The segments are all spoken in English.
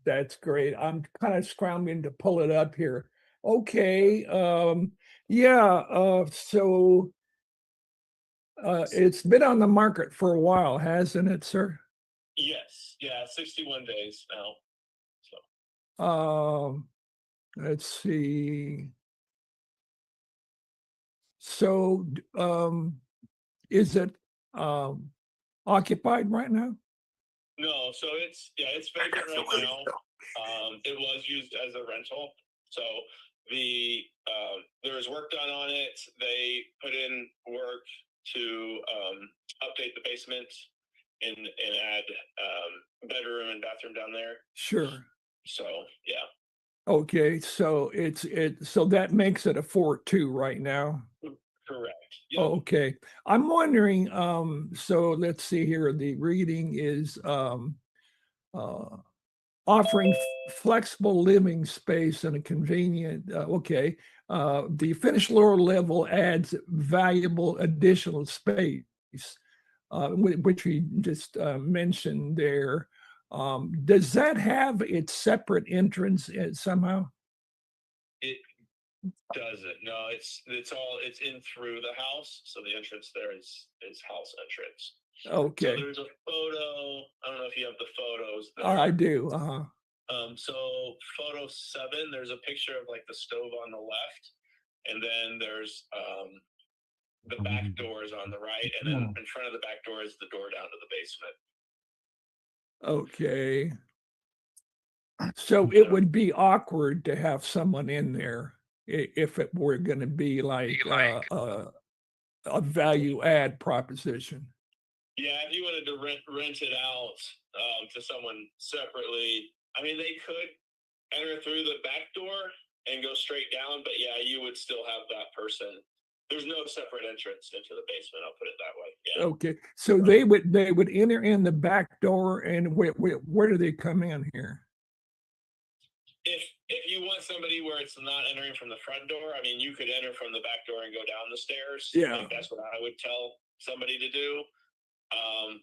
That's great. I'm kind of scrambling to pull it up here. Okay. Yeah. So it's been on the market for a while, hasn't it, sir? Yes. Yeah. 61 days now. So. Let's see. So, is it occupied right now? No, so it's vacant right now. It was used as a rental. So there's work done on it. They put in work to update the basement and add bedroom and bathroom down there. Sure. So yeah. Okay, so so that makes it a 4-2 right now. Correct. Yep. Okay. I'm wondering, so let's see here. The reading is offering flexible living space and a convenient, the finished lower level adds valuable additional space, which we just mentioned there. Does that have its separate entrance somehow? It doesn't. No, it's in through the house. So the entrance there is house entrance. Okay. So there's a photo. I don't know if you have the photos there. I do. So photo 7, there's a picture of like the stove on the left, and then there's the back door is on the right, and then in front of the back door is the door down to the basement. Okay. So it would be awkward to have someone in there if it were going to be like a value add proposition. Yeah, if you wanted to rent it out to someone separately, I mean, they could enter through the back door and go straight down, but yeah, you would still have that person. There's no separate entrance into the basement. I'll put it that way. Yeah. Okay, so they would enter in the back door, and where do they come in here? If you want somebody where it's not entering from the front door, I mean, you could enter from the back door and go down the stairs. Yeah, like, that's what I would tell somebody to do.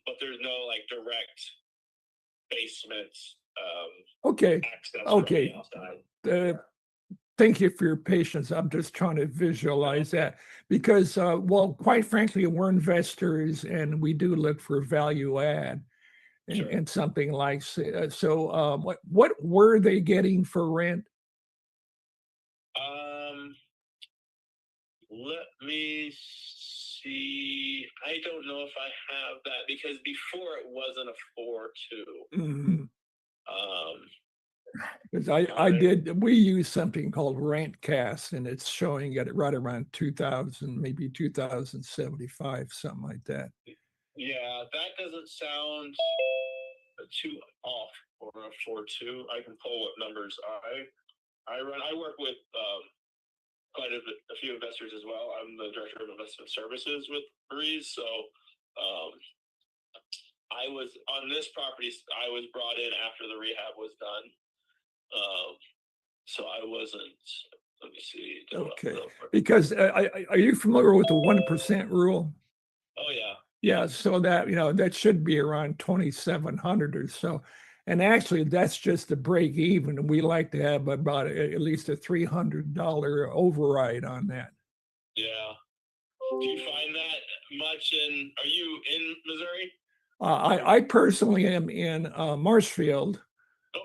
But there's no like direct basement. Okay. Access Okay. Thank you for your patience. I'm just trying to visualize that because, well, quite frankly, we're investors and we do look for value add and something like so. What were they getting for rent? Let me see. I don't know if I have that because before it wasn't a 4-2. Mm-hmm. Because we use something called Rentcast, and it's showing it right around 2000, maybe 2075, something like that. Yeah, that doesn't sound too off for a 4-2. I can pull what numbers I run. I work with quite a few investors as well. I'm the director of investment services with Breeze, so I was on this property. I was brought in after the rehab was done. So I wasn't, let me see. Okay, because are you familiar with the 1% rule? Oh yeah. Yeah, so that, that should be around 2,700 or so. And actually that's just the break even. We like to have about at least a $300 override on that. Yeah. Do you find that much are you in Missouri? I personally am in Marshfield.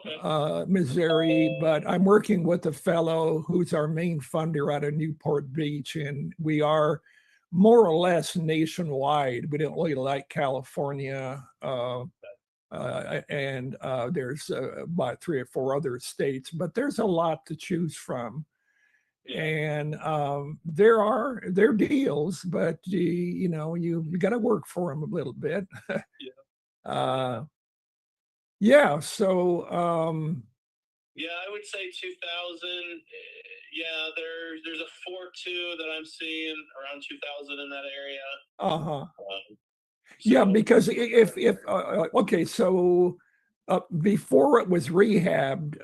Okay. Missouri, but I'm working with a fellow who's our main funder out of Newport Beach, and we are more or less nationwide. We don't really like California, and there's about 3 or 4 other states, but there's a lot to choose from. Yeah. And there are deals, but you got to work for them a little bit. Yeah. Yeah, so yeah, I would say 2000. Yeah, there's a 4-2 that I'm seeing around 2000 in that area. Yeah, because if okay, so before it was rehabbed,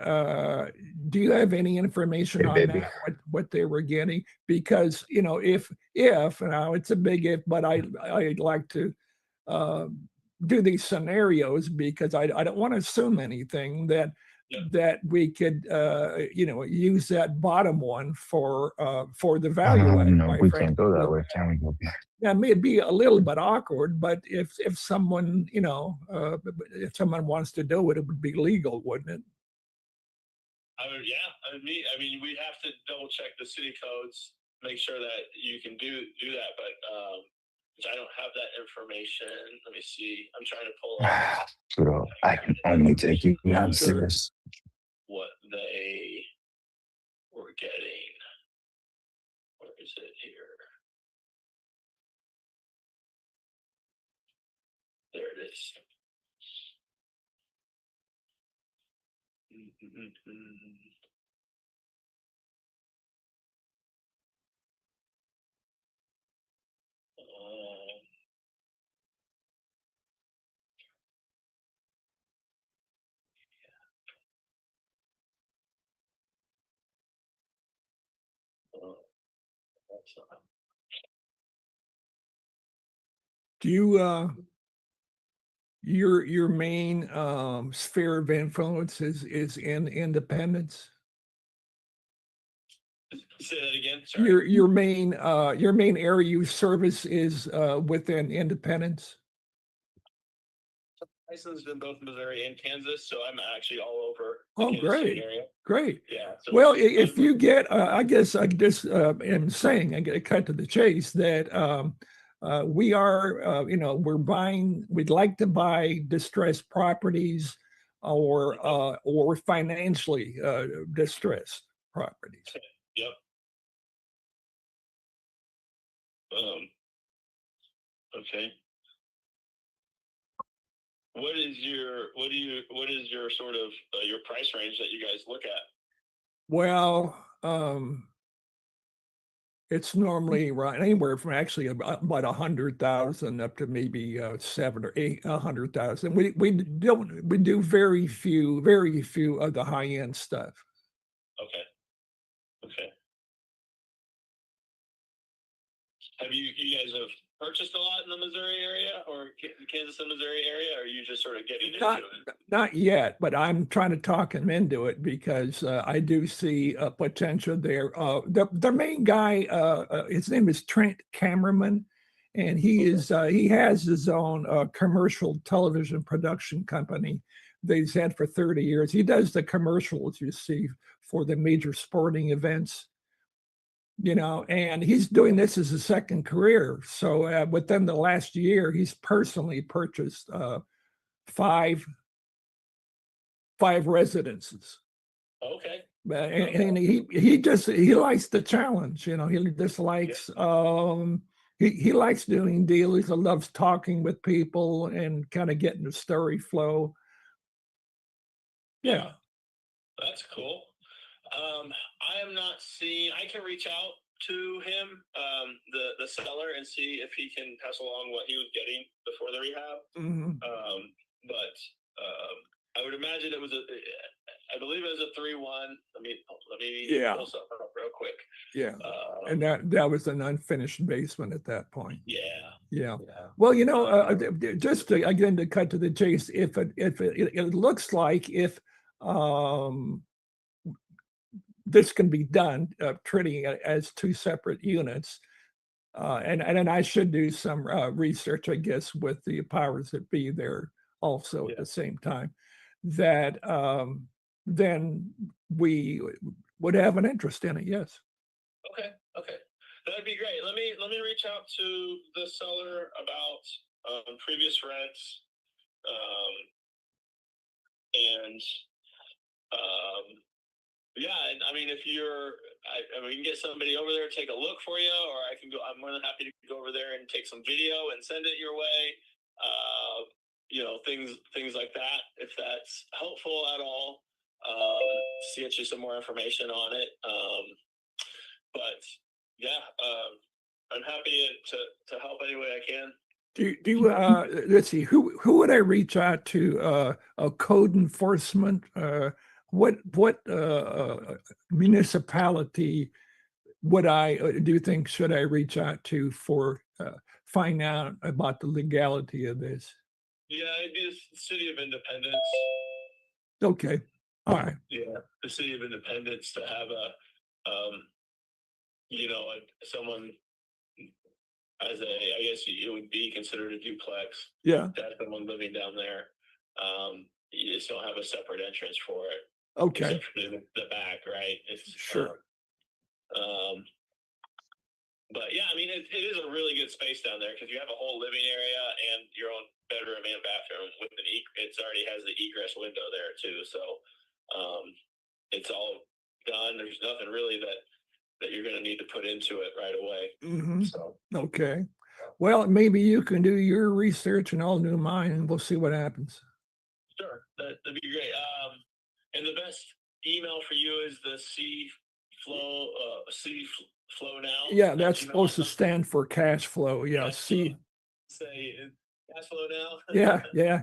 do you have any information on that, what they were getting? Because if now it's a big if, but I'd like to do these scenarios because I don't want to assume anything that that we could use that bottom one for the value add. No, we can't go that way. Can we go back? Yeah, it may be a little bit awkward, but if someone if someone wants to do it, it would be legal, wouldn't it? I mean, we'd have to double check the city codes, make sure that you can do that, but I don't have that information. Let me see. I'm trying to pull up. Bro, I can only take you serious. What they were getting. Where is it here? There it is. Do you your main sphere of influence is in independence? Say that again. Sorry. Your main area you service is within independence? Licensed in both Missouri and Kansas, so I'm actually all over. Oh, great. Great. Yeah. So well, if you get, I guess I just am saying, I get to cut to the chase that we are, we'd like to buy distressed properties or financially distressed properties. Yep. Okay. What is your sort of your price range that you guys look at? Well, it's normally right anywhere from actually about 100,000 up to maybe 700 or 800,000. We do very few of the high end stuff. Okay. Have you guys have purchased a lot in the Missouri area or Kansas and Missouri area, or are you just sort of getting into it? Not yet, but I'm trying to talk him into it because I do see a potential there. The main guy, his name is Trent Kamerman, and he has his own commercial television production company that he's had for 30 years. He does the commercials you see for the major sporting events. And he's doing this as a second career. So within the last year, he's personally purchased five residences. Okay. And he likes the challenge. He just likes he likes doing deals. He loves talking with people and kind of getting the story flow. Yeah. That's cool. I am not seeing. I can reach out to him, the seller, and see if he can pass along what he was getting before the rehab. Mm-hmm. But I would imagine it was I believe it was a 3-1. Let me pull something up real quick. Yeah, and that was an unfinished basement at that point. Yeah. Well, just to, again, to cut to the chase, if it looks like if this can be done, treating it as two separate units. And then I should do some research, I guess, with the powers that be there also at the same time, that then we would have an interest in it, yes. Okay. That'd be great. Let me reach out to the seller about previous rents. And I mean, if we can get somebody over there to take a look for you, or I can go. I'm more than happy to go over there and take some video and send it your way. Things like that. If that's helpful at all, to get you some more information on it. But yeah, I'm happy to help any way I can. Let's see, who would I reach out to? A code enforcement? What municipality do you think should I reach out to for find out about the legality of this? Yeah, it'd be the City of Independence. Okay. All right. Yeah, the City of Independence to have someone as I guess it would be considered a duplex. Yeah. To have someone living down there. You just don't have a separate entrance for it. Okay. Except for the back, right? It's Sure. But yeah, I mean, it is a really good space down there because you have a whole living area and your own bedroom and bathroom with it already has the egress window there too. So, it's all done. There's nothing really that you're going to need to put into it right away. Mm-hmm. So, Okay. Well, maybe you can do your research and I'll do mine and we'll see what happens. sure, that'd be great. And the best email for you is the C flow now. Yeah, that's supposed to stand for cash flow. Yeah, C. Say cash flow now.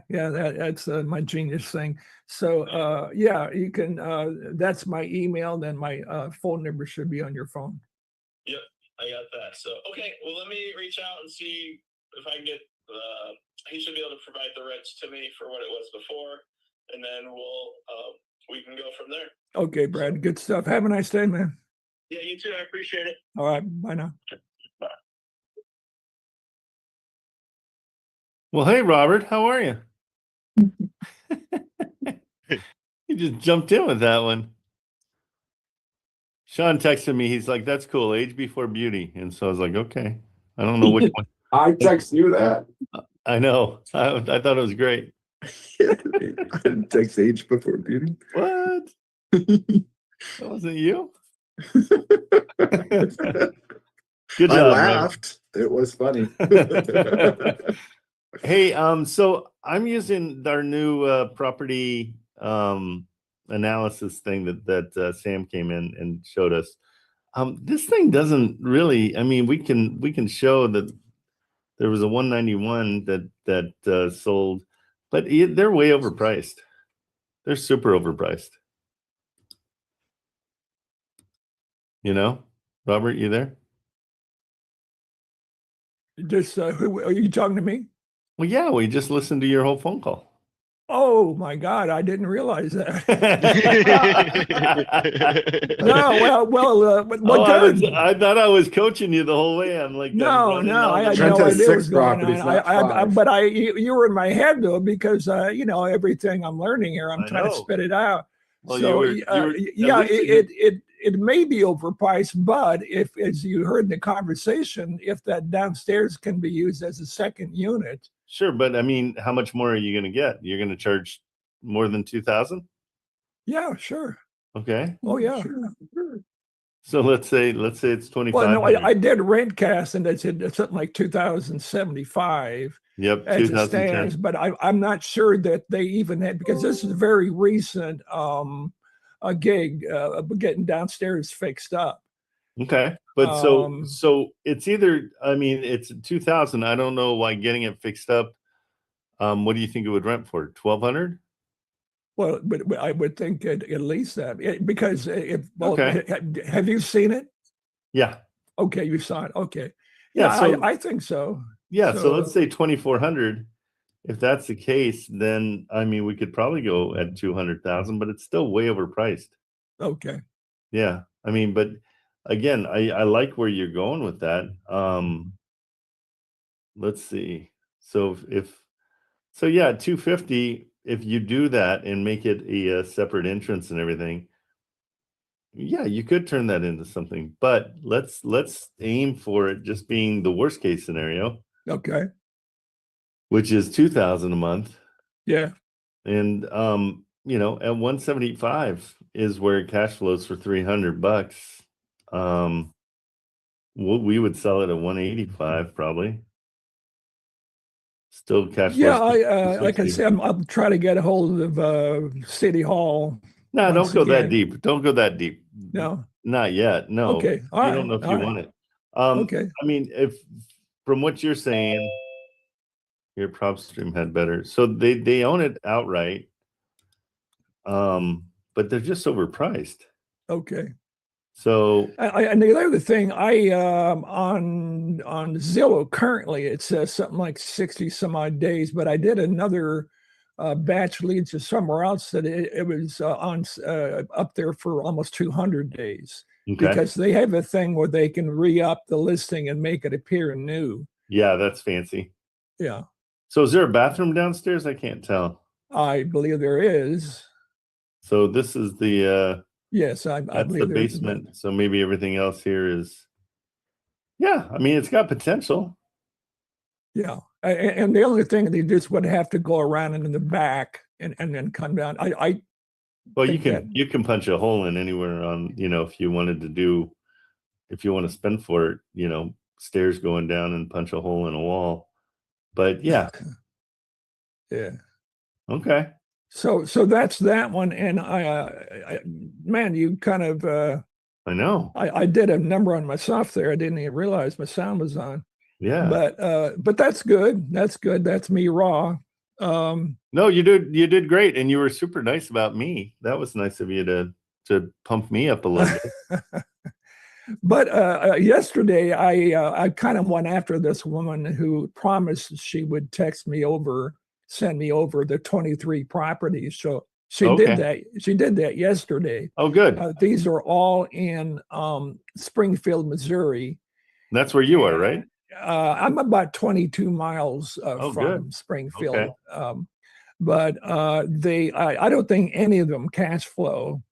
Yeah. That's my genius thing. So yeah, you can. That's my email. Then my phone number should be on your phone. Yep, I got that. So okay, well, let me reach out and see if I can get. He should be able to provide the rents to me for what it was before, and then we can go from there. Okay, Brad. Good stuff. Have a nice day, man. Yeah, you too. I appreciate it. All right. Bye now. Bye. Well, hey, Robert, how are you? You just jumped in with that one. Sean texted me. He's like, "That's cool. Age before beauty." And so I was like, "Okay." I don't know which one. I text you that. I know. I thought it was great. I didn't text age before beauty. What? That wasn't you? Good job. I man. laughed. It was funny. Hey, so I'm using our new property analysis thing that Sam came in and showed us. This thing doesn't really. I mean, we can show that there was a 191 that sold, but they're way overpriced. They're super overpriced. You know, Robert, you there? Just who are you talking to me? Well, yeah, we just listened to your whole phone call. Oh my God, I didn't realize that. No, well, good. I thought I was coaching you the whole way. I'm like, No, I had Trent no has idea what was 6 going properties, on. not 5. But you were in my head though, because everything I'm learning here, I'm I trying to know. spit it out. Well, So yeah, it may be overpriced, but if, as you heard in the conversation, if that downstairs can be used as a second unit. Sure, but I mean, how much more are you going to get? You're going to charge more than 2,000? Yeah, sure. Okay. Oh yeah. Sure. So let's say it's 25. Well, no, I did Rentcast, and it's something like 2,075. Yep, As it 2010. stands, but I'm not sure that they even had, because this is a very recent a gig getting downstairs fixed up. Okay, but so it's either, I mean, it's 2,000. I don't know why getting it fixed up. What do you think it would rent for? 1,200? Well, but I would think at least that, because Okay. Have you seen it? Yeah. Okay, you saw it. Okay. Yeah, so I think so. yeah, so let's say 2,400. If that's the case, then I mean, we could probably go at 200,000, but it's still way overpriced. Okay. Yeah, I mean, but again, I like where you're going with that. Let's see. So yeah, 250. If you do that and make it a separate entrance and everything, yeah, you could turn that into something. But let's aim for it just being the worst case scenario. Okay. Which is 2,000 a month. Yeah. And at 175 is where cash flows for $300. We would sell it at 185 probably. Still cash flows. Yeah, like I said, I'll try to get a hold of City Hall. No, don't go that deep. Don't go that deep. No. Not yet. No. Okay. All you right. don't know if All you right. want it. Okay. I mean, if from what you're saying, your PropStream had better. So they own it outright. But they're just overpriced. Okay. So And the other thing, I on Zillow currently it says something like 60 some odd days, but I did another batch leads to somewhere else that it was on up there for almost 200 days okay, because they have a thing where they can re-up the listing and make it appear new. yeah, that's fancy. Yeah, So is there a bathroom downstairs? I can't tell. I believe there is. So this is the Yes, I that's believe the there's basement. So maybe everything else here is, yeah. I mean, it's got potential. Yeah, and the only thing they just would have to go around in the back and then come down. Well, you think can punch a hole in anywhere on, you know, if you wanted to do, if you want to spend for it, you know, stairs going down and punch a hole in a wall. But yeah, yeah. okay. So that's that one, and man, you kind of I know. I did a number on myself there. I didn't even realize my sound was on. Yeah. But that's good. That's good. That's me raw. No, you did great, and you were super nice about me. That was nice of you to pump me up a little bit. But yesterday, I kind of went after this woman who promised she would send me over the 23 properties. So she Okay. did that. She did that yesterday. Oh, good. These are all in Springfield, Missouri. That's where you are, right? I'm about 22 miles Oh, from good. Springfield. Okay. But I don't think any of them cash flow.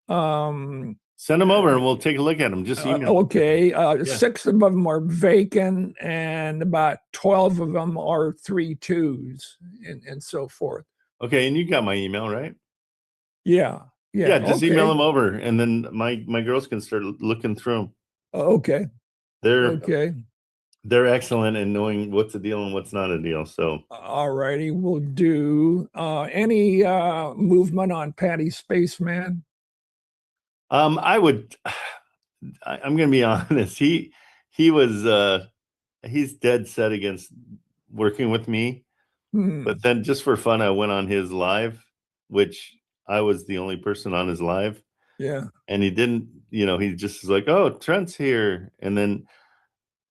Send them over and we'll take a look at them. Just email. Okay. 6 of them are vacant and about 12 of them are 3-2s and so forth. Okay. And you got my email, right? Yeah. Yeah. Just email them over, and then my girls can start looking through them. Okay. They're excellent in knowing what's a deal and what's not a deal. So all righty, we'll do any movement on Patty Spaceman. I'm gonna be honest. He was he's dead set against working with me. But then just for fun, I went on his live, which I was the only person on his live. Yeah. And he didn't, you know, he just was like, "Oh, Trent's here." And then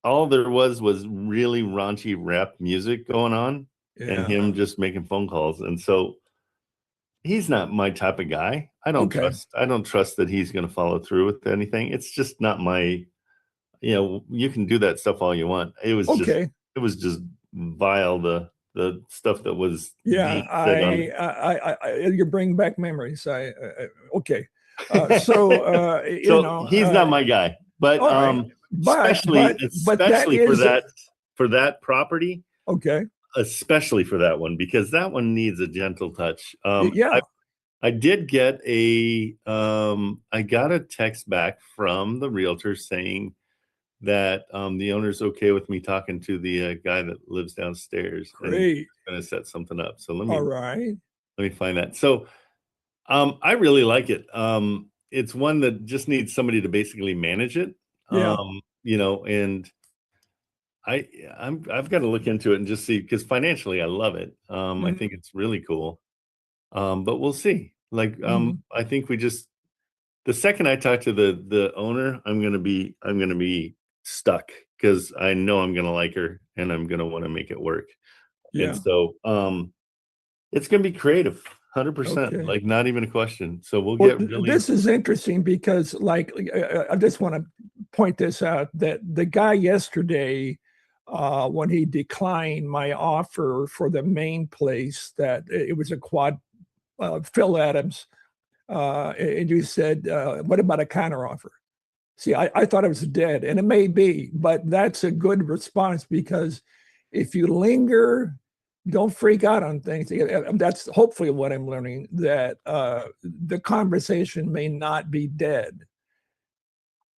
all there was really raunchy rap music going on, and him just making phone calls. And so he's not my type of guy. I don't trust that he's going to follow through with anything. It's just not my, you know, you can do that stuff all you want. It was just vile, the stuff that was you bring back memories. Okay. So you know, he's not my guy, but especially for that property. Okay. Especially for that one, because that one needs a gentle touch. Yeah. I did get I got a text back from the realtor saying that the owner's okay with me talking to the guy that lives downstairs. Great. And he's gonna set something up. So let me find that. So I really like it. It's one that just needs somebody to basically manage it. Yeah. You know, and I've got to look into it and just see, because financially I love it. I think it's really cool. But we'll see. Like I think the second I talk to the owner, I'm gonna be stuck, because I know I'm gonna like her and I'm gonna want to make it work. Yeah. And so it's gonna be creative, 100%, like not even a question. So we'll get really. This is interesting because, like, I just want to point this out that the guy yesterday, when he declined my offer for the main place, that it was a quad, Phil Adams, and you said, "What about a counteroffer?" See, I thought it was dead, and it may be, but that's a good response, because if you linger, don't freak out on things. That's hopefully what I'm learning, that the conversation may not be dead.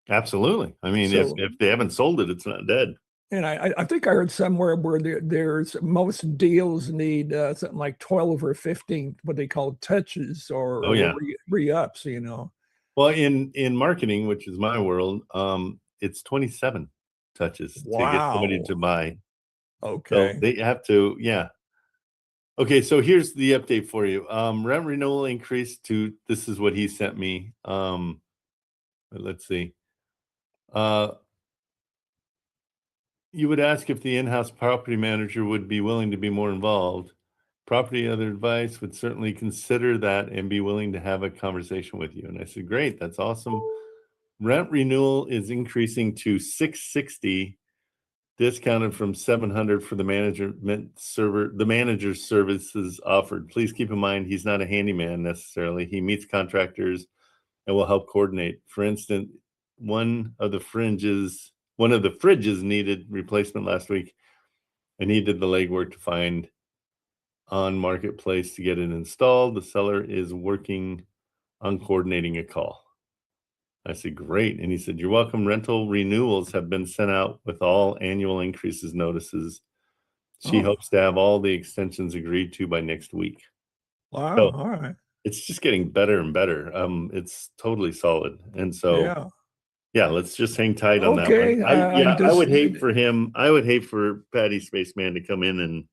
Absolutely. I mean, if they haven't sold it, it's not dead. And I think I heard somewhere where there's most deals need something like 12 or 15, what they call touches or re-ups, you know. Well, in marketing, which is my world, it's 27 touches to get somebody to buy. Okay. So they have to, yeah. Okay, so here's the update for you. Rent renewal increased to, this is what he sent me. But let's see. You would ask if the in-house property manager would be willing to be more involved. Property other advice would certainly consider that and be willing to have a conversation with you. And I said, great, that's awesome. Rent renewal is increasing to $660, discounted from $700 for the manager's services offered. Please keep in mind he's not a handyman necessarily. He meets contractors and will help coordinate. For instance, one of the fridges needed replacement last week, and he did the legwork to find on Marketplace to get it installed. The seller is working on coordinating a call. I said, great. And he said, you're welcome. Rental renewals have been sent out with all annual increases notices. She hopes to have all the extensions agreed to by next week. Wow. So all right. it's just getting better and better. It's totally solid. And so, yeah, let's just hang tight on that one. I would hate for him. I would hate for Patty Spaceman to come in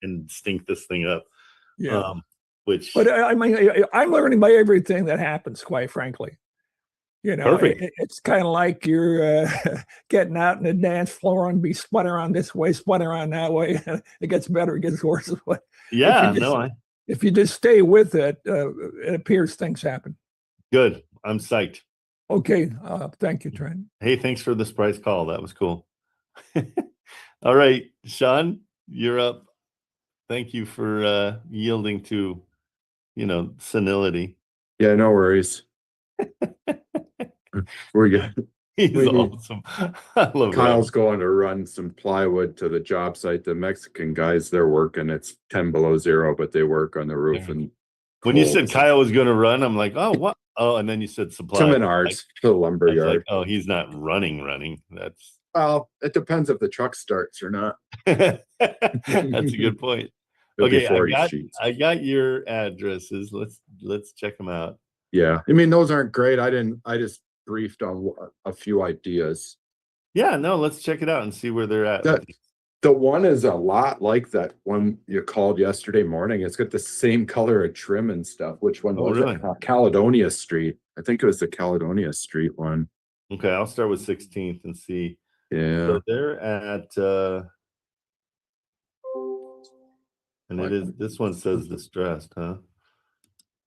and stink this thing up. Yeah. But I mean, I'm learning by everything that happens, quite frankly. You know, it's kind of like you're getting out in the dance floor and be sputting around this way, sputting around that way. It gets better, it gets worse. But if you just stay with it, it appears things happen. Good. I'm psyched. Okay. Thank you, Trent. Hey, thanks for the surprise call. That was cool. All right, Sean, you're up. Thank you for yielding to, senility. Yeah, no worries. We're good. He's awesome. I love Kyle's going to run some plywood to the job site. The Mexican guys, they're working. It's 10 below zero, but they work on the roof. And when you said Kyle was going to run, I'm like, oh, what? Oh, and then you said supply. To Menards, to the lumber yard. Like, oh, he's not running. That's well, it depends if the truck starts or not. That's a good point. Okay, I got your addresses. Let's check them out. Yeah, I mean, those aren't great. I just briefed on a few ideas. Yeah, no, let's check it out and see where they're at. The one is a lot like that one you called yesterday morning. It's got the same color of trim and stuff. Which one was it? Caledonia Street. I think it was the Caledonia Street one. Okay, I'll start with 16th and see. Yeah. So they're at and it is, this one says distressed, huh?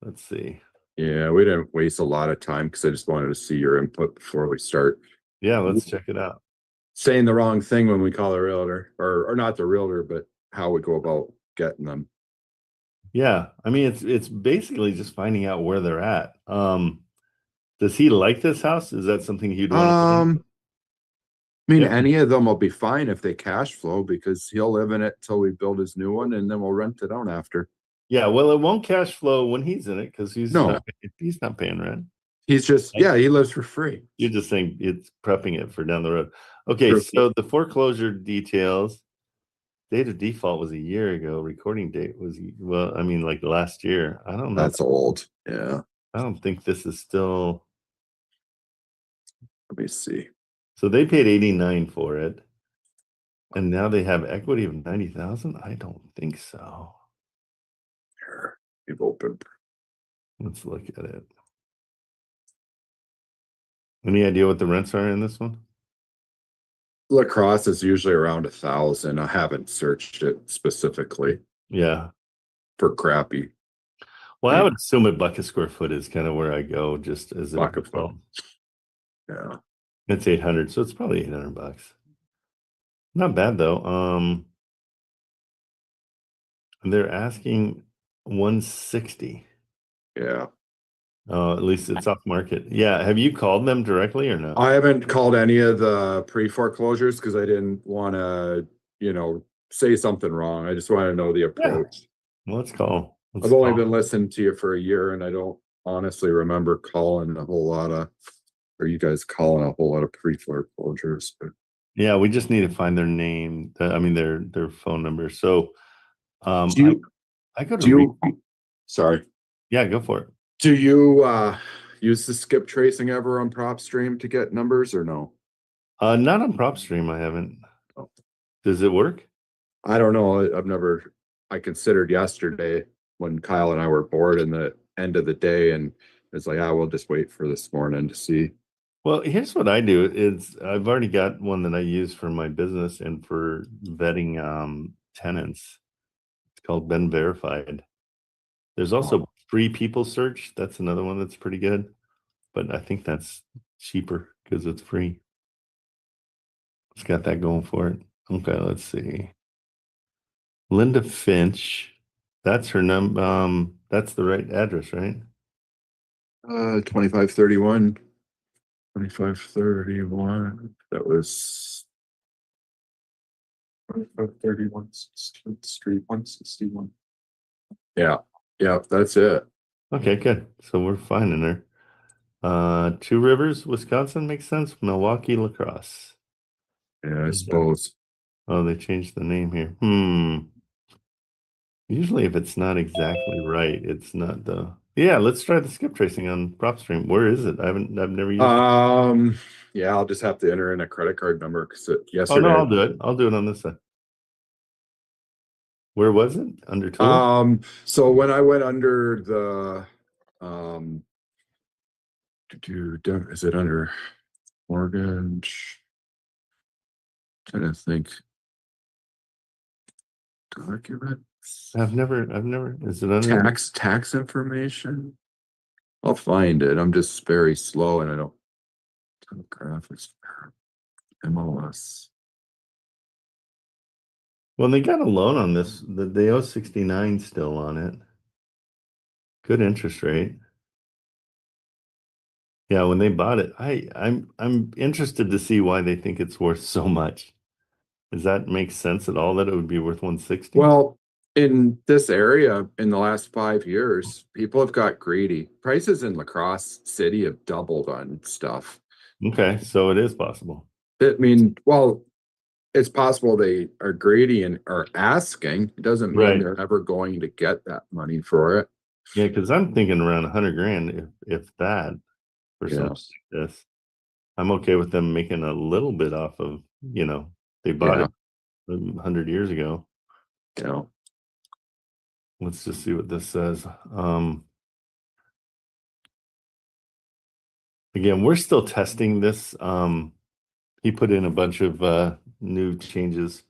Let's see. Yeah, we didn't waste a lot of time because I just wanted to see your input before we start. Yeah, let's check it out. Saying the wrong thing when we call a realtor, or not the realtor, but how we go about getting them. Yeah, I mean, it's basically just finding out where they're at. Does he like this house? Is that something he'd want to I mean, any of them will be fine if they cash flow because he'll live in it till we build his new one and then we'll rent it out after. Yeah, well, it won't cash flow when he's in it because he's not paying rent. He's just he lives for free. You're just saying it's prepping it for down the road. Okay, so the foreclosure details. Date of default was a year ago. Recording date was like last year. I don't know. That's old. Yeah. I don't think this is still. Let me see. So they paid $89,000 for it, and now they have equity of $90,000. I don't think so. Here, we've opened. Let's look at it. Any idea what the rents are in this one? La Crosse is usually around 1,000. I haven't searched it specifically. Yeah. For crappy. Well, I would assume $1 a square foot is kind of where I go, just as $1 a foot. Yeah. It's 800, so it's probably $800. Not bad though. They're asking 160. Yeah. At least it's off market. Yeah. Have you called them directly or no? I haven't called any of the pre-foreclosures because I didn't want to, say something wrong. I just want to know the approach. Yeah. Let's call. I've only been listening to you for a year and I don't honestly remember calling a whole lot of, or you guys calling a whole lot of pre-foreclosures. But yeah, we just need to find their name. Their phone number. So sorry. Yeah, go for it. Do you use the skip tracing ever on PropStream to get numbers or no? Not on PropStream. I haven't. Oh. Does it work? I don't know. I considered yesterday when Kyle and I were bored in the end of the day and it's like, we'll just wait for this morning to see. Well, here's what I do is I've already got one that I use for my business and for vetting tenants. It's called Ben Verified. There's also Free People Search. That's another one that's pretty good, but I think that's cheaper because it's free. It's got that going for it. Okay, let's see. Linda Finch. That's her number. That's the right address, right? 2531. 2531. That was 2531 16th Street, 161. Yeah, that's it. Okay, good. So we're fine in there. Two Rivers, Wisconsin makes sense. Milwaukee Lacrosse. Yeah, I suppose. Oh, they changed the name here. Usually if it's not exactly right, it's not the. Yeah, let's try the skip tracing on PropStream. Where is it? I've never used it. Yeah, I'll just have to enter in a credit card number because Oh yesterday. no, I'll do it. I'll do it on this side. Where was it? Under tool? So when I went under the is it under mortgage? Trying to think. Documents. I've never, is it under? Tax information. I'll find it. I'm just very slow and I don't. Graphics. MLS. Well, they got a loan on this. They owe 69 still on it. Good interest rate. Yeah, when they bought it, I'm interested to see why they think it's worth so much. Does that make sense at all that it would be worth 160? Well, in this area, in the last 5 years, people have got greedy. Prices in La Crosse City have doubled on stuff. Okay, so it is possible. I mean, well, it's possible they are greedy and are asking. It doesn't mean they're ever going to get that money for it. Yeah, because I'm thinking around 100 grand, if that, for something like this. I'm okay with them making a little bit off of, they bought it 100 years ago. Yeah. Let's just see what this says. Again, we're still testing this. He put in a bunch of new changes,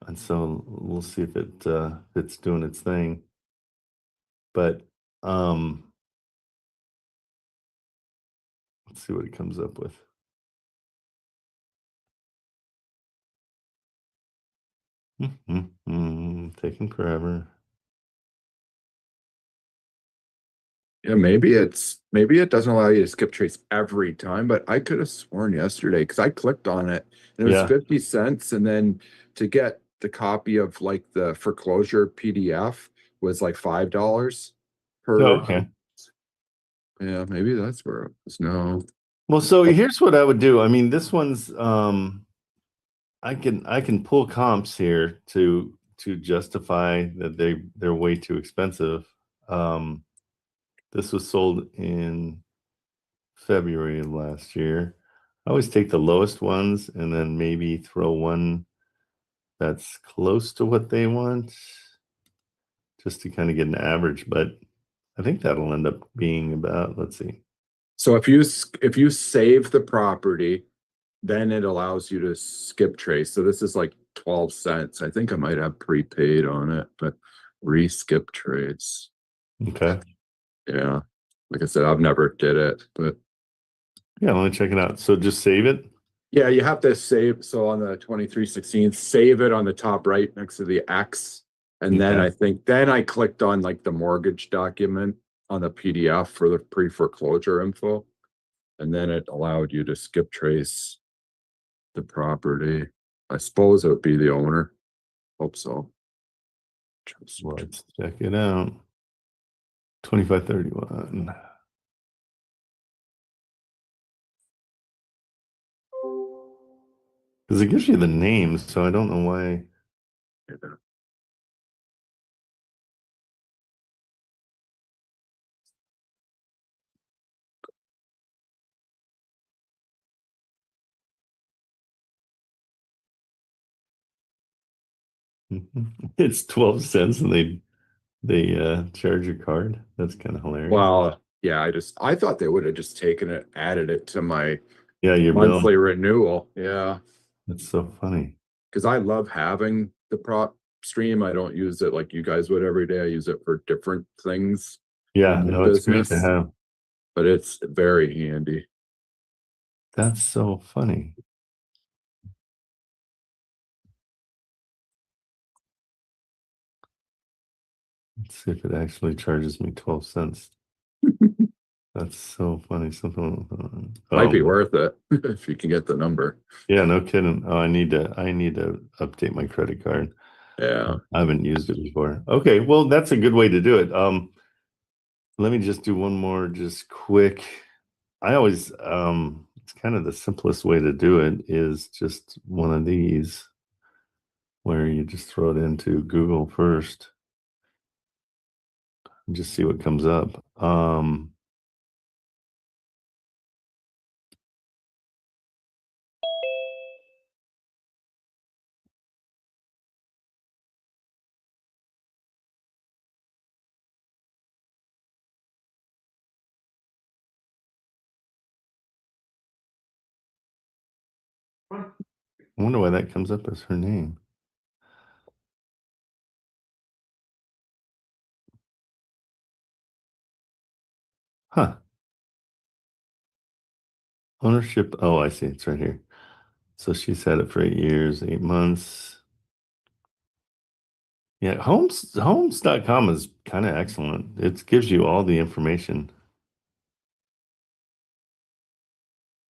and so we'll see if it's doing its thing. But let's see what it comes up with. Taking forever. Yeah, maybe it doesn't allow you to skip trace every time, but I could have sworn yesterday because I clicked on it and it was 50 cents, and then to get the copy of like the foreclosure PDF was like $5 per. Oh, okay. Yeah, maybe that's where it was. No. Well, so here's what I would do. I mean, this one's I can pull comps here to justify that they're way too expensive. This was sold in February of last year. I always take the lowest ones and then maybe throw one that's close to what they want just to kind of get an average. But I think that'll end up being about, let's see. So if you save the property, then it allows you to skip trace. So this is like 12 cents. I think I might have prepaid on it, but re-skip trace. Okay. Yeah. Like I said, I've never did it, but yeah, let me check it out. So just save it. Yeah, you have to save. So on the 2316, save it on the top right next to the X. And then I clicked on like the mortgage document on the PDF for the pre-foreclosure info. And then it allowed you to skip trace the property. I suppose it would be the owner. Hope so. Let's check it out. 2531. Because it gives you the names, so I don't know why. It's 12 cents and they charge your card. That's kind of hilarious. Well, Yeah, I thought they would have just taken it, added it to my Yeah, your bill. monthly renewal. Yeah. That's so funny. Because I love having the PropStream. I don't use it like you guys would every day. I use it for different things. Yeah, in no, it's great to business, have. but it's very handy. That's so funny. Let's see if it actually charges me 12 cents. That's so funny. Something Might be worth it if you can get the number. Yeah, no kidding. Oh, I need to update my credit card. Yeah. I haven't used it before. Okay, well, that's a good way to do it. Let me just do one more just quick. I always it's kind of the simplest way to do it is just one of these where you just throw it into Google first and just see what comes up. I wonder why that comes up as her name. Huh. Ownership. Oh, I see. It's right here. So she's had it for 8 years, 8 months. Yeah, homes.com is kind of excellent. It gives you all the information.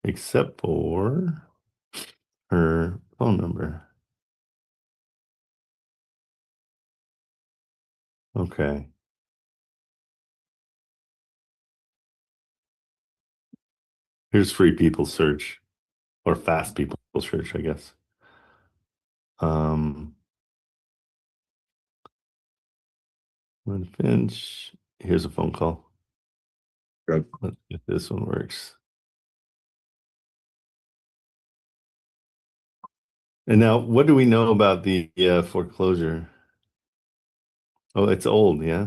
Except for her phone number. Okay. Here's free people search or fast people search, I guess. When Finch, here's a phone call. Good. Let's see if this one works. And now, what do we know about the foreclosure? Oh, it's old, yeah.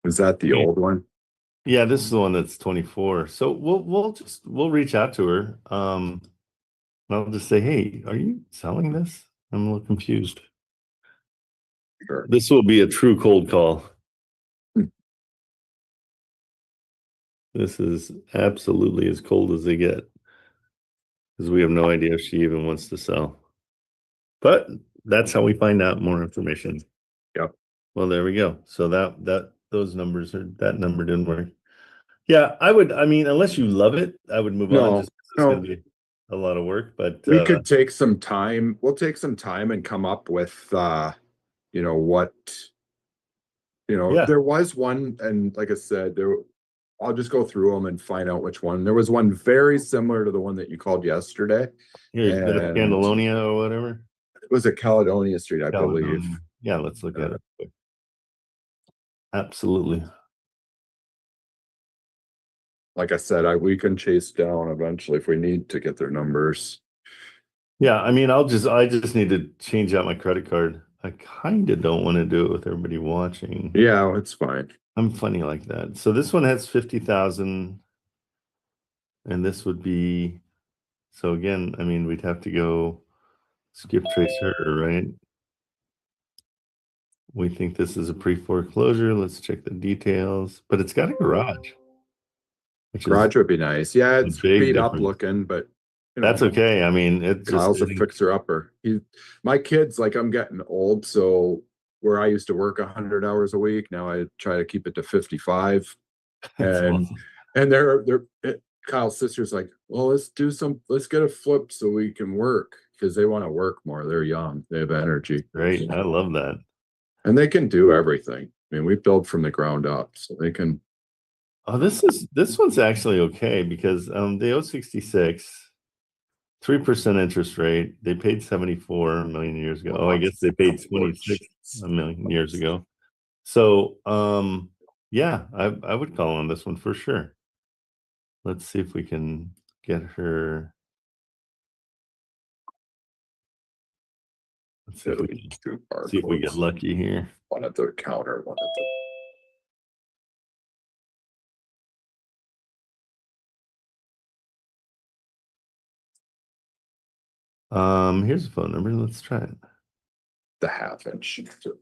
Is that the old one? Yeah, this is the one that's 24. So we'll reach out to her. I'll just say, hey, are you selling this? I'm a little confused. Sure. This will be a true cold call. This is absolutely as cold as they get because we have no idea if she even wants to sell. But that's how we find out more information. Yep. Well, there we go. So that number didn't work. Yeah, I mean, unless you love it, I would move on. Just it's going to be a lot of work, but we could take some time. We'll take some time and come up with what there was one, and like I said, I'll just go through them and find out which one. There was one very similar to the one that you called yesterday. The Candalonia or whatever. It was a Caledonia Street, I believe. Yeah, let's look at it. Absolutely. Like I said, we can chase down eventually if we need to get their numbers. Yeah, I mean, I just need to change out my credit card. I kind of don't want to do it with everybody watching. Yeah, it's fine. I'm funny like that. So this one has 50,000, and this would be. So again, I mean, we'd have to go skip trace her, right? We think this is a pre-foreclosure. Let's check the details, but it's got a garage. Garage would be nice. Yeah, it's beat up difference. looking, but that's okay. I mean, it's Kyle's a fixer-upper. My kids, like, I'm getting old, so where I used to work 100 hours a week, now I try to keep it to 55. And awesome. And they're Kyle's sister's like, well, let's get a flip so we can work, because they want to work more. They're young, they have energy. Great, I love that. And they can do everything. I mean, we build from the ground up, so they can. Oh, this one's actually okay because they owe 66, 3% interest rate. They paid 74 million years ago. Oh, I guess they paid 26 million years ago. So yeah, I would call on this one for sure. Let's see if we can get her. Let's see if we get lucky here. One at the counter, one at the. Here's a phone number. Let's try it. The half-inch.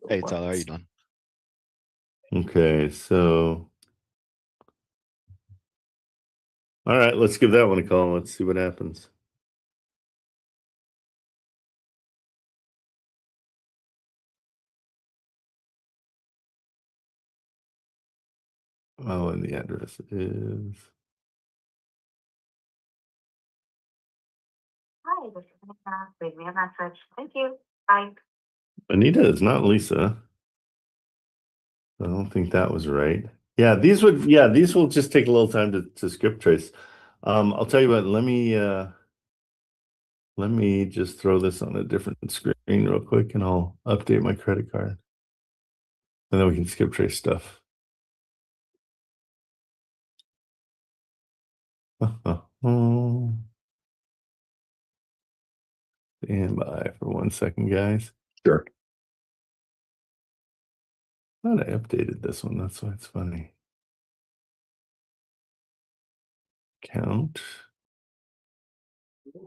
Hey, Tyler, how you doing? Okay, so all right, let's give that one a call. Let's see what happens. Oh, and the address is. Hi, this is Anita. Leave me a message. Thank you. Bye. Anita is not Lisa. I don't think that was right. Yeah, these will just take a little time to script trace. I'll tell you what, let me just throw this on a different screen real quick and I'll update my credit card. And then we can skip trace stuff. Stand by for 1 second, guys. Sure. Thought I updated this one. That's why it's funny. Count. I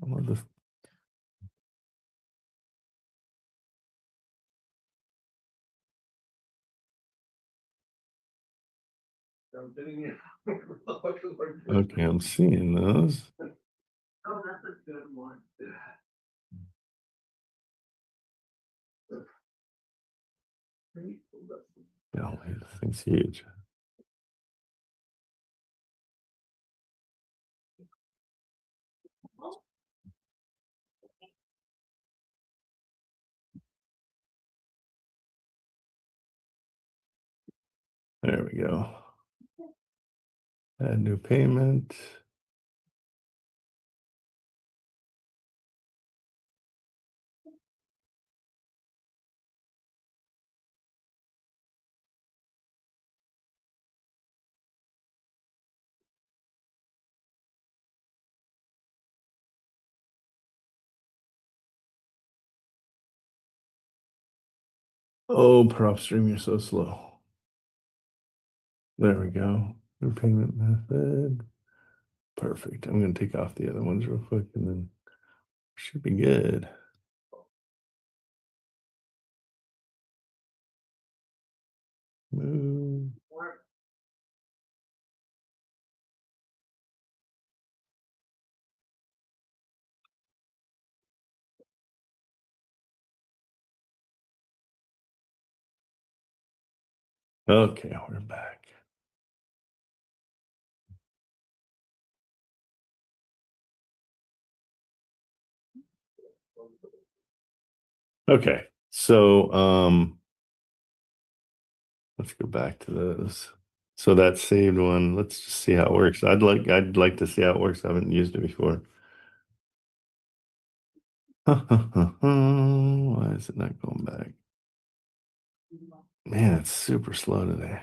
love this. Okay, I'm seeing those. Oh, that's a good one. Oh, this thing's huge. There we go. Add new payment. Oh, PropStream, you're so slow. There we go. New payment method. Perfect. I'm going to take off the other ones real quick and then should be good. Move. Okay, we're back. Okay, so let's go back to those. So that saved one. Let's just see how it works. I'd like to see how it works. I haven't used it before. Why is it not going back? Man, it's super slow today.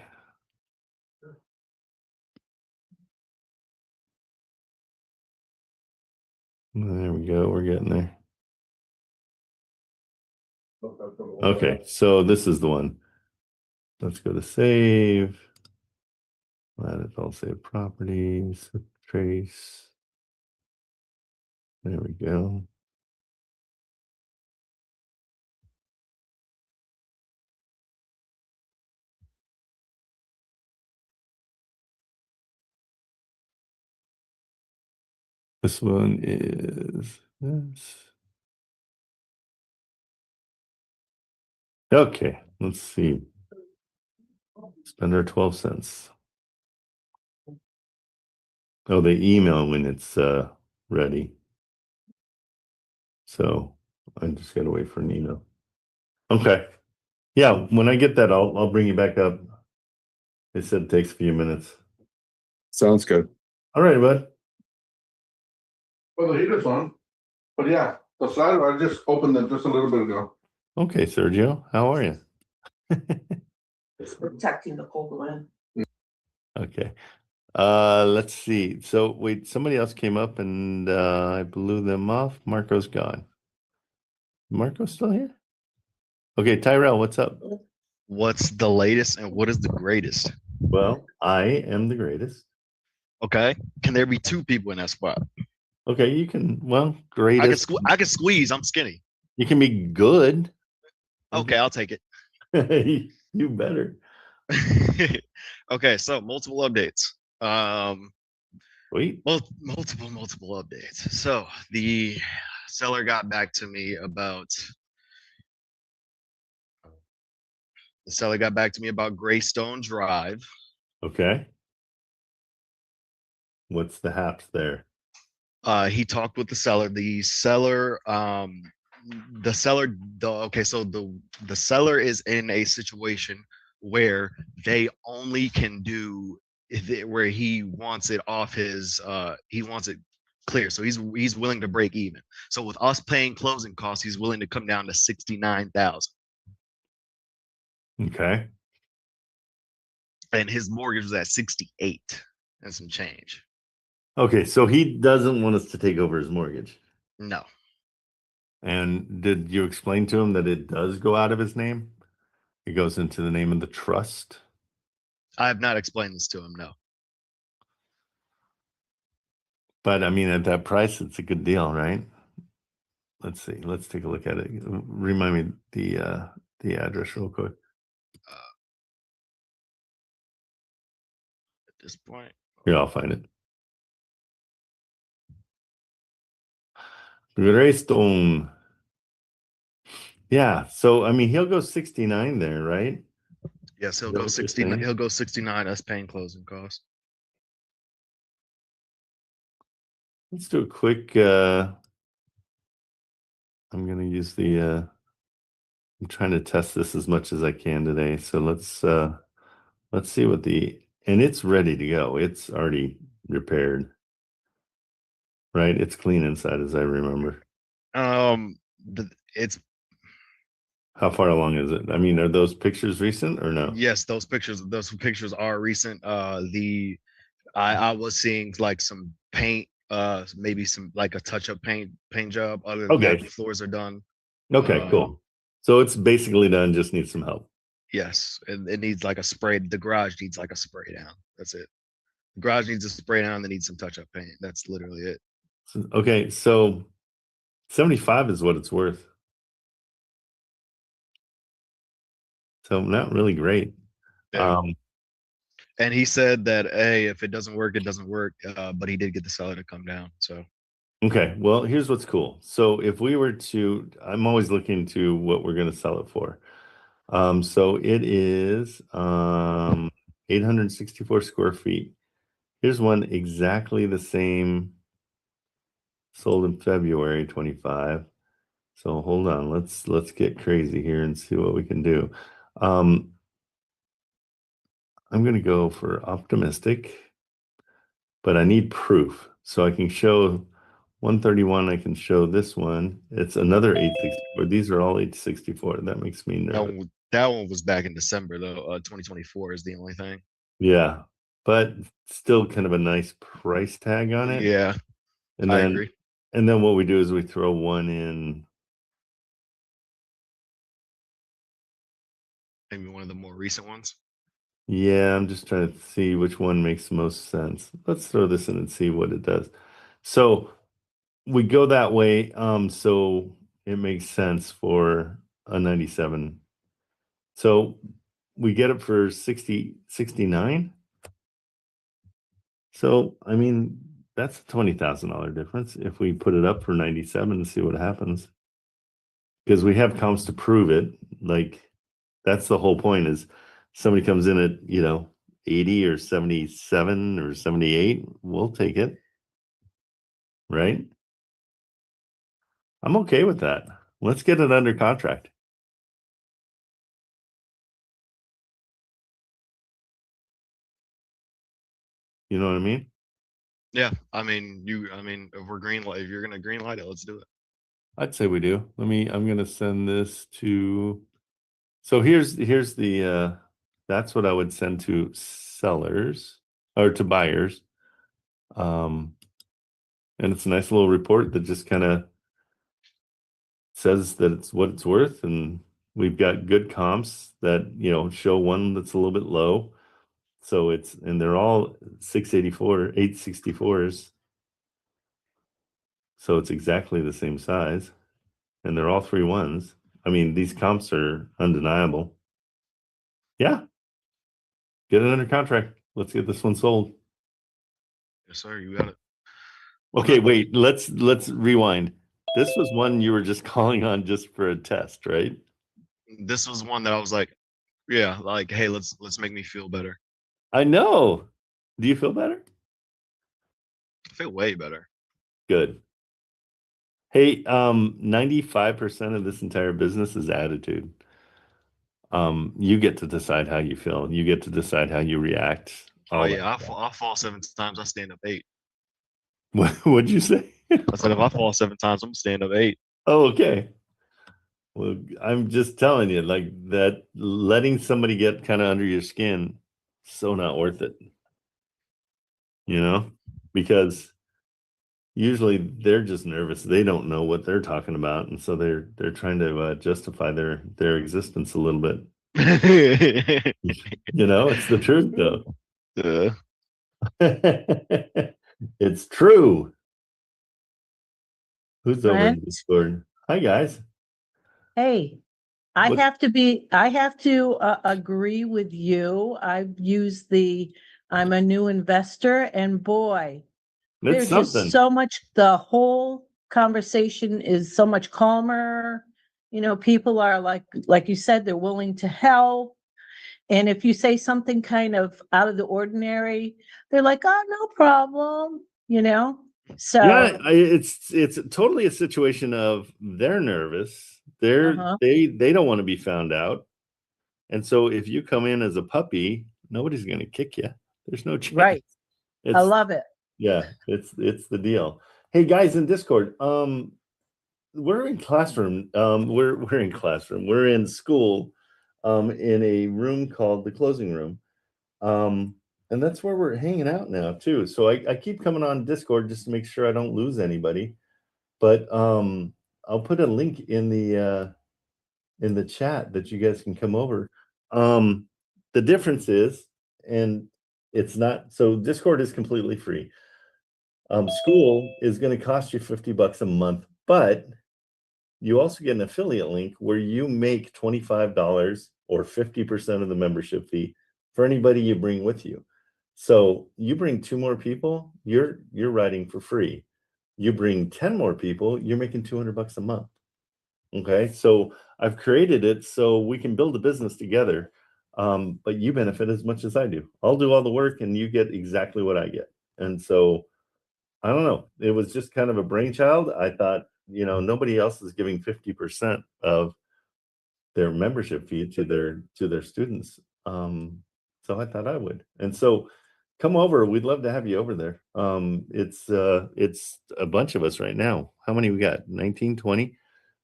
There we go. We're getting there. Okay, so this is the one. Let's go to save. Let it all save properties, trace. There we go. This one is this. Okay, let's see. Spend our 12 cents. Oh, they email when it's ready. So I just gotta wait for an email. Okay. Yeah, when I get that, I'll bring you back up. They said it takes a few minutes. Sounds good. All right, bud. Well, the heater's on, but yeah, the slider, I just opened it just a little bit ago. Okay, Sergio, how are you? It's protecting the cold wind. Okay. Let's see. So wait, somebody else came up and I blew them off. Marco's gone. Marco's still here? Okay, Tyrell, what's up? What's the latest and what is the greatest? Well, I am the greatest. Okay. Can there be two people in that spot? Okay, you can. Well, I can greatest. I can squeeze. I'm skinny. You can be good. Okay, I'll take it. You better. Okay, so multiple updates. Wait. Multiple updates. So the seller got back to me about Greystone Drive. Okay. What's the haps there? He talked with the seller. The seller is in a situation where they only can do where he wants it off his he wants it clear. So he's willing to break even. So with us paying closing costs, he's willing to come down to 69,000. Okay. And his mortgage was at 68 and some change. Okay, so he doesn't want us to take over his mortgage. No. And did you explain to him that it does go out of his name? It goes into the name of the trust? I have not explained this to him, no. But I mean, at that price, it's a good deal, right? Let's see. Let's take a look at it. Remind me the address real quick. At this point. Here, I'll find it. Greystone. Yeah. So I mean, he'll go 69 there, right? Yes, he'll Is that go what you're 69. saying? He'll go 69 us paying closing costs. Let's do a quick. I'm gonna use the. I'm trying to test this as much as I can today. So let's see what and it's ready to go. It's already repaired. Right? It's clean inside as I remember. It's How far along is it? I mean, are those pictures recent or no? yes, those pictures are recent. I was seeing like some paint, maybe some like a touch-up paint job. Other than Okay. that, the floors are done. Okay, cool. So it's basically done, just needs some help. Yes, it needs like a spray. The garage needs like a spray down. That's it. The garage needs a spray down. They need some touch-up paint. That's literally it. Okay, so 75 is what it's worth. So not really great. Yeah. And he said that, hey, if it doesn't work, it doesn't work. But he did get the seller to come down. So Okay, well, here's what's cool. So if we were to, I'm always looking to what we're going to sell it for. So it is 864 square feet. Here's one exactly the same, sold in February 25. So hold on, let's get crazy here and see what we can do. I'm going to go for optimistic, but I need proof. So I can show 131. I can show this one. It's another 864. These are all 864. That makes me nervous. that one was back in December though. 2024 is the only thing. Yeah, but still kind of a nice price tag on it. Yeah, and I then agree. and then what we do is we throw one in. Maybe one of the more recent ones. Yeah, I'm just trying to see which one makes the most sense. Let's throw this in and see what it does. So we go that way. So it makes sense for a 97. So we get it for 69. So I mean, that's a $20,000 difference if we put it up for 97 and see what happens. Because we have comps to prove it. Like that's the whole point is somebody comes in at, 80 or 77 or 78, we'll take it. Right? I'm okay with that. Let's get it under contract. You know what I mean? Yeah, I mean, if we're if you're gonna green light it, let's do it. I'd say we do. I'm gonna send this to, so here's the that's what I would send to sellers or to buyers. And it's a nice little report that just kind of says that it's what it's worth, and we've got good comps that show one that's a little bit low. So and they're all 864s. So it's exactly the same size. And they're all 3-1s. I mean, these comps are undeniable. Yeah. Get it under contract. Let's get this one sold. Yes, sir. You got it. Okay, wait, let's rewind. This was one you were just calling on just for a test, right? This was one that I was like, yeah, like, hey, let's make me feel better. I know. Do you feel better? I feel way better. Good. Hey, 95% of this entire business is attitude. You get to decide how you feel. You get to decide how you react. Oh yeah, I fall 7 times, I stand up 8. What'd you say? I said if I fall 7 times, I'm gonna stand up 8. Oh, okay. Well, I'm just telling you, like that, letting somebody get kind of under your skin, so not worth it. You know, because usually they're just nervous. They don't know what they're talking about, and so they're trying to justify their existence a little bit. You know, it's the truth, though. It's true. Who's over in Discord? Hi, guys. Hey, I What- have to agree with you. I've used I'm a new investor, and boy, It's there's something. just so much, the whole conversation is so much calmer. You know, people are like you said, they're willing to help. And if you say something kind of out of the ordinary, they're like, oh, no problem, you know? So, Yeah, it's totally a situation of they're nervous. Uh-huh. They don't want to be found out. And so if you come in as a puppy, nobody's going to kick you. There's no chance. right. I It's, love it. yeah, it's the deal. Hey guys in Discord, we're in classroom. We're in classroom. We're in school, in a room called the closing room. And that's where we're hanging out now too. So I keep coming on Discord just to make sure I don't lose anybody. But I'll put a link in the chat that you guys can come over. The difference is, and it's not, so Discord is completely free. School is going to cost you $50 a month, but you also get an affiliate link where you make $25 or 50% of the membership fee for anybody you bring with you. So you bring 2 more people, you're riding for free. You bring 10 more people, you're making $200 a month. Okay, so I've created it so we can build a business together, but you benefit as much as I do. I'll do all the work and you get exactly what I get. And so I don't know, it was just kind of a brainchild. I thought, you know, nobody else is giving 50% of their membership fee to their students. So I thought I would. And so come over. We'd love to have you over there. It's a bunch of us right now. How many we got? 19, 20.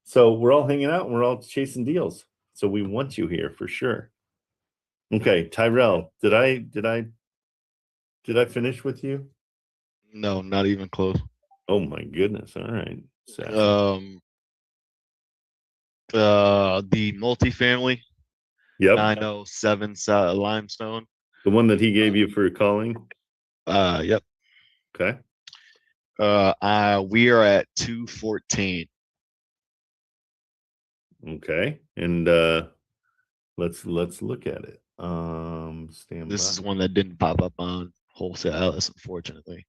So we're all hanging out and we're all chasing deals. So we want you here for sure. Okay, Tyrell, did I finish with you? No, not even close. Oh my goodness. All right. Sassy. The multifamily. Yep. 907 limestone. The one that he gave you for calling. Yep. Okay. We are at 214. Okay. And let's look at it. Stand This by. is one that didn't pop up on Wholesale Alice, unfortunately.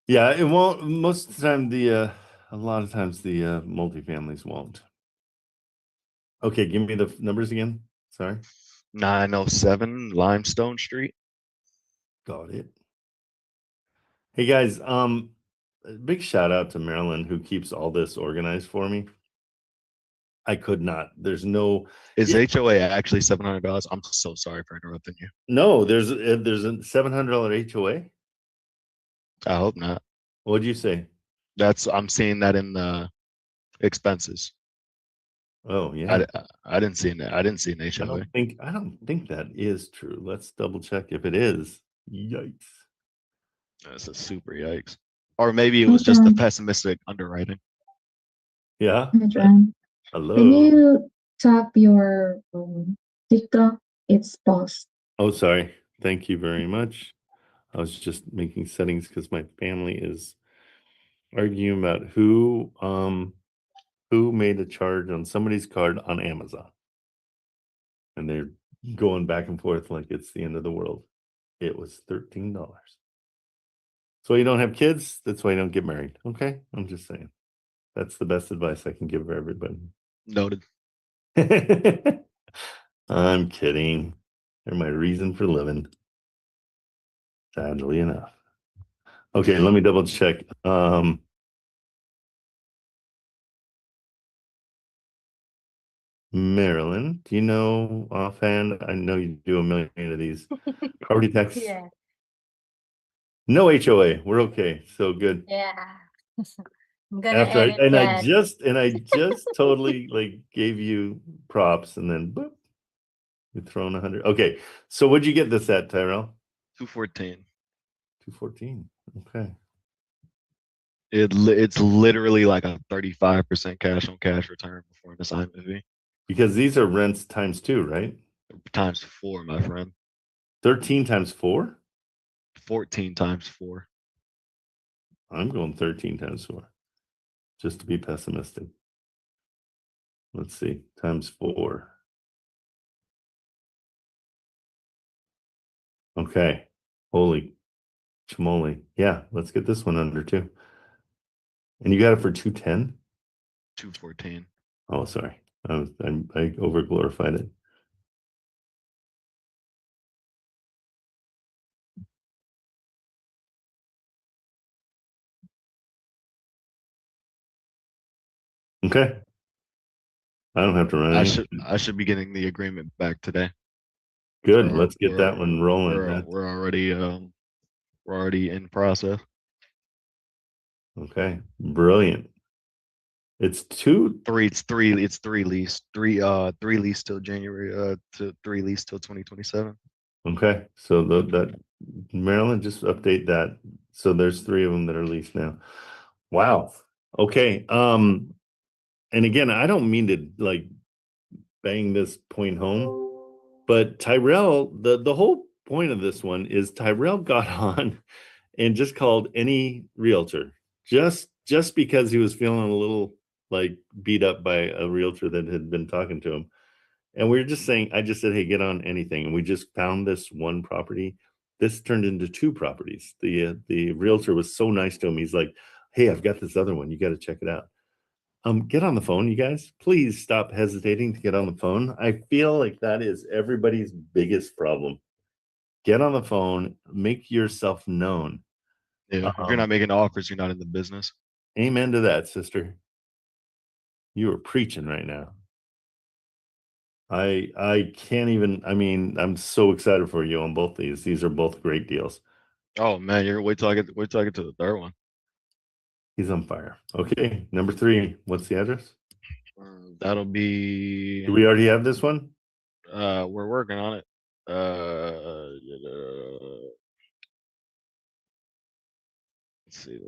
Yeah, it won't. Most of the time, a lot of times the multifamilies won't. Okay, give me the numbers again. Sorry. 907 Limestone Street. Got it. Hey guys, big shout out to Marilyn who keeps all this organized for me. I could not. There's no. Is HOA actually $700? I'm so sorry for interrupting you. No, there's a $700 HOA. I hope not. What'd you say? I'm seeing that in the expenses. Oh yeah. I didn't see that. I didn't see an HOA. I don't think that is true. Let's double check if it is. Yikes. That's a super yikes. Or maybe it was just a pessimistic underwriting. Yeah. Can Hello. you tap your TikTok? It's paused. Oh, sorry. Thank you very much. I was just making settings because my family is arguing about who made a charge on somebody's card on Amazon. And they're going back and forth like it's the end of the world. It was $13. So you don't have kids, that's why you don't get married. Okay? I'm just saying. That's the best advice I can give for everybody. Noted. I'm kidding. They're my reason for living. Sadly enough. Okay, let me double check. Marilyn, do you know offhand? I know you do a million of these. Property tax? Yeah. No HOA. We're okay. So good. Yeah. I'm gonna After edit I that. just totally like gave you props and then boop, you're throwing 100. Okay, so what'd you get this at, Tyrell? 214. 214. Okay. It's literally like a 35% cash on cash return before an assignment fee. Because these are rents times 2, right? Times 4, my friend. 13 times 4? 14 times 4. I'm going 13 times 4. Just to be pessimistic. Let's see. Times 4. Okay. Holy chmoly. Yeah, let's get this one under 2. And you got it for 210? 214. Oh, sorry. I over glorified it. Okay. I don't have to run anything. I should be getting the agreement back today. Good. Let's get that one rolling. We're already in process. Okay. Brilliant. It's 2. It's three lease. Three lease till January to 3 lease till 2027. Okay. So that Maryland, just update that. So there's 3 of them that are leased now. Wow. Okay. And again, I don't mean to like bang this point home, but Tyrell, the whole point of this one is Tyrell got on and just called any realtor just because he was feeling a little like beat up by a realtor that had been talking to him. And we were just saying, I just said, hey, get on anything. And we just found this one property. This turned into 2 properties. The realtor was so nice to him. He's like, hey, I've got this other one. You got to check it out. Get on the phone, you guys. Please stop hesitating to get on the phone. I feel like that is everybody's biggest problem. Get on the phone, make yourself known. Yeah, if you're not making offers, you're not in the business. Amen to that, sister. You are preaching right now. I can't even, I mean, I'm so excited for you on both these. These are both great deals. Oh man, you're wait till I get to the third one. He's on fire. Okay, number 3. What's the address? That'll be. Do we already have this one? We're working on it. Let's see.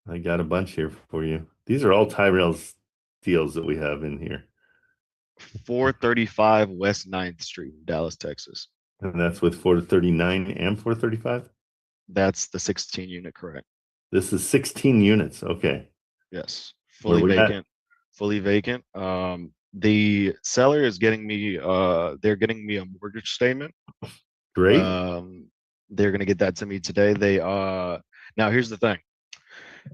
I got a bunch here for you. These are all Tyrell's deals that we have in here. 435 West 9th Street, Dallas, Texas. And that's with 439 and 435? That's the 16 unit, correct? This is 16 units. Okay. Yes. Where Fully we at? vacant. Fully vacant. The seller is getting me they're getting me a mortgage statement. Great. They're gonna get that to me today. They now here's the thing.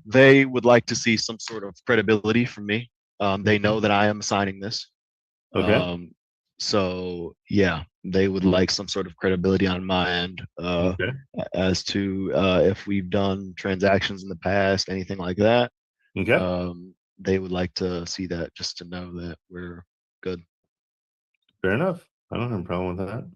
They would like to see some sort of credibility from me. They know that I am signing this. Okay. So yeah, they would like some sort of credibility on my end Okay. as to if we've done transactions in the past, anything like that. Okay. They would like to see that just to know that we're good. Fair enough. I don't have a problem with that.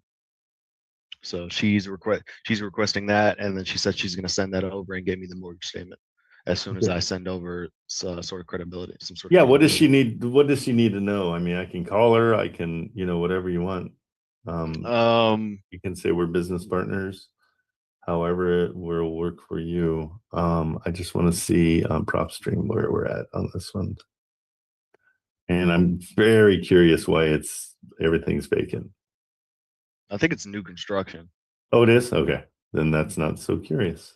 So she's requesting that, and then she said she's going to send that over and give me the mortgage statement as soon as I send over sort of credibility, some sort of. Yeah. What does she need? What does she need to know? I mean, I can call her. I can, whatever you want. You can say we're business partners. However, it will work for you. I just want to see on PropStream where we're at on this one. And I'm very curious why everything's vacant. I think it's new construction. Oh, it is? Okay. Then that's not so curious.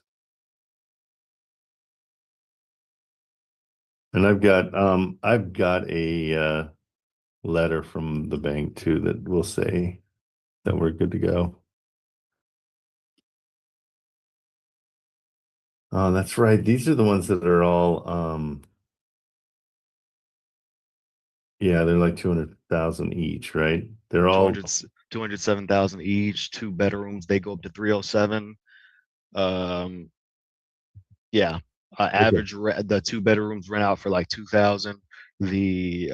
And I've got a letter from the bank too that will say that we're good to go. Oh, that's right. These are the ones that are all yeah, they're like 200,000 each, right? They're all 207,000 each, 2 bedrooms, they go up to 307. Yeah, average the 2 bedrooms rent out for like 2,000. The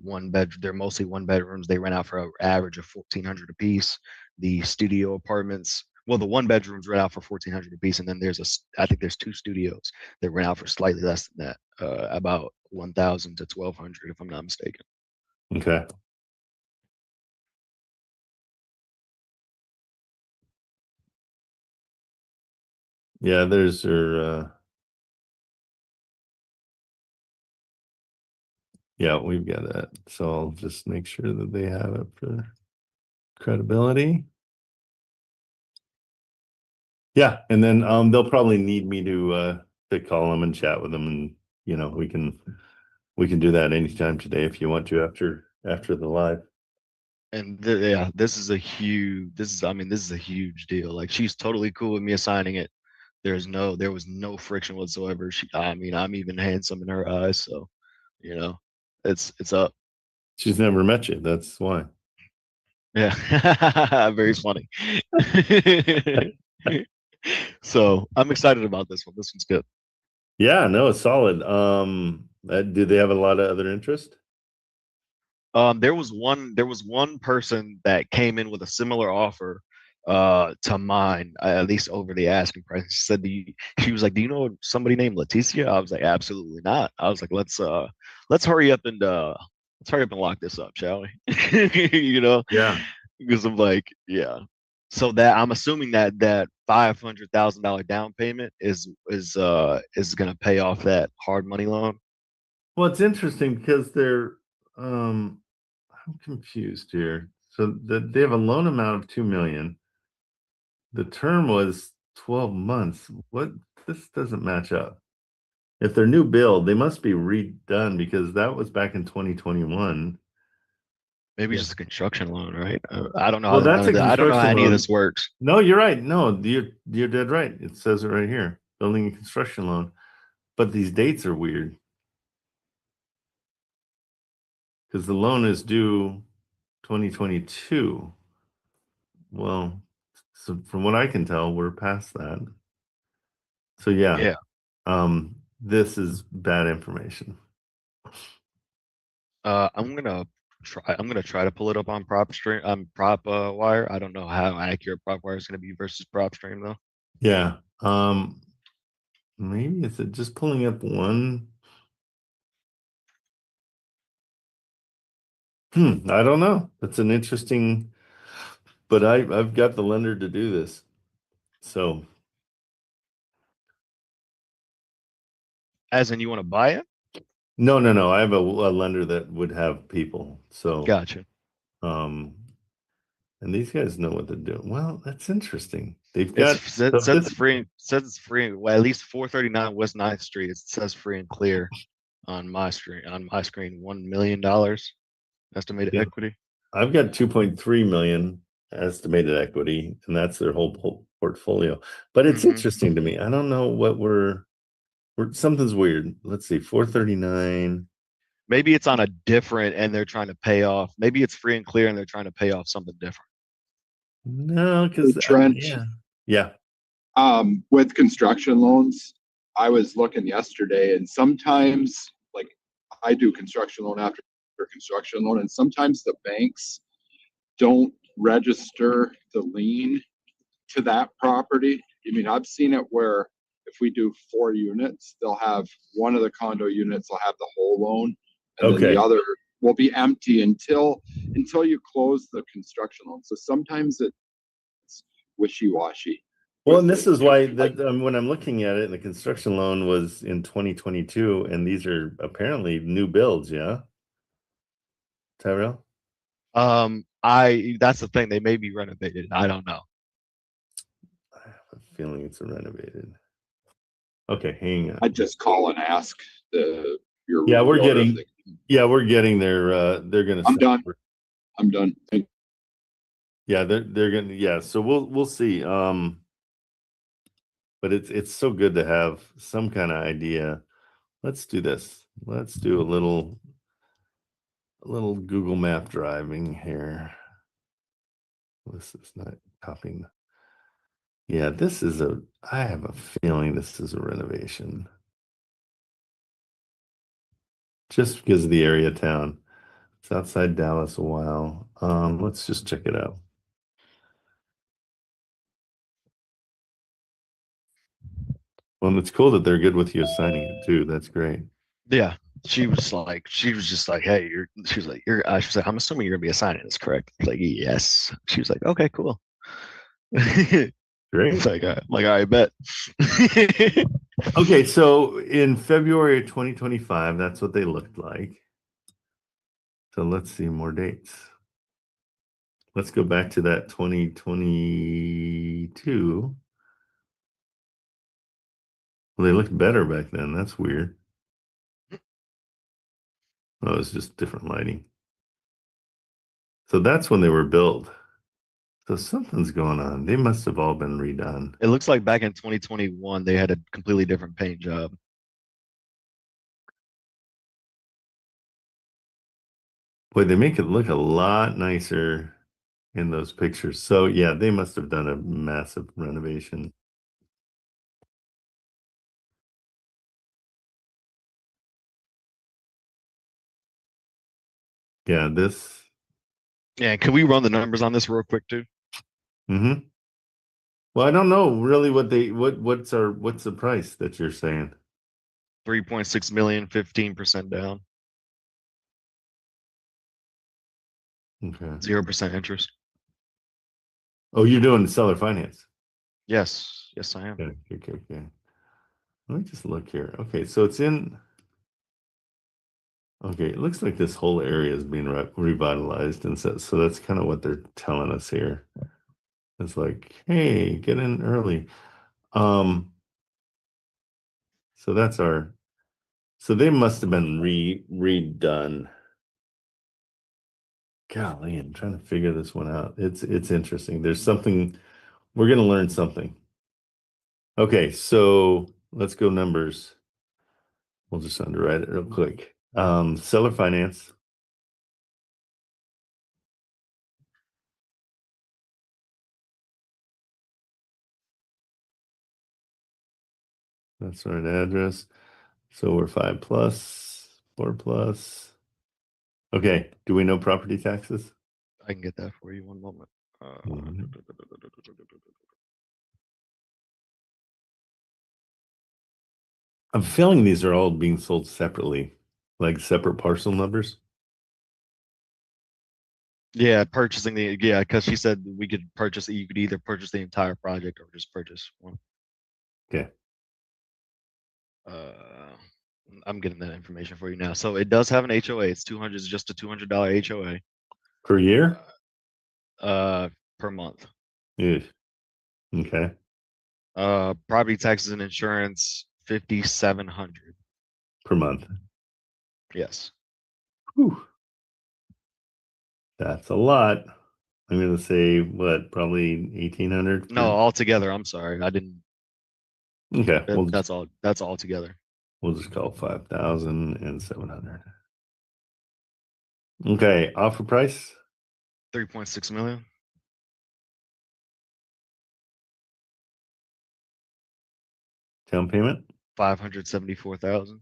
1 bed, they're mostly 1 bedrooms, they rent out for an average of 1,400 a piece. The studio apartments, well, the 1 bedrooms rent out for 1,400 a piece, and then I think there's 2 studios that rent out for slightly less than that, about 1,000 to 1,200 if I'm not mistaken. okay. Yeah, there's your yeah, we've got that. So I'll just make sure that they have it for credibility. Yeah, and then they'll probably need me to call them and chat with them, and you know, we can do that anytime today if you want to after the live. And yeah, this is a huge deal. Like, she's totally cool with me assigning it. There was no friction whatsoever. I'm even handsome in her eyes, so you know, it's up. She's never met you, that's why. Yeah, very funny. So I'm excited about this one. This one's good. Yeah, no, it's solid. Do they have a lot of other interest? There was one person that came in with a similar offer to mine, at least over the asking price. She was like, "Do you know somebody named Leticia?" I was like, "Absolutely not." I was like, let's hurry up and lock this up, shall we?" You know? Yeah. Because I'm like, yeah. So that I'm assuming that $500,000 down payment is gonna pay off that hard money loan. Well, it's interesting because they're I'm confused here. So they have a loan amount of 2 million. The term was 12 months. This doesn't match up. If they're new build, they must be redone because that was back in 2021. Maybe just a construction loan, right? I don't know. Well, that's a I don't know how construction any of loan. this works. No, you're right. No, you're dead right. It says it right here. Building and construction loan. But these dates are weird. Because the loan is due 2022. Well, so from what I can tell, we're past that. So yeah. This is bad information. I'm gonna try to pull it up on PropStream, PropWire. I don't know how accurate PropWire is gonna be versus PropStream though. Yeah. Maybe is it just pulling up one? I don't know. That's an interesting, but I've got the lender to do this. So as in, you want to buy it? No. I have a lender that would have people. So gotcha. And these guys know what they're doing. Well, that's interesting. They've It got says it's free. Says it's free. Well, at least 439 West 9th Street. It says free and clear on my screen. $1 million estimated equity. I've got 2.3 million estimated equity, and that's their whole portfolio. But it's interesting to me. I don't know what we're something's weird. Let's see, 439. Maybe it's on a different, and they're trying to pay off. Maybe it's free and clear, and they're trying to pay off something different. No, because Trent. Yeah. With construction loans, I was looking yesterday, and sometimes, like, I do construction loan after construction loan, and sometimes the banks don't register the lien to that property. I mean, I've seen it where if we do 4 units, they'll have one of the condo units will have the whole loan, and then the other will be empty until you close the construction loan. So sometimes it's wishy-washy. Well, and this is why when I'm looking at it, the construction loan was in 2022, and these are apparently new builds, yeah? Tyrell? That's the thing. They may be renovated. I don't know. I have a feeling it's renovated. Okay, hang on. I'd just call and ask your. Yeah, we're realtor if getting. Yeah, we're getting their. They're gonna. I'm done. I'm done. Yeah, they're gonna. Yeah, so we'll see. But it's so good to have some kind of idea. Let's do this. Let's do a little Google Map driving here. This is not copying. Yeah, this is I have a feeling this is a renovation. Just because of the area of town. It's outside Dallas a while. Let's just check it out. Well, it's cool that they're good with you assigning it too. That's great. Yeah. She was just like, hey, she was like, I'm assuming you're gonna be assigning this, correct? I was like, yes. She was like, okay, cool. Great. It's like, I bet. Okay, so in February of 2025, that's what they looked like. So let's see more dates. Let's go back to that 2022. Well, they looked better back then. That's weird. Oh, it's just different lighting. So that's when they were built. So something's going on. They must have all been redone. It looks like back in 2021, they had a completely different paint job. Boy, they make it look a lot nicer in those pictures. So yeah, they must have done a massive renovation. Yeah, this. Yeah, can we run the numbers on this real quick too? Mm-hmm. Well, I don't know really what's the price that you're saying? 3.6 million, 15% down, Okay. 0% interest. Oh, you're doing seller finance. Yes, yes, I am. Okay. Let me just look here. Okay, so it's in. Okay, it looks like this whole area is being revitalized, and so that's kind of what they're telling us here. It's like, hey, get in early. So that's so they must have been redone. Golly, I'm trying to figure this one out. It's interesting. There's something, we're gonna learn something. Okay, so let's go numbers. We'll just underwrite it real quick. Seller finance. That's our address. So we're 5 plus, 4 plus. Okay, do we know property taxes? I can get that for you. One moment. I'm feeling these are all being sold separately, like separate parcel numbers. Yeah, because she said we could purchase it. You could either purchase the entire project or just purchase one. Okay. I'm getting that information for you now. So it does have an HOA. It's 200. It's just a $200 HOA Per year? Per month. Yeah. Okay. Property taxes and insurance 5,700 per month. Yes. Whew. That's a lot. I'm gonna say what, probably 1,800. No, altogether. I'm sorry, I didn't. Okay, That's all. That's all together. We'll just call it 5,700. Okay, offer price 3.6 million. Down payment 574,000.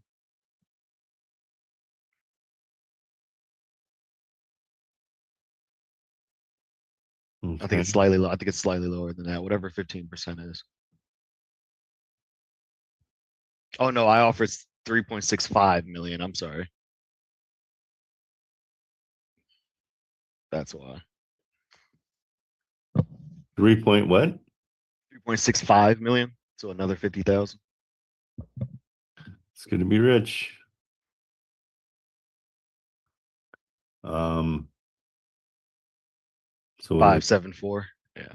Okay. I think it's slightly low. I think it's slightly lower than that. Whatever 15% is. Oh no, I offered 3.65 million. I'm sorry. That's why. 3 point what? 3.65 million. So another 50,000. It's gonna be rich. So what are we- 574. Yeah.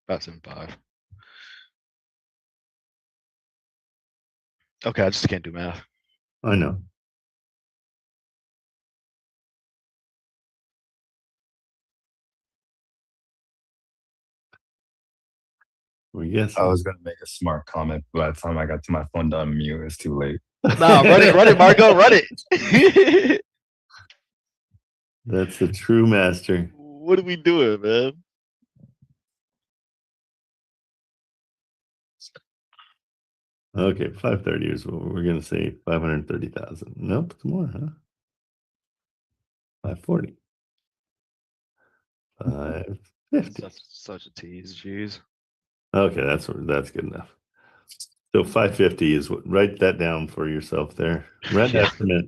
575. Okay, I just can't do math. I know. Well, yes. I was gonna make a smart comment, but by the time I got to my phone to unmute, it's too late. Nah, run it, Marco, run it. That's a true master. What are we doing, man? Okay, 530 is what we're gonna say. 530,000. Nope, it's more, huh? 540. 550. Such a tease, jeez. Okay, that's good enough. So 550 is what. Write that down for yourself there. Rent Yeah. estimate.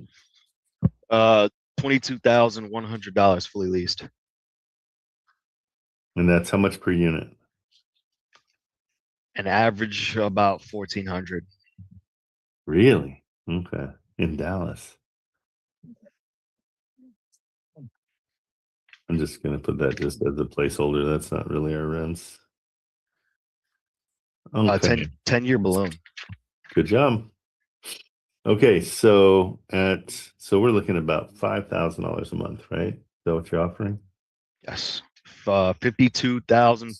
$22,100 fully leased. And that's how much per unit? An average about 1,400. Really? Okay. In Dallas. I'm just gonna put that just as a placeholder. That's not really our rents. Okay. 10-year balloon. Good job. Okay, so we're looking at about $5,000 a month, right? Is that what you're offering? Yes. 52,000.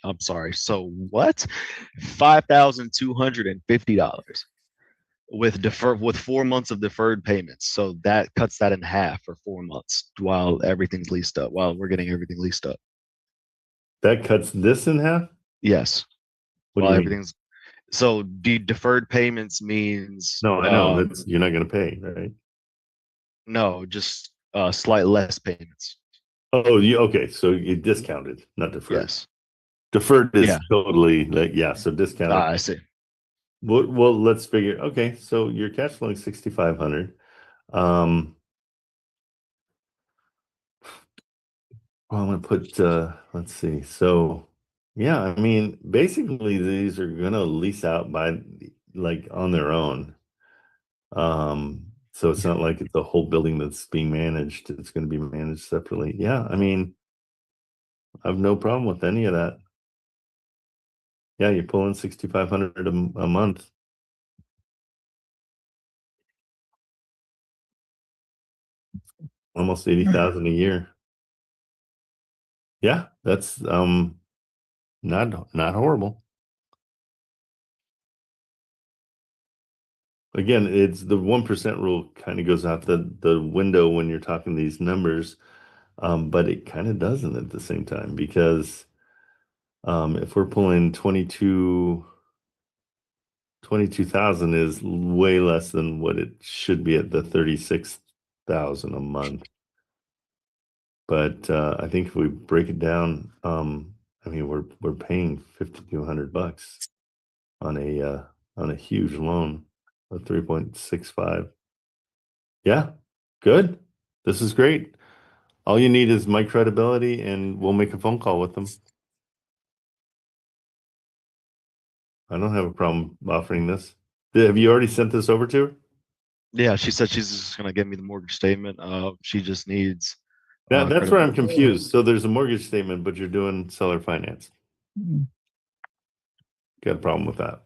I'm sorry. So what? $5,250 with 4 months of deferred payments. So that cuts that in half for 4 months while everything's leased up. While we're getting everything leased up. That cuts this in half? Yes. What While do you mean? everything's so the deferred payments means No, I know that's you're not gonna pay, right? no, just slight less payments. Oh, you okay? So you discounted, not deferred. Yes. Deferred is Yeah. totally like so discounted. I see. Well, let's figure. Okay, so your cash flowing 6,500. Well, I'm gonna put. Let's see. So, yeah, I mean, basically, these are gonna lease out by like on their own. So it's not like it's a whole building that's being managed. It's going to be managed separately. Yeah, I mean, I have no problem with any of that. Yeah, you're pulling 6,500 a month. Almost 80,000 a year. Yeah, that's not horrible. Again, it's the 1% rule kind of goes out the window when you're talking these numbers, but it kind of doesn't at the same time because if we're pulling 22,000 is way less than what it should be at the 36,000 a month. But I think if we break it down, I mean we're paying $5,200 on a huge loan of 3.65. Yeah, good. This is great. All you need is my credibility, and we'll make a phone call with them. I don't have a problem offering this. Have you already sent this over to her? Yeah, she said she's just gonna give me the mortgage statement. She just needs. That's where I'm confused. So there's a mortgage statement, but you're doing seller finance. Got a problem with that?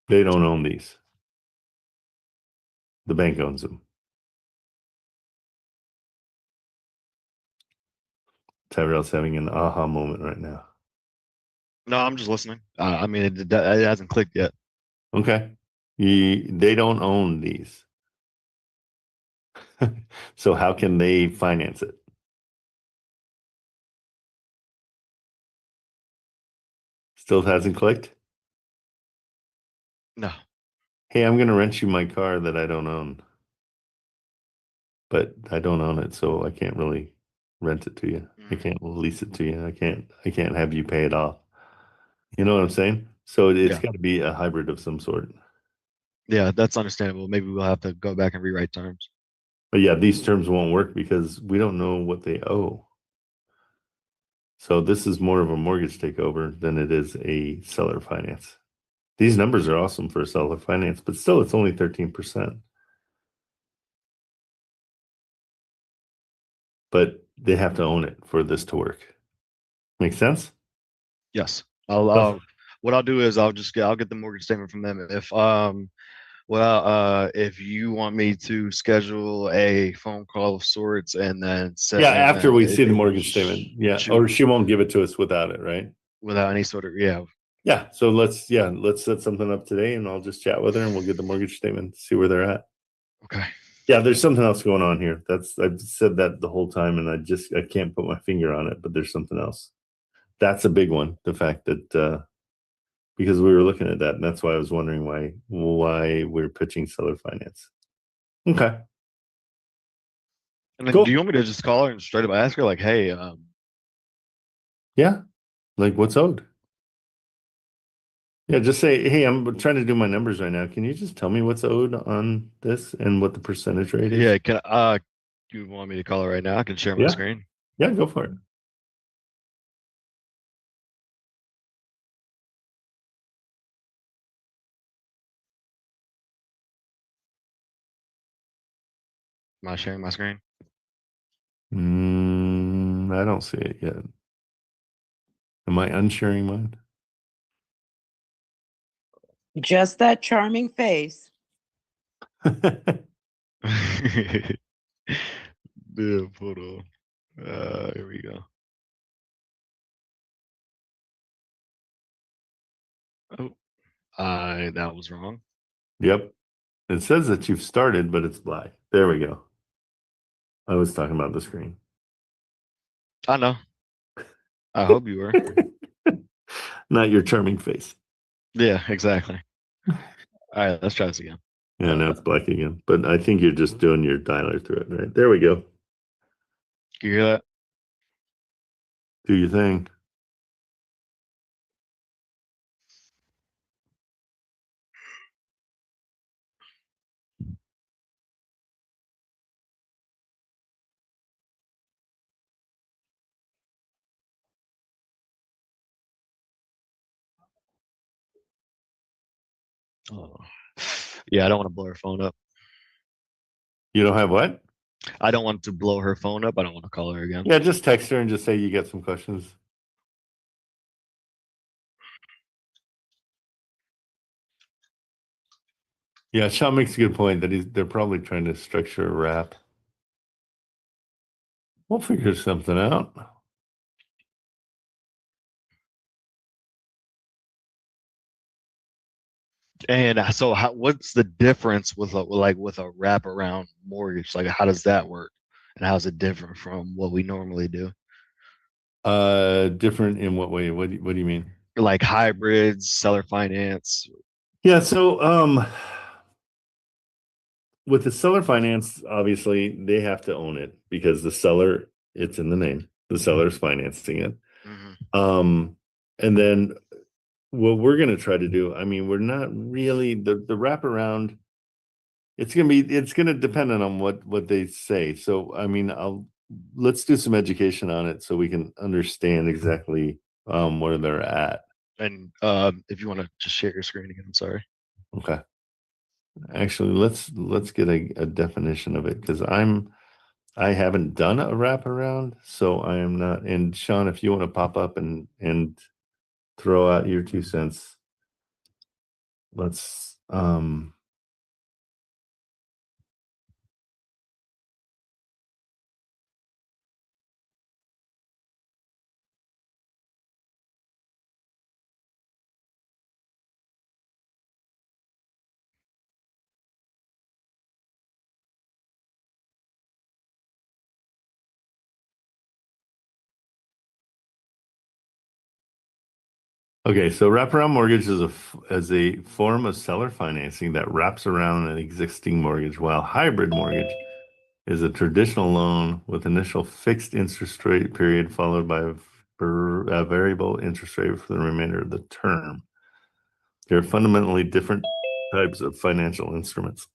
They don't own these. The bank owns them. Tyrell's having an aha moment right now. No, I'm just listening. I mean, it hasn't clicked yet. Okay. They don't own these. So how can they finance it? Still hasn't clicked? No. Hey, I'm going to rent you my car that I don't own. But I don't own it, so I can't really rent it to you. I can't lease it to you. I can't have you pay it off. You know what I'm saying? So it's got to be a hybrid of some sort. Yeah, that's understandable. Maybe we'll have to go back and rewrite terms. But yeah, these terms won't work because we don't know what they owe. So this is more of a mortgage takeover than it is a seller finance. These numbers are awesome for a seller finance, but still it's only 13%. but they have to own it for this to work. Make sense? Yes. What I'll do is I'll get the mortgage statement from them. If you want me to schedule a phone call of sorts and then Yeah, after we see the mortgage statement. Yeah. Or she won't give it to us without it, right? Without any sort of Yeah. So let's set something up today and I'll just chat with her and we'll get the mortgage statement, see where they're at. Okay. Yeah, there's something else going on here. I've said that the whole time and I can't put my finger on it, but there's something else. That's a big one. The fact that because we were looking at that, and that's why I was wondering why we're pitching seller finance. Okay. And then Cool. do you want me to just call her and straight up ask her like, hey, Yeah. Like what's owed? Yeah, just say, hey, I'm trying to do my numbers right now. Can you just tell me what's owed on this and what the percentage rate is? yeah, do you want me to call her right now? I can share my screen. Yeah, go for it. Am I sharing my screen? I don't see it yet. Am I unsharing mine? Just that charming face. Yeah, hold on. Here we go. Oh, that was wrong. Yep. It says that you've started, but it's black. There we go. I was talking about the screen. I know. I hope you were. Not your charming face. Yeah, exactly. All right, let's try this again. Yeah, now it's black again. But I think you're just doing your dialer through it, right? There we go. You hear that? Do your thing. Oh. Yeah, I don't want to blow her phone up. You don't have what? I don't want to blow her phone up. I don't want to call her again. Yeah, just text her and just say you get some questions. Yeah, Sean makes a good point that they're probably trying to structure a wrap. We'll figure something out. And so, what's the difference with a wraparound mortgage? Like, how does that work? And how's it different from what we normally do? Different in what way? What do you mean? Like hybrids, seller finance. Yeah, so with the seller finance, obviously they have to own it because the seller, it's in the name. The seller's financing it. Mm-hmm. And then what we're going to try to do, I mean, we're not really the wraparound. It's going to depend on what they say. So, I mean, let's do some education on it so we can understand exactly where they're at. And if you want to just share your screen again, I'm sorry. Okay. Actually, let's get a definition of it because I haven't done a wraparound, so I am not. And Sean, if you want to pop up and throw out your 2 cents, let's Okay, so wraparound mortgage is a form of seller financing that wraps around an existing mortgage, while hybrid mortgage is a traditional loan with initial fixed interest rate period followed by a variable interest rate for the remainder of the term. They're fundamentally different types of financial instruments.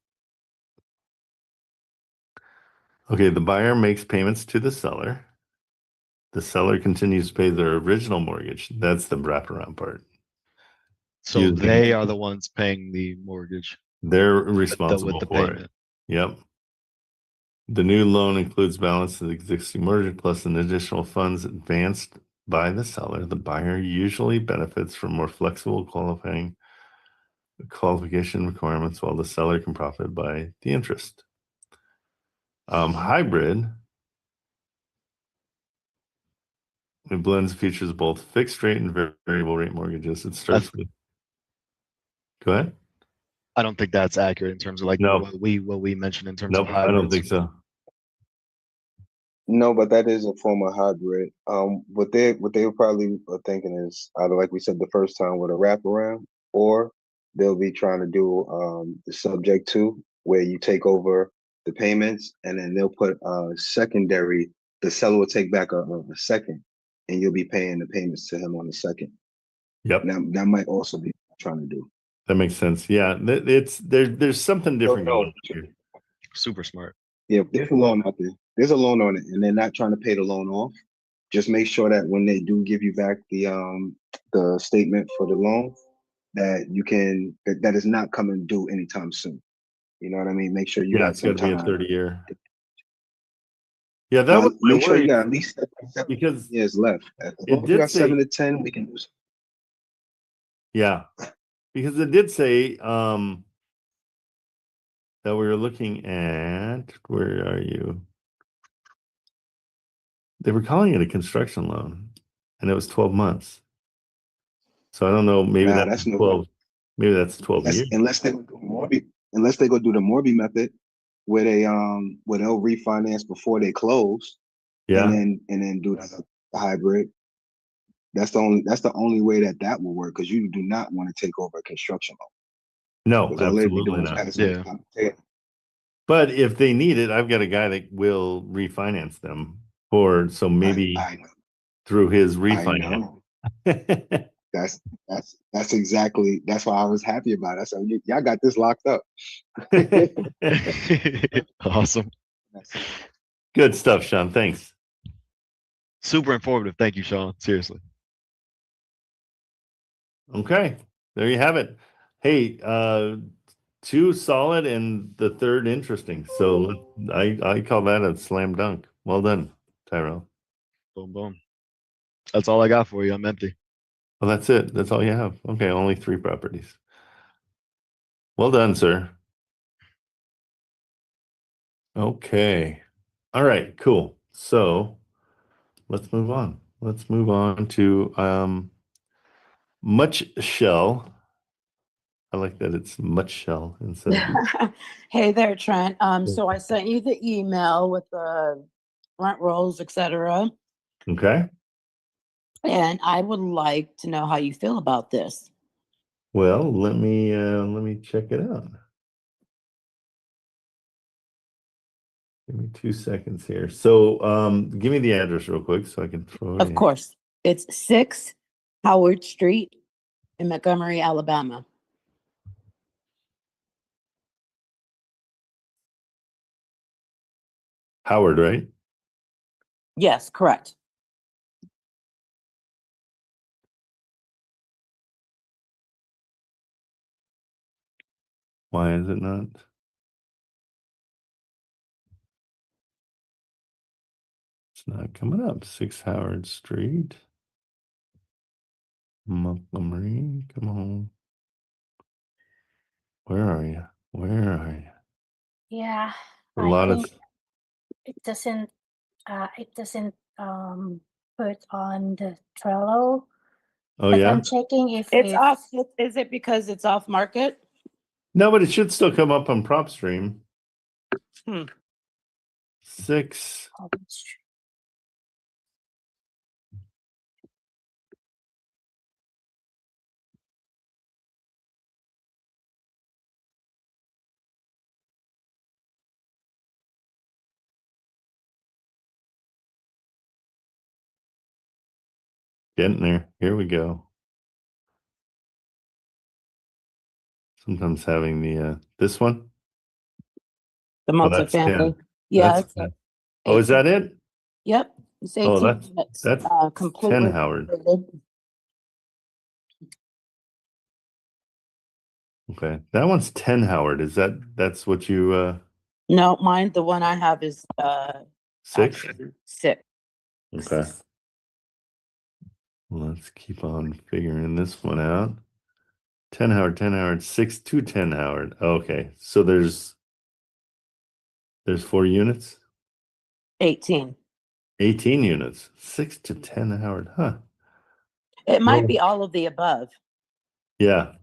Okay, the buyer makes payments to the seller. The seller continues to pay their original mortgage. That's the wraparound part. So they are the ones paying the mortgage. They're responsible with the for payment. it. Yep. The new loan includes balance of the existing mortgage plus an additional funds advanced by the seller. The buyer usually benefits from more flexible qualification requirements, while the seller can profit by the interest. Hybrid, it blends features both fixed rate and variable rate mortgages. It starts with. Go ahead. I don't think that's accurate in terms of like No. what we mentioned in terms Nope, of I don't hybrids. think so. No, but that is a form of hybrid. What they were probably thinking is either like we said the first time with a wraparound, or they'll be trying to do the subject to where you take over the payments and then they'll put secondary. The seller will take back a second, and you'll be paying the payments to him on the second. Yep. Now that might also be what they're trying to do. That makes sense. Yeah, there's something different going on here. Super smart. Yeah, there's a loan out there. There's a loan on it, and they're not trying to pay the loan off. Just make sure that when they do give you back the statement for the loan, that you can that is not coming due anytime soon. You know what I mean? Make sure you got It's some got to be a time. 30-year. Yeah, that was my Make sure worry you got at least 7 because years left. As it long as you did got say 7 to 10, we can do something. yeah, because it did say that we were looking at, where are you? They were calling it a construction loan, and it was 12 months. So I don't know. Maybe Nah, that's that's no 12. Maybe that's 12 years. unless they go do the Morby method, where they'll refinance before they close, Yeah. and then do the hybrid. That's the only way that will work, because you do not want to take over a construction loan. No, Because all they'd be absolutely doing is not. adding some time to it. But if they need it, I've got a guy that will refinance them for, so maybe I know. through his I refinance. know. That's exactly, that's why I was happy about it. I said, y'all got this locked up. Awesome. Good stuff, Sean. Thanks. Super informative. Thank you, Sean. Seriously. Okay, there you have it. Hey, 2 solid and the 3rd interesting. So I call that a slam dunk. Well done, Tyrell. Boom, boom. That's all I got for you. I'm empty. Well, that's it. That's all you have. Okay, only 3 properties. Well done, sir. Okay. All right, cool. So let's move on. Let's move on to Much Shell. I like that it's Much Shell instead of Hey there, Trent. So I sent you the email with the rent rolls, etc. okay. And I would like to know how you feel about this. Well, let me check it out. Give me 2 seconds here. So give me the address real quick so I can throw it Of in. course, it's 6 Howard Street in Montgomery, Alabama. Howard, right? Yes, correct. Why is it not? It's not coming up. 6 Howard Street. Montgomery, come on. Where are you? Where are you? Yeah, A I lot of think it doesn't put on the Trello. Oh But yeah. I'm checking if It's off. Is it because it's off market? No, but it should still come up on PropStream. 6. Getting there. Here we go. Sometimes having the this one. The Oh, that's 10. multifamily. Yeah. That's It's 10. Oh, is that it? Yep. It's 18 Oh, minutes. that's completely 10 Howard. completed. Okay. That one's 10 Howard. Is that's what you No, mine, the one I have is, 6? actually 6. Okay. Let's keep on figuring this one out. 10 Howard, 6 to 10 Howard. Okay. So there's 4 units, 18. 18 units, 6 to 10 Howard. Huh. It might Well- be all of the above. Yeah.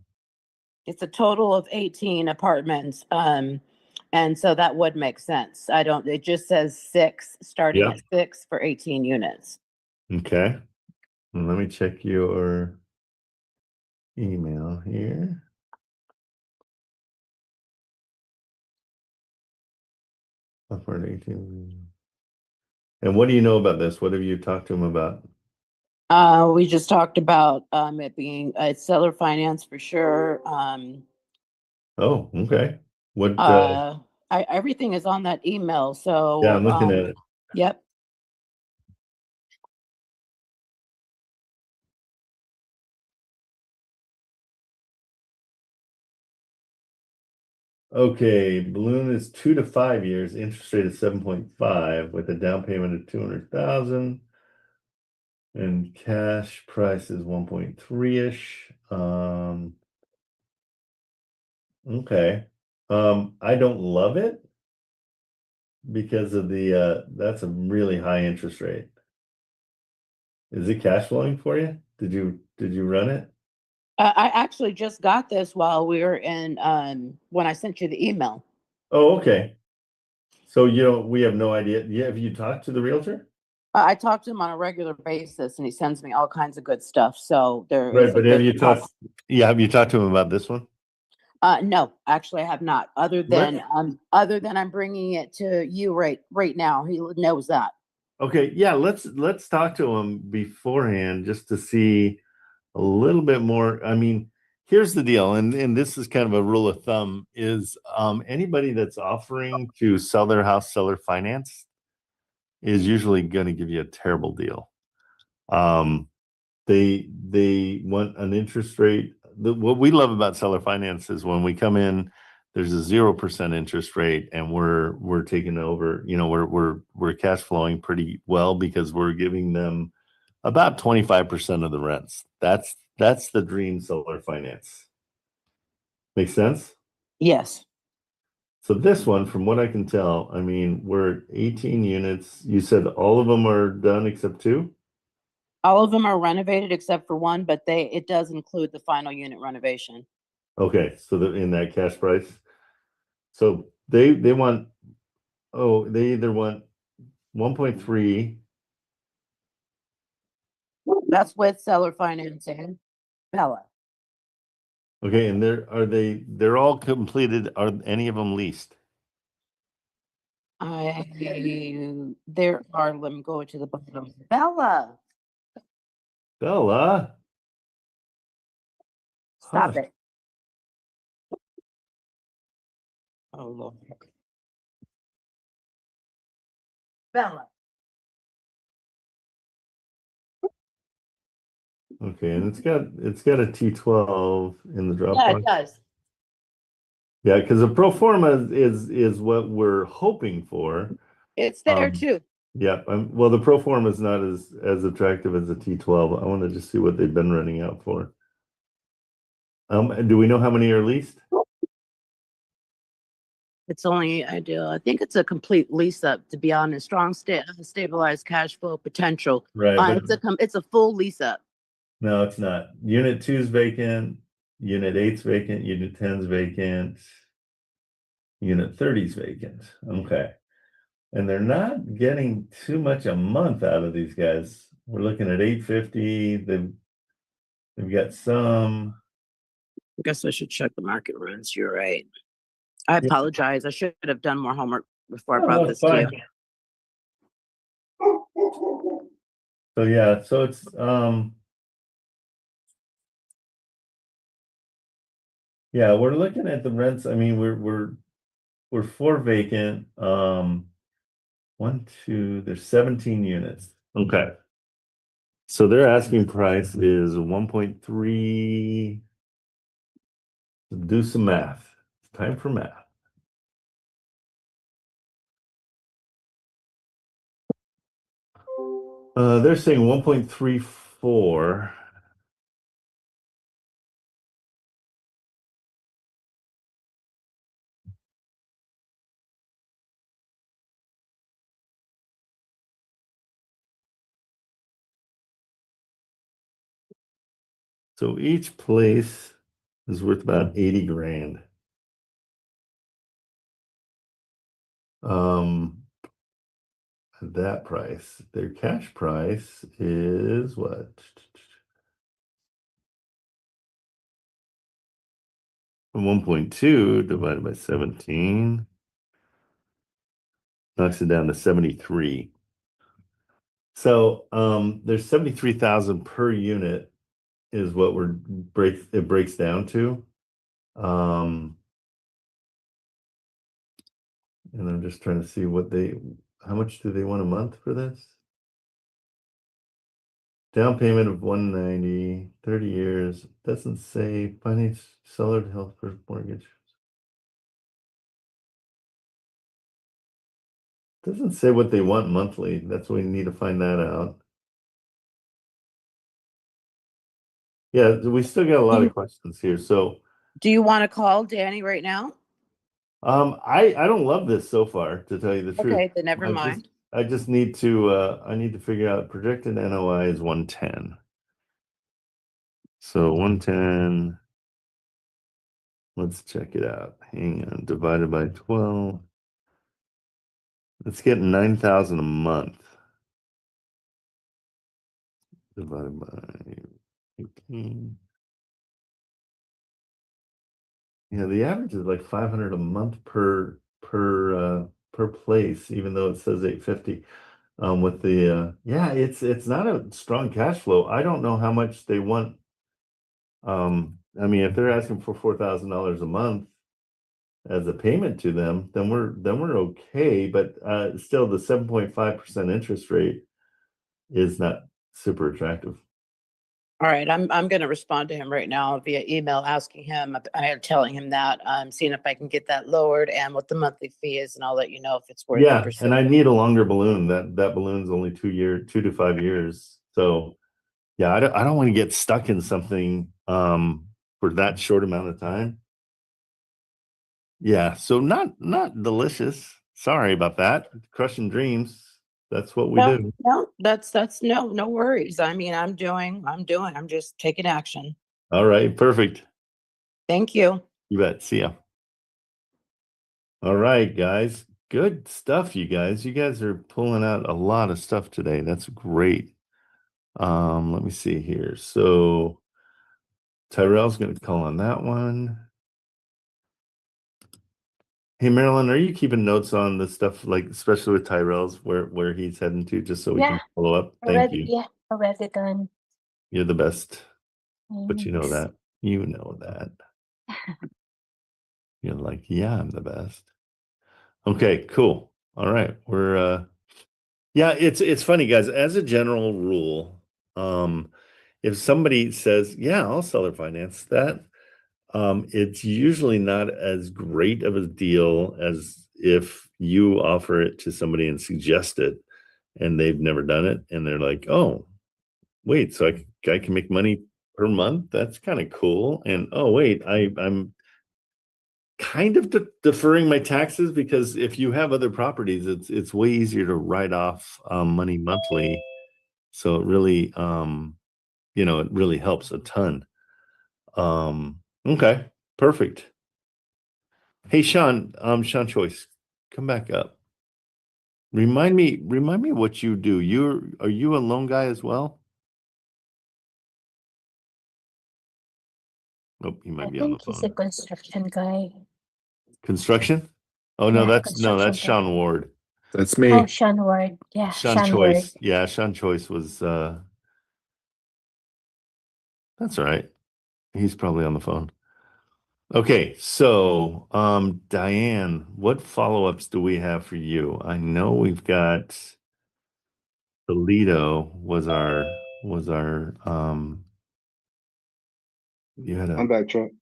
It's a total of 18 apartments. And so that would make sense. It just says 6, starting Yeah. at 6 for 18 units. Okay. Let me check your email here. Upward 18. And what do you know about this? What have you talked to him about? We just talked about it being seller finance for sure. Oh, okay. What Everything is on that email. So yeah, I'm looking at it. Yep. Okay, balloon is 2 to 5 years, interest rate is 7.5 with a down payment of 200,000. And cash price is 1.3-ish. Okay. I don't love it because of the that's a really high interest rate. Is it cash flowing for you? Did you run it? I actually just got this while we were in when I sent you the email. Oh, okay. So we have no idea. Yeah, have you talked to the realtor? I talk to him on a regular basis, and he sends me all kinds of good stuff. So there Right, is a but have good you talked? Yeah, have you talked to him about this one? No, actually, I have not. Other than I'm bringing it to you right now. He knows that. Okay, yeah, let's talk to him beforehand just to see a little bit more. I mean, here's the deal, and this is kind of a rule of thumb: is anybody that's offering to sell their house seller finance is usually going to give you a terrible deal. They want an interest rate. What we love about seller finance is when we come in, there's a 0% interest rate, and we're taking over. We're cash flowing pretty well because we're giving them about 25% of the rents. That's the dream seller finance. Make sense? Yes. So this one, from what I can tell, I mean, we're 18 units. You said all of them are done except 2? All of them are renovated except for one, but it does include the final unit renovation. Okay, so in that cash price. So they want, they either want 1.3. That's with seller financing. Bella. Okay, and they're all completed. Are any of them leased? There are, let me go to the bottom. Bella. Bella. Stop it. Oh Lord. Bella. Okay, and it's got a T12 in the Dropbox. Yeah, it does. Yeah, because the pro forma is what we're hoping for. It's there too. Yeah, well, the pro forma is not as attractive as the T12. I want to just see what they've been running out for. Do we know how many are leased? It's only ideal. I think it's a complete lease up, to be honest. Strong stabilized cash flow potential. Right. It's a full lease up. No, it's not. Unit 2 is vacant. Unit 8's vacant. Unit 10's vacant. Unit 30's vacant. Okay. And they're not getting too much a month out of these guys. We're looking at $850. They've got some. I guess I should check the market rents. You're right. I apologize. I should have done more homework before I brought this to you. So yeah, so it's yeah, we're looking at the rents. I mean, we're 4 vacant. 1, 2, there's 17 units. Okay. So their asking price is 1.3. Do some math. Time for math. They're saying 1.34. So each place is worth about 80 grand. At that price, their cash price is what? 1.2 divided by 17 knocks it down to 73. So there's 73,000 per unit is what it breaks down to. And I'm just trying to see how much do they want a month for this? Down payment of 190, 30 years. Doesn't say finance seller to help for mortgage. Doesn't say what they want monthly. That's what we need to find that out. Yeah, we still got a lot of questions here. So Do you want to call Danny right now? I don't love this so far, to tell you the truth. Okay, then never mind. I just need to figure out projected NOI is 110. So 110, let's check it out. Hang on, divided by 12. Let's get 9,000 a month. Divided by 18. Yeah, the average is like 500 a month per place, even though it says 850. With the it's not a strong cash flow. I don't know how much they want. I mean, if they're asking for $4,000 a month as a payment to them, then we're okay. But still, the 7.5% interest rate is not super attractive. All right, I'm going to respond to him right now via email, asking him, telling him that I'm seeing if I can get that lowered and what the monthly fee is, and I'll let you know if it's worth it. Yeah, and I need a longer balloon. That balloon's only 2 to 5 years. So yeah, I don't want to get stuck in something for that short amount of time. Yeah, so not delicious. Sorry about that. Crushing dreams. That's what we do. No, that's no worries. I mean, I'm just taking action. All right, perfect. Thank you. You bet. See ya. All right, guys. Good stuff, you guys. You guys are pulling out a lot of stuff today. That's great. Let me see here. So Tyrell's going to call on that one. Hey, Marilyn, are you keeping notes on the stuff, like especially with Tyrell's, where he's heading to, just so we can follow up? Thank you. Yeah, already done. You're the best, but you know that. You know that. You're like, yeah, I'm the best. Okay, cool. All right, yeah, it's funny, guys. As a general rule, if somebody says, yeah, I'll seller finance that, it's usually not as great of a deal as if you offer it to somebody and suggest it and they've never done it and they're like, oh, wait, so I can make money per month? That's kind of cool. And oh, wait, I'm kind of deferring my taxes, because if you have other properties, it's way easier to write off money monthly. So it really it really helps a ton. Okay, perfect. Hey, Sean Choice, come back up. Remind me what you do. Are you a loan guy as well? Nope, he might be on the phone. He's a construction guy. Construction? Oh no, Yeah, that's Sean Ward. That's me. Oh, Sean Ward. Yeah, Sean Choice. Yeah, Sean Choice was that's all right. He's probably on the phone. Okay, so Diane, what follow-ups do we have for you? I know we've got Toledo was our you had I'm back, Trent.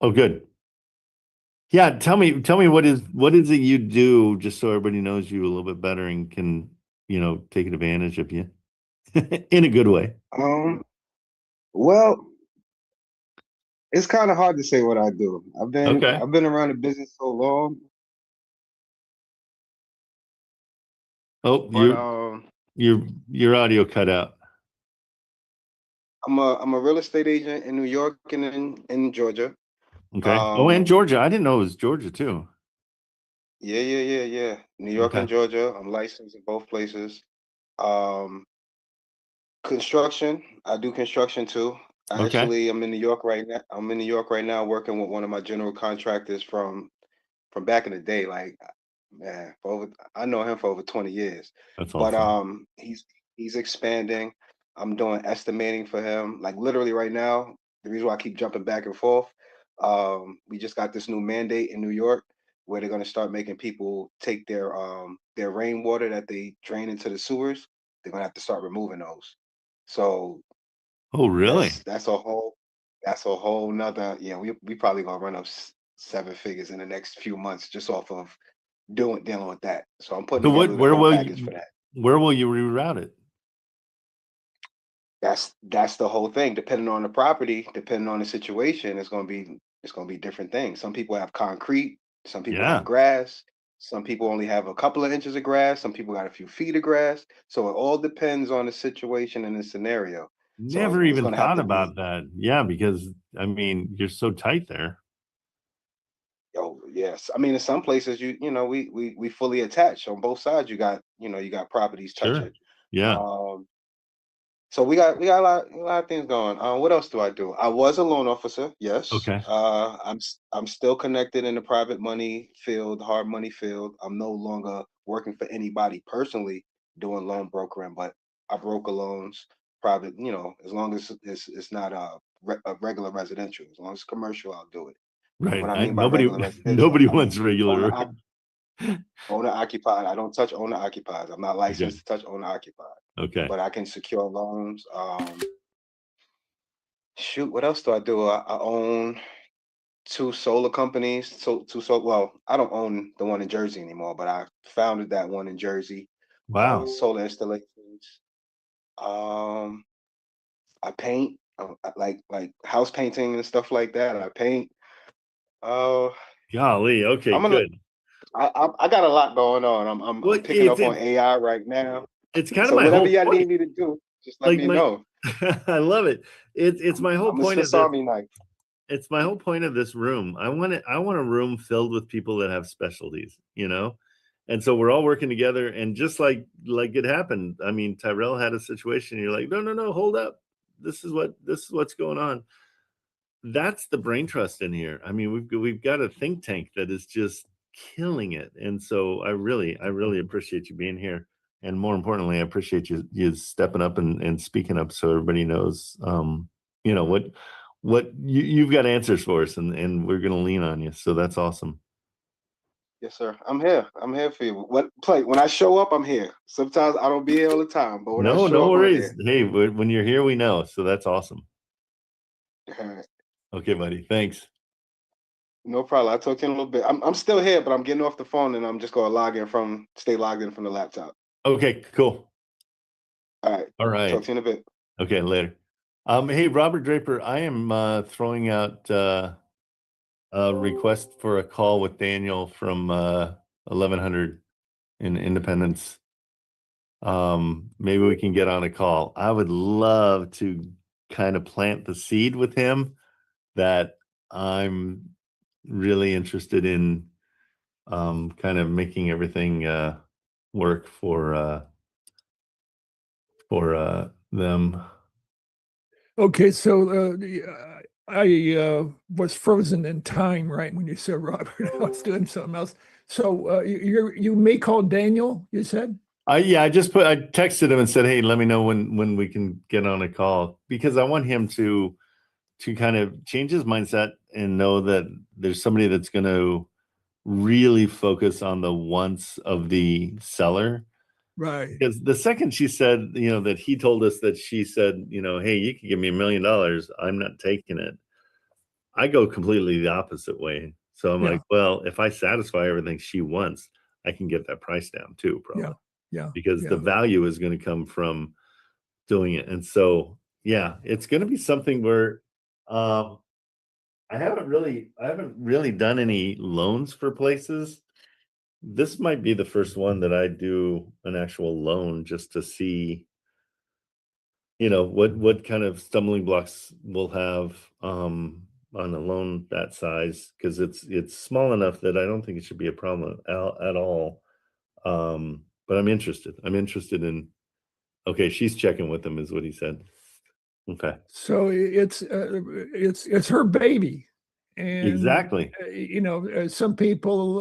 Oh, good. Yeah, tell me what is it you do, just so everybody knows you a little bit better and can taking advantage of you in a good way? Well, it's kind of hard to say what I do. I've Okay. been around the business so long. Oh, But your audio cut out. I'm a real estate agent in New York and in Georgia. Okay. And Georgia. I didn't know it was Georgia too. Yeah. New York and Okay. Georgia. I'm licensed in both places. Construction. I do construction too. Okay. I'm in New York right now. I'm in New York right now working with one of my general contractors from back in the day. Like, man, I know him for over 20 years. That's But awesome. he's expanding. I'm doing estimating for him. Like literally right now, the reason why I keep jumping back and forth, we just got this new mandate in New York where they're gonna start making people take their rainwater that they drain into the sewers. They're gonna have to start removing those. So Oh, really? that's a whole nother, yeah, we probably gonna run up 7 figures in the next few months just off of dealing with that. So I'm putting So together the where whole will package you for that. where will you reroute it? That's the whole thing. Depending on the property, depending on the situation, it's gonna be different things. Some people have concrete, some people Yeah. have grass, some people only have a couple of inches of grass, some people got a few feet of grass. So it all depends on the situation and the scenario. So Never it's even gonna have thought to be, about that. Yeah, because I mean, you're so tight there. oh yes. I mean, in some places we fully attached on both sides. You got properties Sure. touching. Yeah. So we got a lot of things going. What else do I do? I was a loan officer, yes. Okay. I'm still connected in the private money field, hard money field. I'm no longer working for anybody personally doing loan brokering, but I broker loans, private. As long as it's not a regular residential, as long as it's commercial, I'll do it. And what I Right. mean by Nobody regular residential, nobody I wants mean regular. owner occupied. I don't touch owner occupied. I'm not Okay. licensed to touch owner occupied, Okay. but I can secure loans. Shoot, what else do I do? I own two solar companies. Well, I don't own the one in Jersey anymore, but I founded that one in Jersey. Wow. Solar installations. I paint, like house painting and stuff like that. I paint. Uh, Golly. Okay, I'm gonna. good. I got a lot going on. I'm Well, picking up on AI right now. it's kind of So my whatever whole y'all point. need me to do, just let Like me know. I love it. It's my whole I'm a point of Swiss this. Army knife. It's my whole point of this room. I want a room filled with people that have specialties, And so we're all working together. And just like it happened. I mean, Tyrell had a situation. You're like, no, hold up. This is what's going on. That's the brain trust in here. I mean, we've got a think tank that is just killing it. And so I really appreciate you being here. And more importantly, I appreciate you stepping up and speaking up so everybody knows what you've got answers for us, and we're gonna lean on you. So that's awesome. Yes, sir. I'm here. I'm here for you. When I show up, I'm here. Sometimes I don't be here all the time, but when I No show up, I'm worries. here. Hey, when you're here, we know. So that's awesome. All right. Okay, buddy. Thanks. No problem. I'll talk to you in a little bit. I'm still here, but I'm getting off the phone and I'm just gonna stay logged in from the laptop. Okay, cool. All right. Talk to you in a bit. Okay, later. Hey, Robert Draper, I am throwing out a request for a call with Daniel from 1100 in Independence. Maybe we can get on a call. I would love to kind of plant the seed with him that I'm really interested in kind of making everything work for them. Okay, so I was frozen in time, right, when you said Robert. I was doing something else. So you may call Daniel, you said? I texted him and said, hey, let me know when we can get on a call, because I want him to kind of change his mindset and know that there's somebody that's going to really focus on the wants of the seller. Right. Because the second she said, that he told us that she said, hey, you can give me $1 million, I'm not taking it. I go completely the opposite way. So I'm like, well, if I satisfy everything she wants, I can get that price down too, probably. Yeah. because the Yeah. value is going to come from doing it. And so, yeah, it's going to be something where I haven't really done any loans for places. This might be the first one that I do an actual loan just to see, what kind of stumbling blocks we'll have on a loan that size, because it's small enough that I don't think it should be a problem at all. But I'm interested in. Okay, she's checking with them, is what he said. Okay. So it's her baby, and Exactly. some people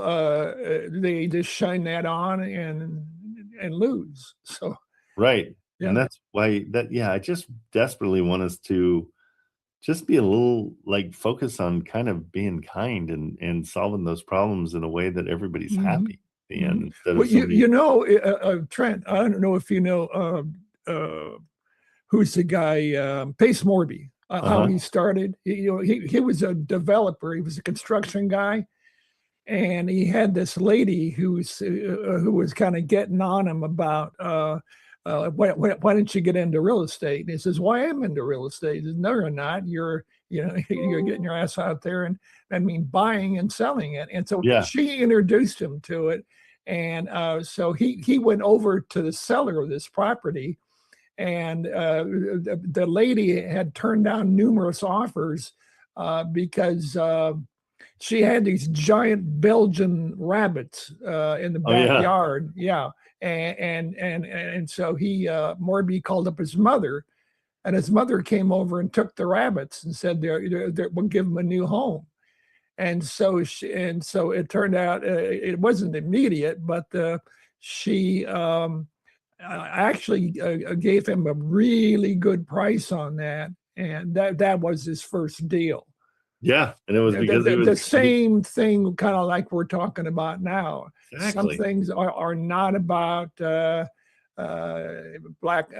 they just shine that on and lose. So Right. Yeah. And that's why I just desperately want us to just be a little focus on kind of being kind and solving those problems in a way that everybody's happy at the end, instead of Well, somebody. Trent, I don't know if you know who's the guy, Pace Morby, how he started. He was a developer. He was a construction guy, and he had this lady who was kind of getting on him about why didn't you get into real estate? And he says, "Why am into real estate?" He says, "No, you're not. You're getting your ass out there and buying and selling it." And so she introduced him to it, and so he went over to the seller of this property, and the lady had turned down numerous offers because she had these giant Belgian rabbits in the backyard. Yeah. And so Morby called up his mother, and his mother came over and took the rabbits and said we'll give them a new home. And so it turned out it wasn't immediate, but she actually gave him a really good price on that, and that was his first deal. Yeah, and it was because the same thing, kind of like we're talking about now. Exactly. Some things are not about black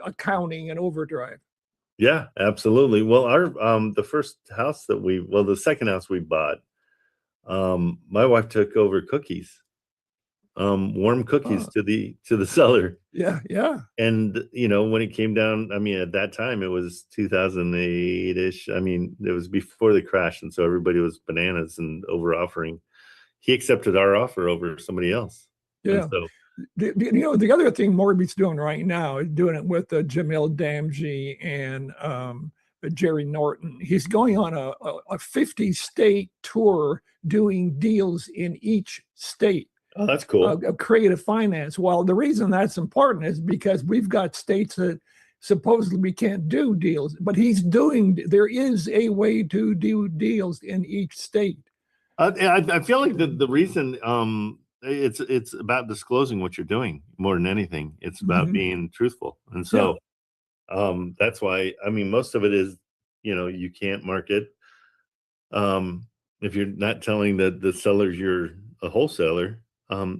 accounting and overdrive. Yeah, absolutely. Well, our the first house the second house we bought, my wife took over cookies, warm cookies to the seller. Yeah. And when it came down, I mean, at that time it was 2008-ish. I mean, it was before the crash, and so everybody was bananas and over offering. He accepted our offer over somebody else. Yeah. And so, the other thing Morby's doing right now is doing it with Jamil Damji and Jerry Norton. He's going on a 50-state tour doing deals in each state. Oh, that's cool. Creative finance. Well, the reason that's important is because we've got states that supposedly we can't do deals, but there is a way to do deals in each state. I feel like the reason it's about disclosing what you're doing more than anything. It's about being truthful. And so that's why, I mean, most of it is, you can't market if you're not telling the sellers you're a wholesaler.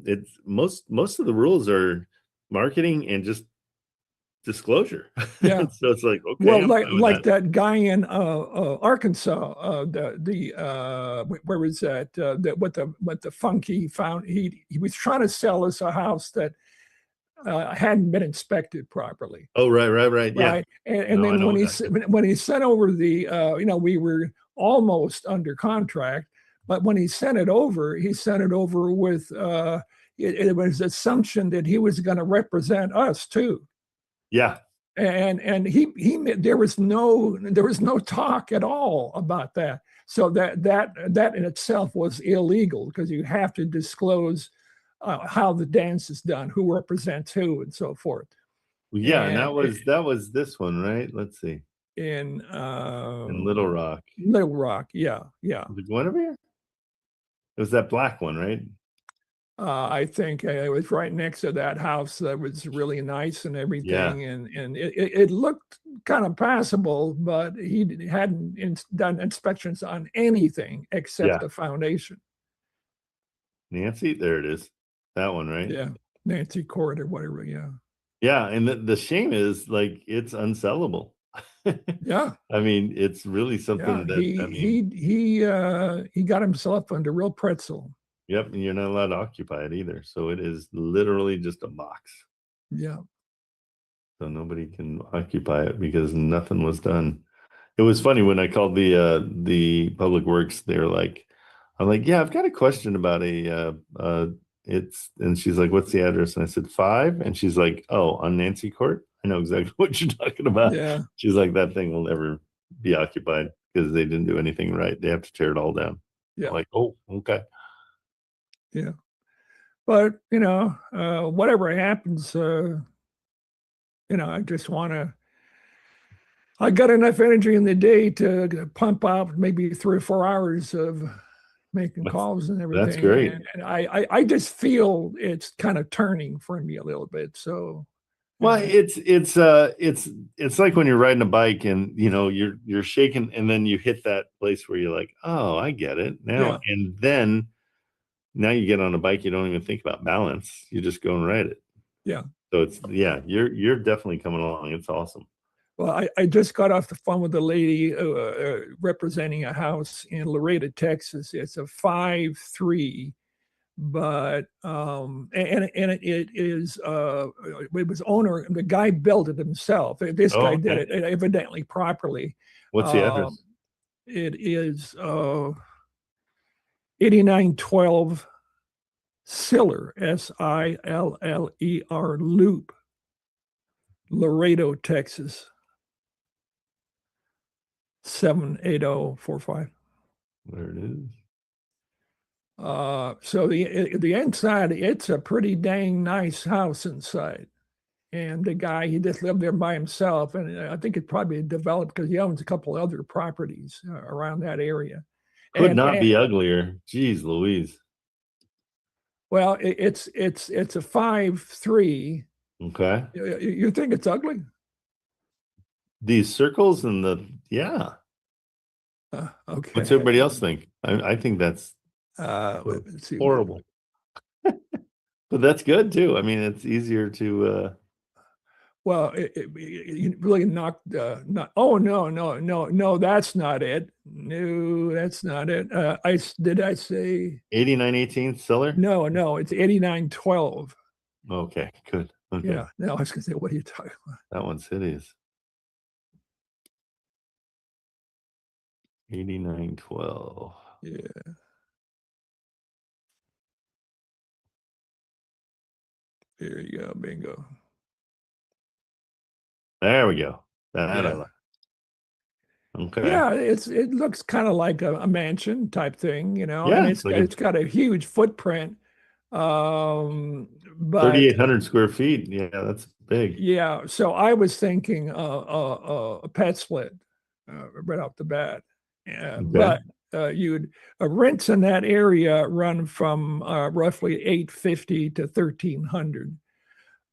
It's most of the rules are marketing and just disclosure. Yeah. So it's like, okay. Well, like that guy in Arkansas, where was that? What the funky found? He was trying to sell us a house that hadn't been inspected properly. Oh, right. Yeah. Right. And then when he sent over we were almost under contract. But when he sent it over with it was assumption that he was going to represent us too. Yeah. And there was no talk at all about that. So that in itself was illegal, because you have to disclose how the dance is done, who represents who, and so forth. Yeah, and that was this one, right? Let's see. In Little Rock. Little Rock, yeah. Was it Guinevere? It was that black one, right? I think it was right next to that house that was really nice and everything. Yeah. And it looked kind of passable, but he hadn't done inspections on anything except the foundation. Nancy, there it is. That one, right? Yeah. Nancy Court or whatever. Yeah. Yeah. And the shame is, it's unsellable. Yeah. I mean, it's really something he got himself under real pretzel. Yep, and you're not allowed to occupy it either. So it is literally just a box. Yeah. So nobody can occupy it because nothing was done. It was funny when I called the public works. They're like, I'm like, yeah, I've got a question about and she's like, what's the address? And I said 5, and she's like, oh, on Nancy Court. I know exactly what you're talking about. Yeah. She's like, that thing will never be occupied because they didn't do anything right. They have to tear it all down. Yeah. I'm like, oh, okay. Yeah. But, whatever happens, I just want to, I got enough energy in the day to pump out maybe 3 or 4 hours of making calls and everything. That's great. And I just feel it's kind of turning for me a little bit. So, well, it's like when you're riding a bike and you're shaking, and then you hit that place where you're like, oh, I get it now. Yeah. And then now you get on a bike, you don't even think about balance. You just go and ride it. Yeah. So you're definitely coming along. It's awesome. Well, I just got off the phone with a lady representing a house in Laredo, Texas. It's a 5-3, but and it is it was owner. The guy built it himself. This guy did it evidently properly. What's the address? It is 8912 Siller, Siller Loop, Laredo, Texas. 78045. There it is. So the inside, it's a pretty dang nice house inside. And the guy, he just lived there by himself. And I think it probably developed because he owns a couple other properties around that area. Could not be uglier. Jeez Louise. Well, it's a 5-3. Okay. You think it's ugly? These circles and okay. What's everybody else think? I think that's let's see. horrible. But that's good too. I mean, it's easier to well, it really knocked. Oh no, that's not it. No, that's not it. Did I say 8918 Siller? No, it's 8912. Okay, good. Okay. Yeah. No, I was gonna say, what are you talking about? That one's hideous. 8912. Yeah. There you go. Bingo. There we go. That Yeah. I like. Okay. Yeah, it looks kind of like a mansion type thing, Yeah, and it's like it's got a huge footprint. But 3,800 square feet. Yeah, that's big. yeah, so I was thinking a pet split right off the bat. But you'd rents in that area run from roughly $850 to $1,300.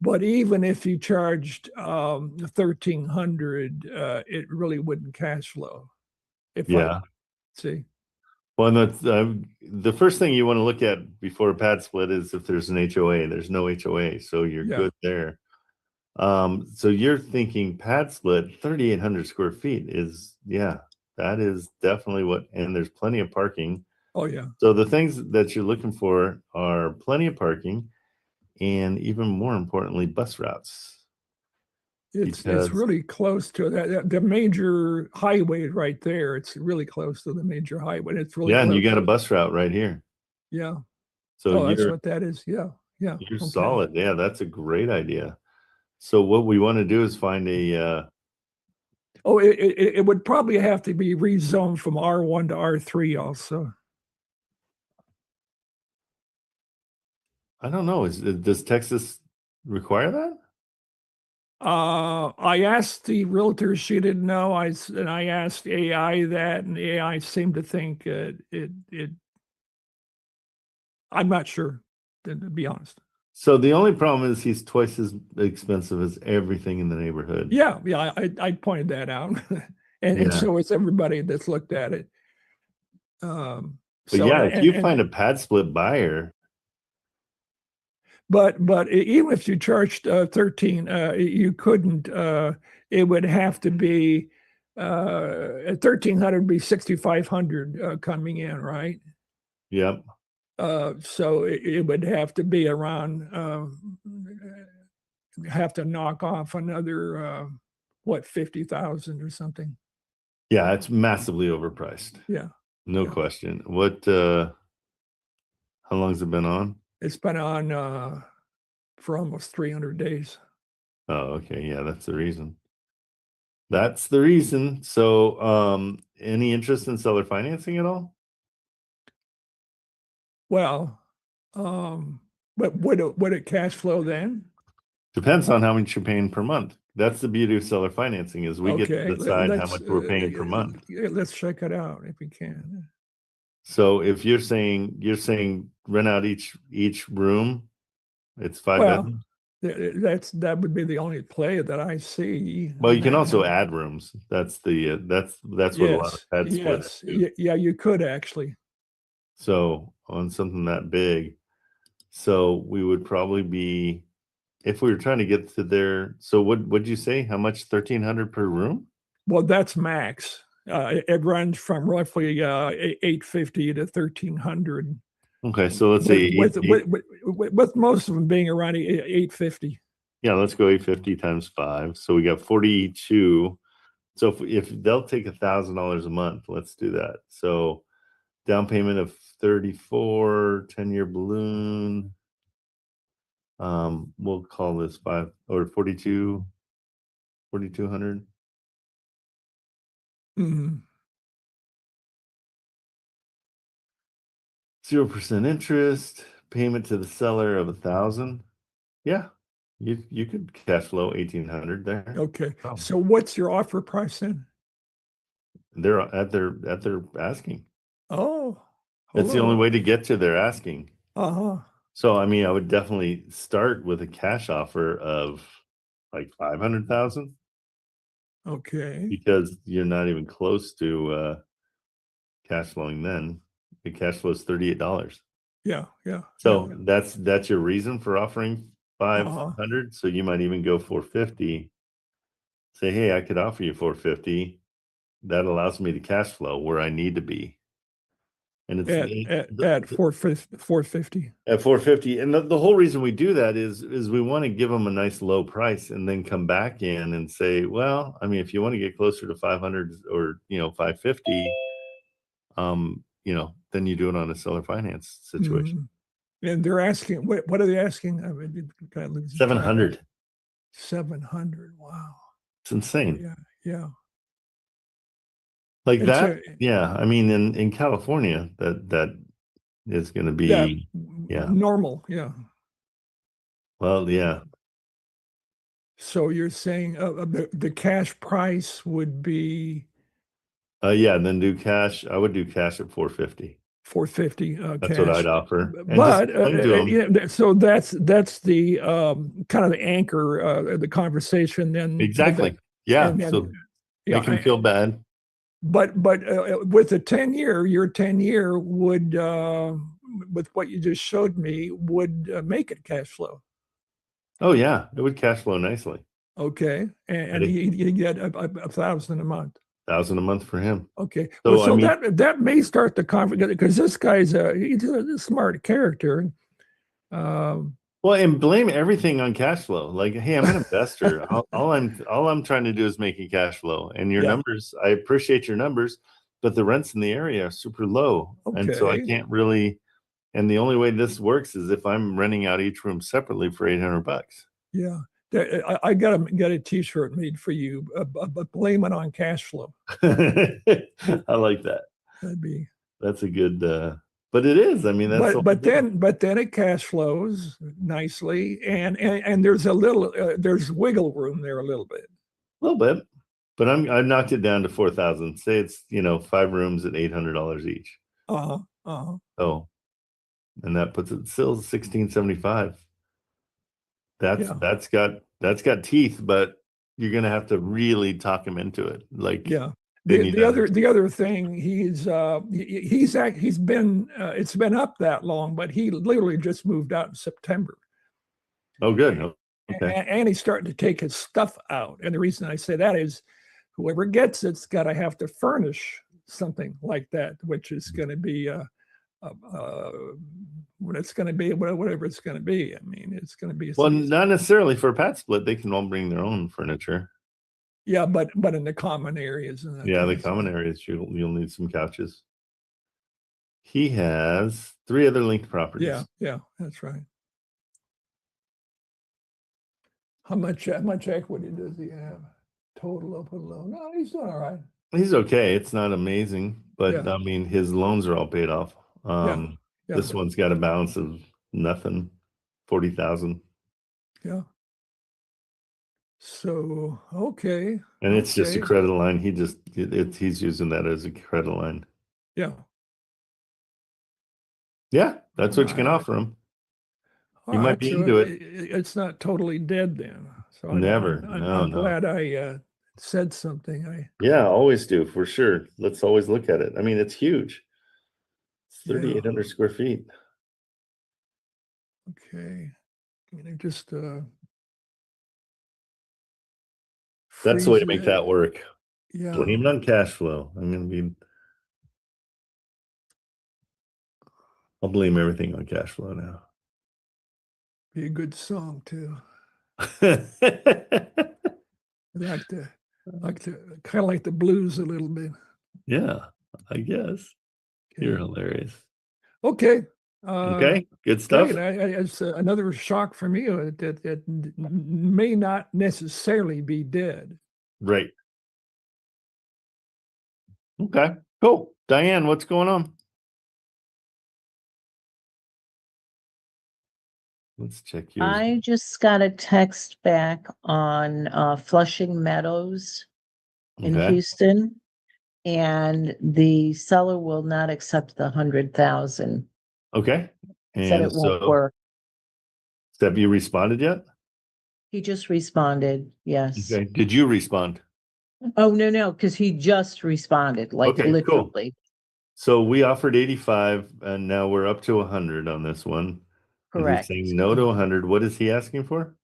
But even if you charged $1,300, it really wouldn't cash flow. See. Well, that's the first thing you want to look at before a pad split is if there's an HOA. There's no HOA, so you're good there. So you're thinking pad split, 3,800 square feet is that is definitely and there's plenty of parking. Oh yeah. So the things that you're looking for are plenty of parking, and even more importantly, bus routes. It's really close to the major highway right there. It's really close to the major highway. It's really and close. you got a bus route right here. Yeah. So that's what that is. Yeah. You're solid. Yeah, that's a great idea. So what we want to do is find a it would probably have to be rezoned from R1 to R3 also. I don't know. Does Texas require that? I asked the realtor, she didn't know. I asked AI that, and AI seemed to think I'm not sure, to be honest. So the only problem is he's twice as expensive as everything in the neighborhood. Yeah, I pointed that out, and so it's everybody that's looked at it. But if you find a pad split buyer. But even if you charged 13, you couldn't. It would have to be at 1,300, be 6,500 coming in, right? Yep. So it would have to be around, have to knock off another, what, 50,000 or something. Yeah, it's massively overpriced. Yeah. No Yeah. question. What, how long's it been on? It's been on for almost 300 days. Oh, okay. Yeah, that's the reason. That's the reason. So, any interest in seller financing at all? Well, but would it cash flow then? Depends on how much you're paying per month. That's the beauty of seller financing is we get to decide how much we're paying per month. Let's check it out if we can. So if you're saying rent out each room, it's 5 Well, bedrooms. that would be the only play that I see. Well, you can on also that. add rooms. That's what a lot of head splits do. Yeah, you could actually. So on something that big, so we would probably be, if we were trying to get to there. So what'd you say? How much? 1,300 per room? Well, that's max. It runs from roughly 850 to 1,300. Okay, so let's say with most of them being around 850. Yeah, let's go 850 times 5. So we got 42. So if they'll take $1,000 a month, let's do that. So down payment of 34, 10-year balloon. We'll call this 5 or 4,200. Mm-hmm. 0% interest, payment to the seller of 1,000. Yeah, you could cash flow 1,800 there. Okay. So what's your offer price then? They're at their asking. Oh, that's the only way to get to their asking. Uh-huh. So I mean, I would definitely start with a cash offer of like 500,000. Okay. Because you're not even close to cash flowing then. The cash flow is $38. Yeah. So that's your reason for offering 500. So you might even go 450. Say, hey, I could offer you 450. That allows me to cash flow where I need to be. And it's at 450. At 450. And the whole reason we do that is we want to give them a nice low price and then come back in and say, well, I mean, if you want to get closer to 500 or 550, then you do it on a seller finance situation. And they're asking, what are they asking? I mean, 700. 700. Wow. It's insane. Yeah. Like that. Yeah. I mean, in California, that is going to be normal. Yeah. Well, yeah. So you're saying the cash price would be yeah, and then do cash. I would do cash at 450. 450. That's cash. what I'd offer. But so that's the kind of the anchor of the conversation. Then exactly. Yeah. Then, so make them feel bad. But with a 10-year, your 10-year would with what you just showed me would make it cash flow. Oh yeah, it would cash flow nicely. Okay, and you get 1,000 a month. 1,000 a month for him. Okay, so, I mean, that may start the conflict because this guy's he's a smart character. Well, and blame everything on cash flow. Like, hey, I'm an investor. all I'm trying to do is making cash flow. And your numbers, I appreciate your numbers, but the rents in the area are super low, and so I can't really. And the only way this works is if I'm renting out each room separately for $800. Yeah. I gotta get a T-shirt made for you, but blame it on cash flow. I like that. That's a good, but it is. I mean, that's but then it cash flows nicely, and there's a little there's wiggle room there a little bit. But I knocked it down to 4,000. Say it's 5 rooms at $800 each. Oh, and that puts it still 1,675. That's got teeth, but you're gonna have to really talk him into it. Like the other thing, he's been it's been up that long, but he literally just moved out in September. Oh, good. Okay. And he's starting to take his stuff out. And the reason I say that is whoever gets it's got to have to furnish something like that, which is going to be what it's going to be, whatever it's going to be. I mean, it's going to be. Well, not necessarily for a pad split. They can all bring their own furniture. Yeah, but in the common areas. And Yeah, the common areas, you'll need some couches. He has 3 other linked properties. Yeah, that's right. How much equity does he have? Total open loan? No, he's doing all right. He's okay. It's not amazing, but Yeah. I mean, his loans are all paid off. Yeah. This one's got a balance of nothing, 40,000. Yeah. So, okay. And it's just a okay. credit line. He's using that as a credit line. Yeah. Yeah, that's what you can offer him. All You might right, be so into it. It's not totally dead then. So Never. I'm No. glad I said something. Yeah, always do, for sure. Let's always look at it. I mean, it's huge. It's Yeah. 3,800 square feet. Okay. Just That's the way to freeze make that work. Yeah. Blame it on cash flow. I'll blame everything on cash flow now. Be a good song too. Yeah, I like to kind of like the blues a little bit. I guess. You're hilarious. Okay. Okay, good stuff. Great. It's another shock for me that it may not necessarily be dead. Right. Okay, cool. Diane, what's going on? Let's check yours. I just got a text back on Flushing Meadows in Okay. Houston, and the seller will not accept the 100,000. Okay. Said it won't work. Have you responded yet? He just responded, yes. Okay. Did you respond? Oh, no, because he just responded, like Okay, cool. literally. So we offered 85 and now we're up to 100 on this one. And Correct. he's saying no to 100. What is he asking for?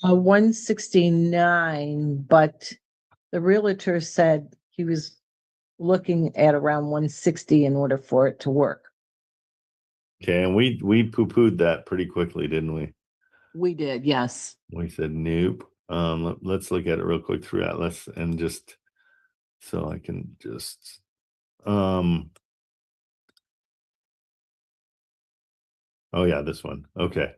169, but the realtor said he was looking at around 160 in order for it to work. Okay, and we poo-pooed that pretty quickly, didn't we? We did, yes. We said nope. Let's look at it real quick through Atlas and just so I can just oh yeah, this one. Okay.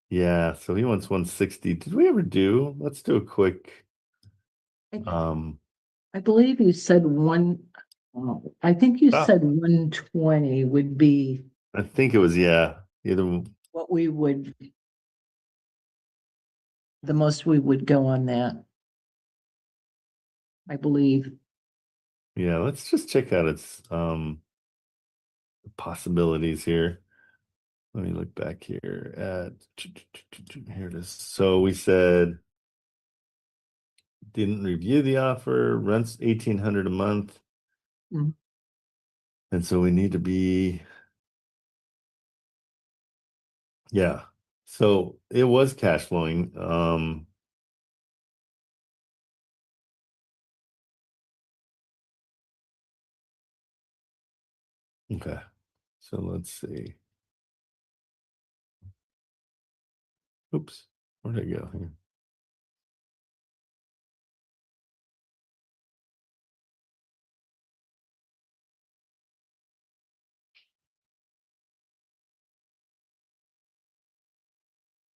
Yeah, so he wants 160. Did we ever do? Let's do a quick I believe you said I think you Ah. said 120 would be I think it was either what we would, the most we would go on that. I believe. yeah, let's just check out its possibilities here. Let me look back here at here it is. So we said didn't review the offer, rents 1,800 a month. Mhm. And so we need to be yeah. So it was cash flowing. Okay. So let's see. Oops. Where'd I go here?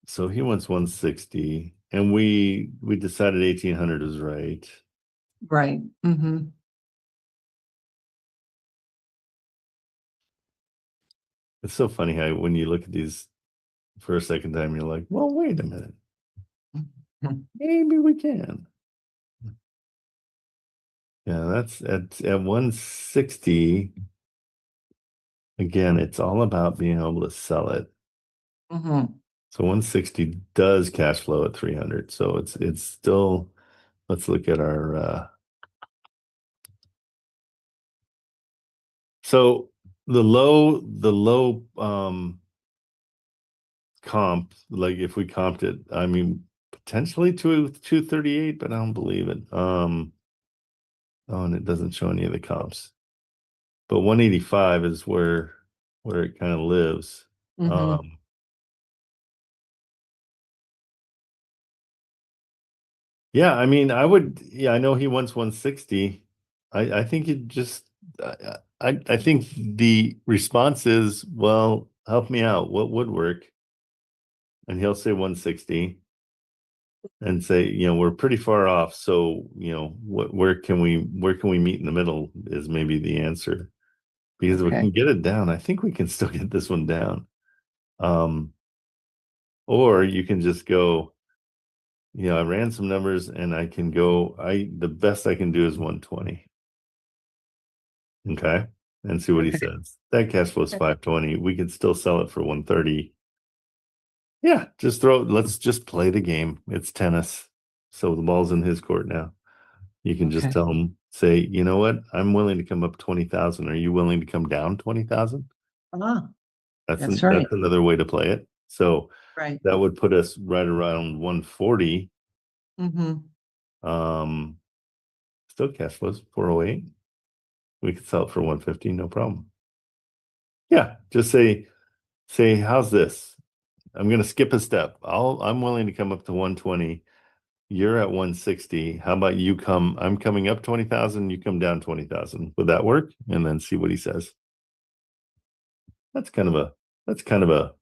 So he wants 160 and we decided 1,800 is right. Right. Mm-hmm. It's so funny how when you look at these for a second time, you're like, well, wait a minute. Maybe we can. Yeah, that's at 160. Again, it's all about being able to sell it. Mm-hmm. So 160 does cash flow at 300. So it's still, let's look at our so the low comp, like if we comped it, I mean potentially to 238, but I don't believe it. Oh, and it doesn't show any of the comps. but 185 is where it kind of lives. Mhm. Yeah, I mean, I know he wants 160. I think it just, I think the response is, well, help me out. What would work? And he'll say 160 and say, we're pretty far off. So, where can we meet in the middle is maybe the answer. Because if we Okay. can get it down, I think we can still get this one down. Or you can just go, I ran some numbers and I can go, the best I can do is 120. Okay. And see what he Okay. says. That cash flow is Okay. 520. We could still sell it for 130. Yeah, let's just play the game. It's tennis. So the ball's in his court now. You can just Okay. tell him, say, you know what? I'm willing to come up 20,000. Are you willing to come down 20,000? Ah, That's that's right. that's another way to play it. So Right. that would put us right around 140. Mm-hmm. Still cash flows 408. We could sell it for 150, no problem. Yeah, just say, how's this? I'm gonna skip a step. I'm willing to come up to 120. You're at 160. How about you come? I'm coming up 20,000. You come down 20,000. Would that work? And then see what he says. That's kind of a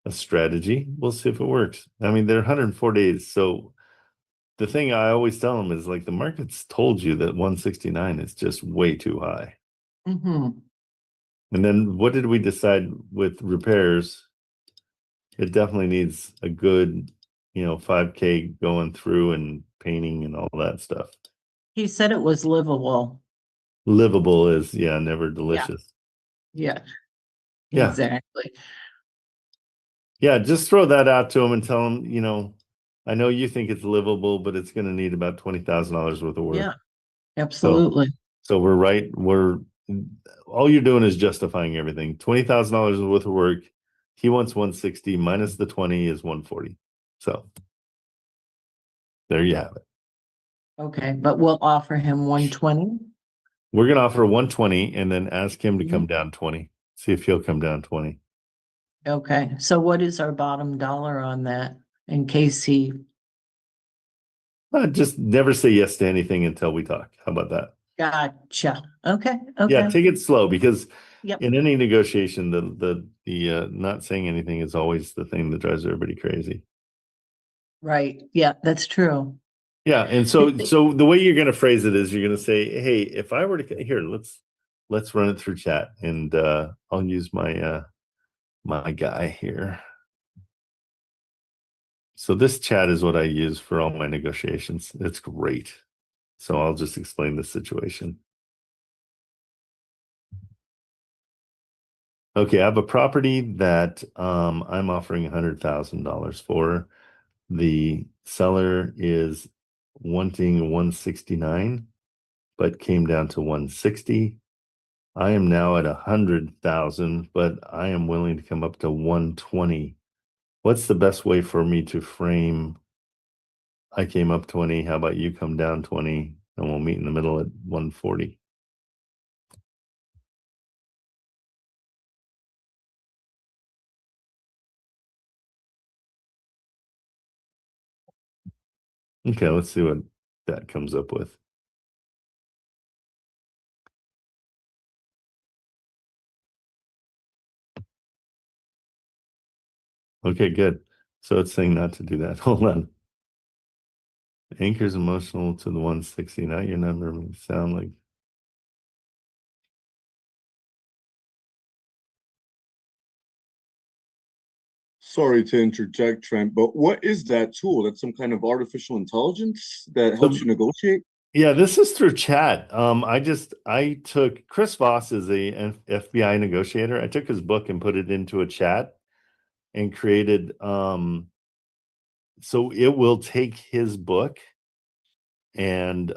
strategy. We'll see if it works. I mean, they're 104 days. So the thing I always tell them is like the market's told you that 169 is just way too high. Mm-hmm. And then what did we decide with repairs? It definitely needs a good, 5K going through and painting and all that stuff. He said it was livable. Livable is, never delicious. Yeah. Yeah. Exactly. Yeah, just throw that out to him and tell him, I know you think it's livable, but it's going to need about $20,000 worth of work. Yeah, absolutely. So we're right. All you're doing is justifying everything. $20,000 worth of work. He wants 160 minus the 20 is 140. So there you have it. Okay, but we'll offer him 120. We're going to offer 120 and then ask him to come down 20. See if he'll come down 20. Okay, so what is our bottom dollar on that in case he? Just never say yes to anything until we talk. How about that? Gotcha. Okay. Yeah, take it slow because Yep. in any negotiation, the not saying anything is always the thing that drives everybody crazy. Right. Yeah, that's true. Yeah, and so the way you're going to phrase it is you're going to say, "Hey, if I were to here, let's run it through chat, and I'll use my my guy here." So this chat is what I use for all my negotiations. It's great. So I'll just explain the situation. Okay, I have a property that I'm offering $100,000 for. The seller is wanting 169, but came down to 160. I am now at 100,000, but I am willing to come up to 120. What's the best way for me to frame? I came up 20. How about you come down 20 and we'll meet in the middle at 140? Okay, let's see what that comes up with. Okay, good. So it's saying not to do that. Hold on. Anchor's emotional to the 160. Now your number may sound like. Sorry to interject, Trent, but what is that tool? That's some kind of artificial intelligence that helps you negotiate? Yeah, this is through chat. I took Chris Voss is an FBI negotiator. I took his book and put it into a chat and created so it will take his book and it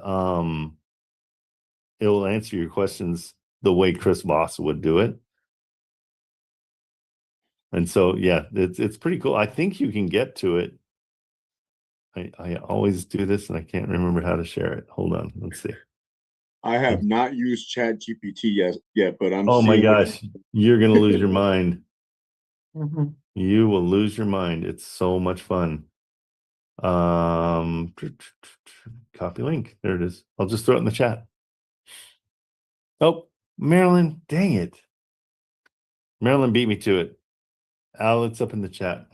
will answer your questions the way Chris Voss would do it. And so yeah, it's pretty cool. I think you can get to it. I always do this and I can't remember how to share it. Hold on, let's see. I have not used Chat GPT yet, but I'm Oh my seeing what gosh, you're gonna lose your mind. Mhm. You will lose your mind. It's so much fun. Copy link. There it is. I'll just throw it in the chat. Oh, Marilyn, dang it. Marilyn beat me to it. Al, it's up in the chat.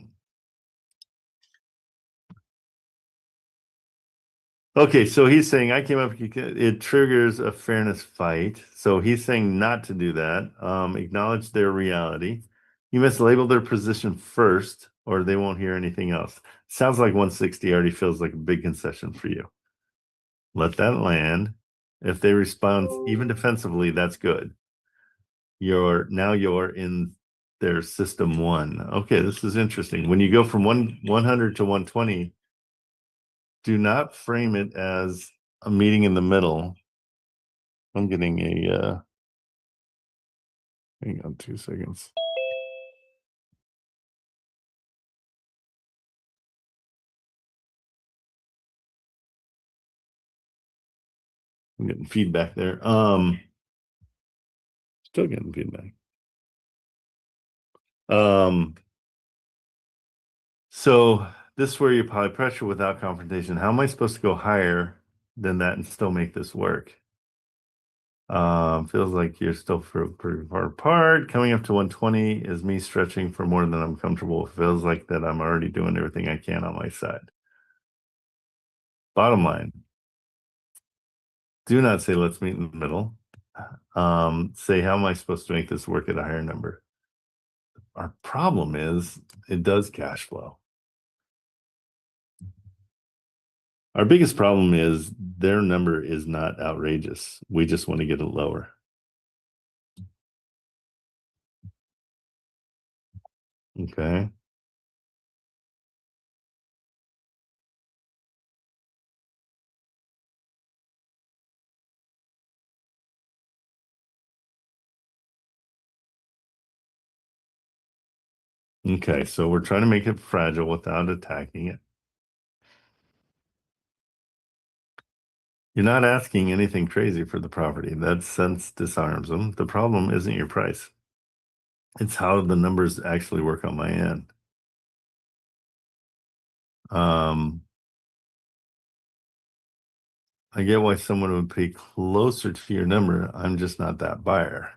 Okay, so he's saying I came up, it triggers a fairness fight. So he's saying not to do that. Acknowledge their reality. You must label their position first, or they won't hear anything else. Sounds like 160 already feels like a big concession for you. Let that land. If they respond even defensively, that's good. You're in their system one. Okay, this is interesting. When you go from 100 to 120, do not frame it as a meeting in the middle. I'm getting a hang on 2 seconds. I'm getting feedback there. Still getting feedback. So this is where you apply pressure without confrontation. How am I supposed to go higher than that and still make this work? Feels like you're still pretty far apart. Coming up to 120 is me stretching for more than I'm comfortable. It feels like that I'm already doing everything I can on my side. Bottom line, do not say let's meet in the middle. Say how am I supposed to make this work at a higher number? Our problem is it does cash flow. Our biggest problem is their number is not outrageous. We just want to get it lower. Okay. Okay, so we're trying to make it fragile without attacking it. You're not asking anything crazy for the property. That sense disarms them. The problem isn't your price. It's how the numbers actually work on my end. I get why someone would pay closer to your number. I'm just not that buyer.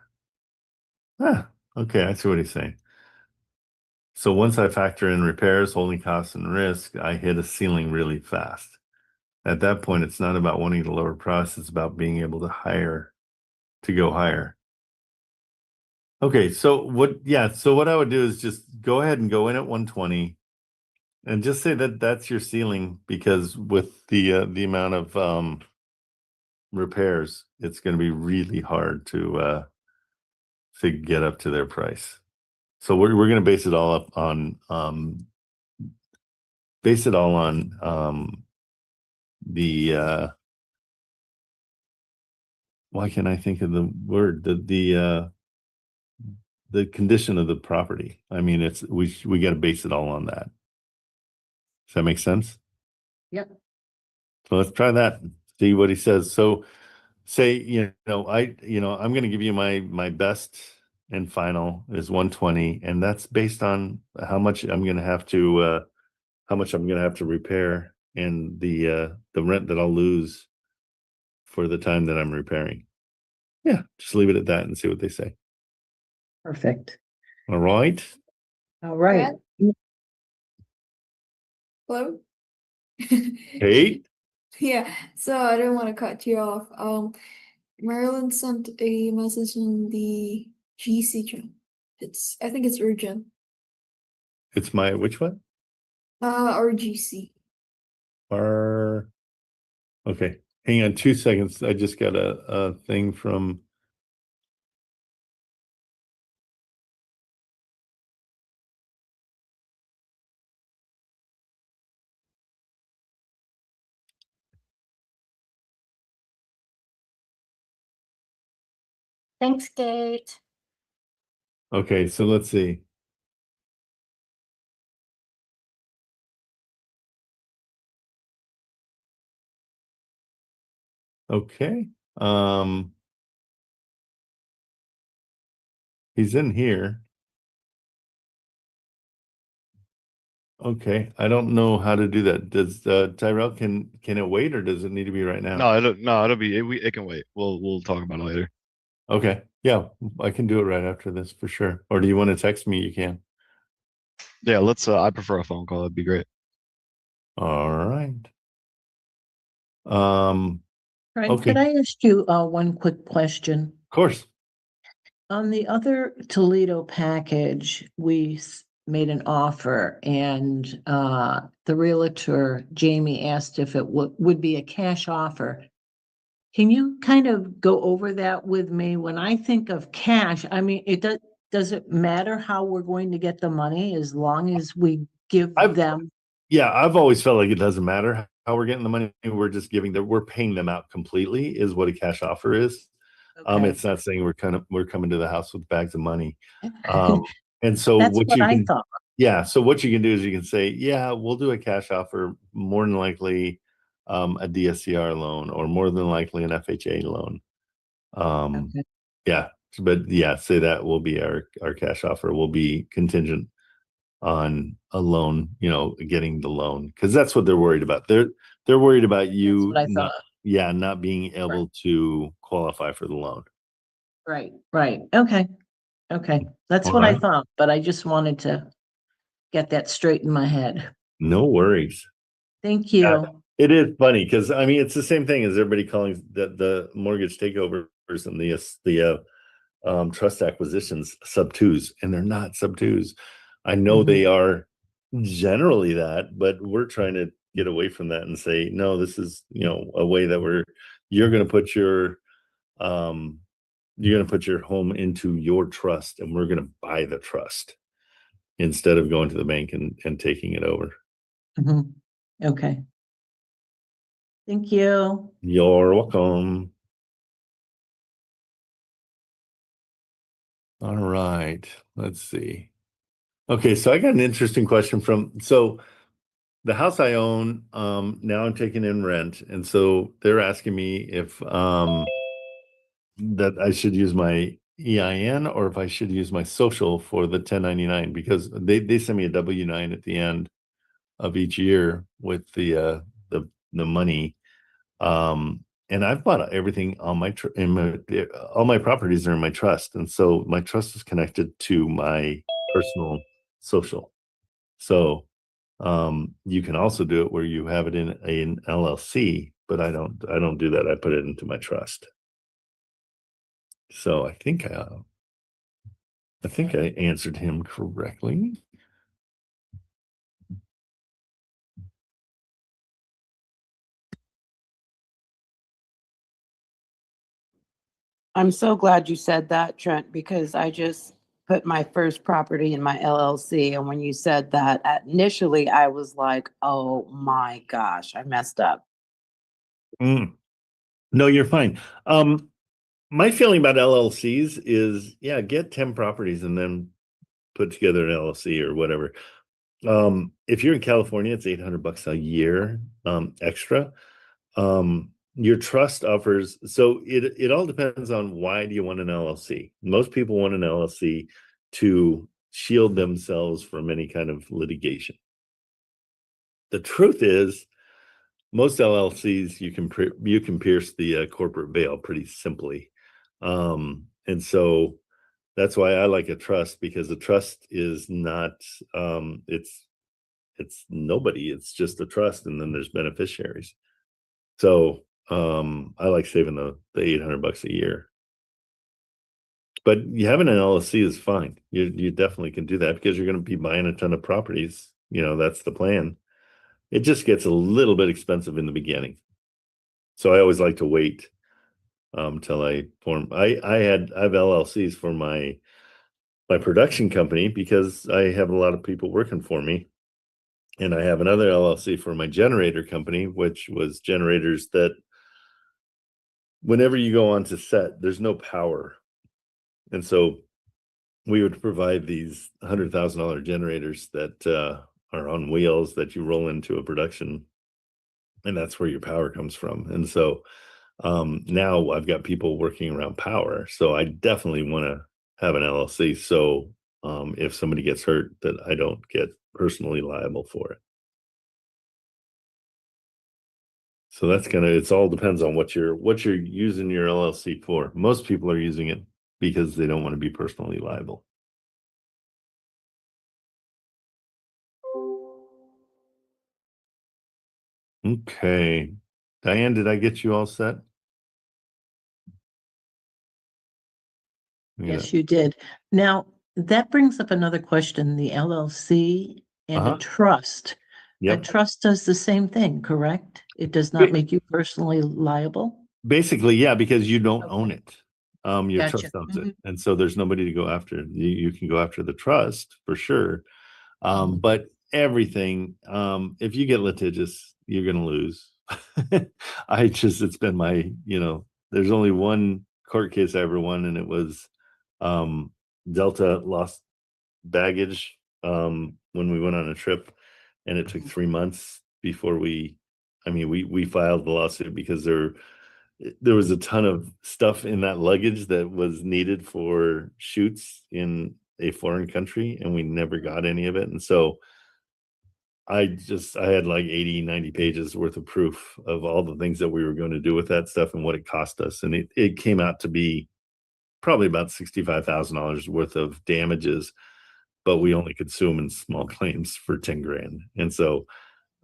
Okay, I see what he's saying. So once I factor in repairs, holding costs, and risk, I hit a ceiling really fast. At that point, it's not about wanting to lower price, it's about being able to go higher. Okay, so what I would do is just go ahead and go in at 120 and just say that that's your ceiling, because with the amount of repairs, it's going to be really hard to get up to their price. So we're going to base it all on the why can't I think of the word, the condition of the property. I mean, we got to base it all on that. Does that make sense? Yep. So let's try that. See what he says. So say, I'm going to give you my best and final is 120, and that's based on how much I'm going to have to repair and the rent that I'll lose for the time that I'm repairing. Yeah, just leave it at that and see what they say. Perfect. All right. All right. Hello? Hey. Yeah, so I don't want to cut you off. Marilyn sent a message in the GC channel. I think it's urgent. It's my which one? Or GC. Okay. Hang on 2 seconds. I just got a thing from. Thanks, Kate. Okay, so let's see. Okay. He's in here. Okay, I don't know how to do that. Does Tyrell, can it wait, or does it need to be right now? It'll be it can wait. We'll talk about it later. Okay, yeah, I can do it right after this for sure. Or do you want to text me? You can. Yeah, let's I prefer a phone call. That'd be great. All right. Trent, Okay. could I ask you one quick question? Of course. On the other Toledo package, we made an offer, and the realtor, Jamie, asked if it would be a cash offer. Can you kind of go over that with me? When I think of cash, I mean, does it matter how we're going to get the money as long as we give them? Yeah, I've always felt like it doesn't matter how we're getting the money. We're just we're paying them out completely is what a cash offer is. Okay. It's not saying we're coming to the house with bags of money. And so That's what what you I can, thought. yeah, so what you can do is you can say, yeah, we'll do a cash offer, more than likely a DSCR loan, or more than likely an FHA loan. Okay. Yeah, but yeah, say that will be our cash offer will be contingent on a loan, getting the loan, because that's what they're worried about. They're worried about you That's what I thought. not being able to qualify for the loan. Right. Okay. That's All what I right. thought, but I just wanted to get that straight in my head. No worries. Thank you. It is funny because I mean it's the same thing as everybody calling the mortgage takeovers and the trust acquisitions sub twos, and they're not sub twos. I know they are generally that, but we're trying to get away from that and say, no, this is, a way that you're going to put your home into your trust, and we're going to buy the trust instead of going to the bank and taking it over. Okay. Thank you. You're welcome. All right, let's see. Okay, so I got an interesting question so the house I own, now I'm taking in rent, and so they're asking me if that I should use my EIN or if I should use my social for the 1099, because they send me a W-9 at the end of each year with the money. And I've bought everything on all my properties are in my trust, and so my trust is connected to my personal social. So you can also do it where you have it in an LLC, but I don't do that. I put it into my trust. So I think I answered him correctly. I'm so glad you said that, Trent, because I just put my first property in my LLC. And when you said that, initially I was like, oh my gosh, I messed up. No, you're fine. My feeling about LLCs is, yeah, get 10 properties and then put together an LLC or whatever. If you're in California, it's $800 a year extra. Your trust offers, so it all depends on why do you want an LLC. Most people want an LLC to shield themselves from any kind of litigation. The truth is, most LLCs you can pierce the corporate veil pretty simply, and so that's why I like a trust, because a trust is not it's nobody. It's just a trust, and then there's beneficiaries. So I like saving the $800 a year. But having an LLC is fine. You definitely can do that because you're going to be buying a ton of properties. That's the plan. It just gets a little bit expensive in the beginning. So I always like to wait till I form. I have LLCs for my production company because I have a lot of people working for me. And I have another LLC for my generator company, which was generators that whenever you go on to set, there's no power. And so we would provide these $100,000 generators that are on wheels that you roll into a production. And that's where your power comes from. And so Now I've got people working around power, so I definitely want to have an LLC. So if somebody gets hurt, that I don't get personally liable for it. So that's it's all depends on what you're using your LLC for. Most people are using it because they don't want to be personally liable. Okay. Diane, did I get you all set? Yes, you did. Now, that brings up another question, the LLC and a trust. A Yep. trust does the same thing, correct? It does not make you personally liable? Basically, yeah, because you don't own it. Your Gotcha. trust owns it. And so there's nobody to go after. You can go after the trust for sure. But everything, if you get litigious, you're gonna lose. It's been my, there's only one court case I ever won, and it was Delta lost baggage when we went on a trip, and it took 3 months before we filed the lawsuit because there was a ton of stuff in that luggage that was needed for shoots in a foreign country, and we never got any of it. And so I had like 80, 90 pages worth of proof of all the things that we were going to do with that stuff and what it cost us. And it came out to be probably about $65,000 worth of damages, but we only could sue them in small claims for 10 grand. And so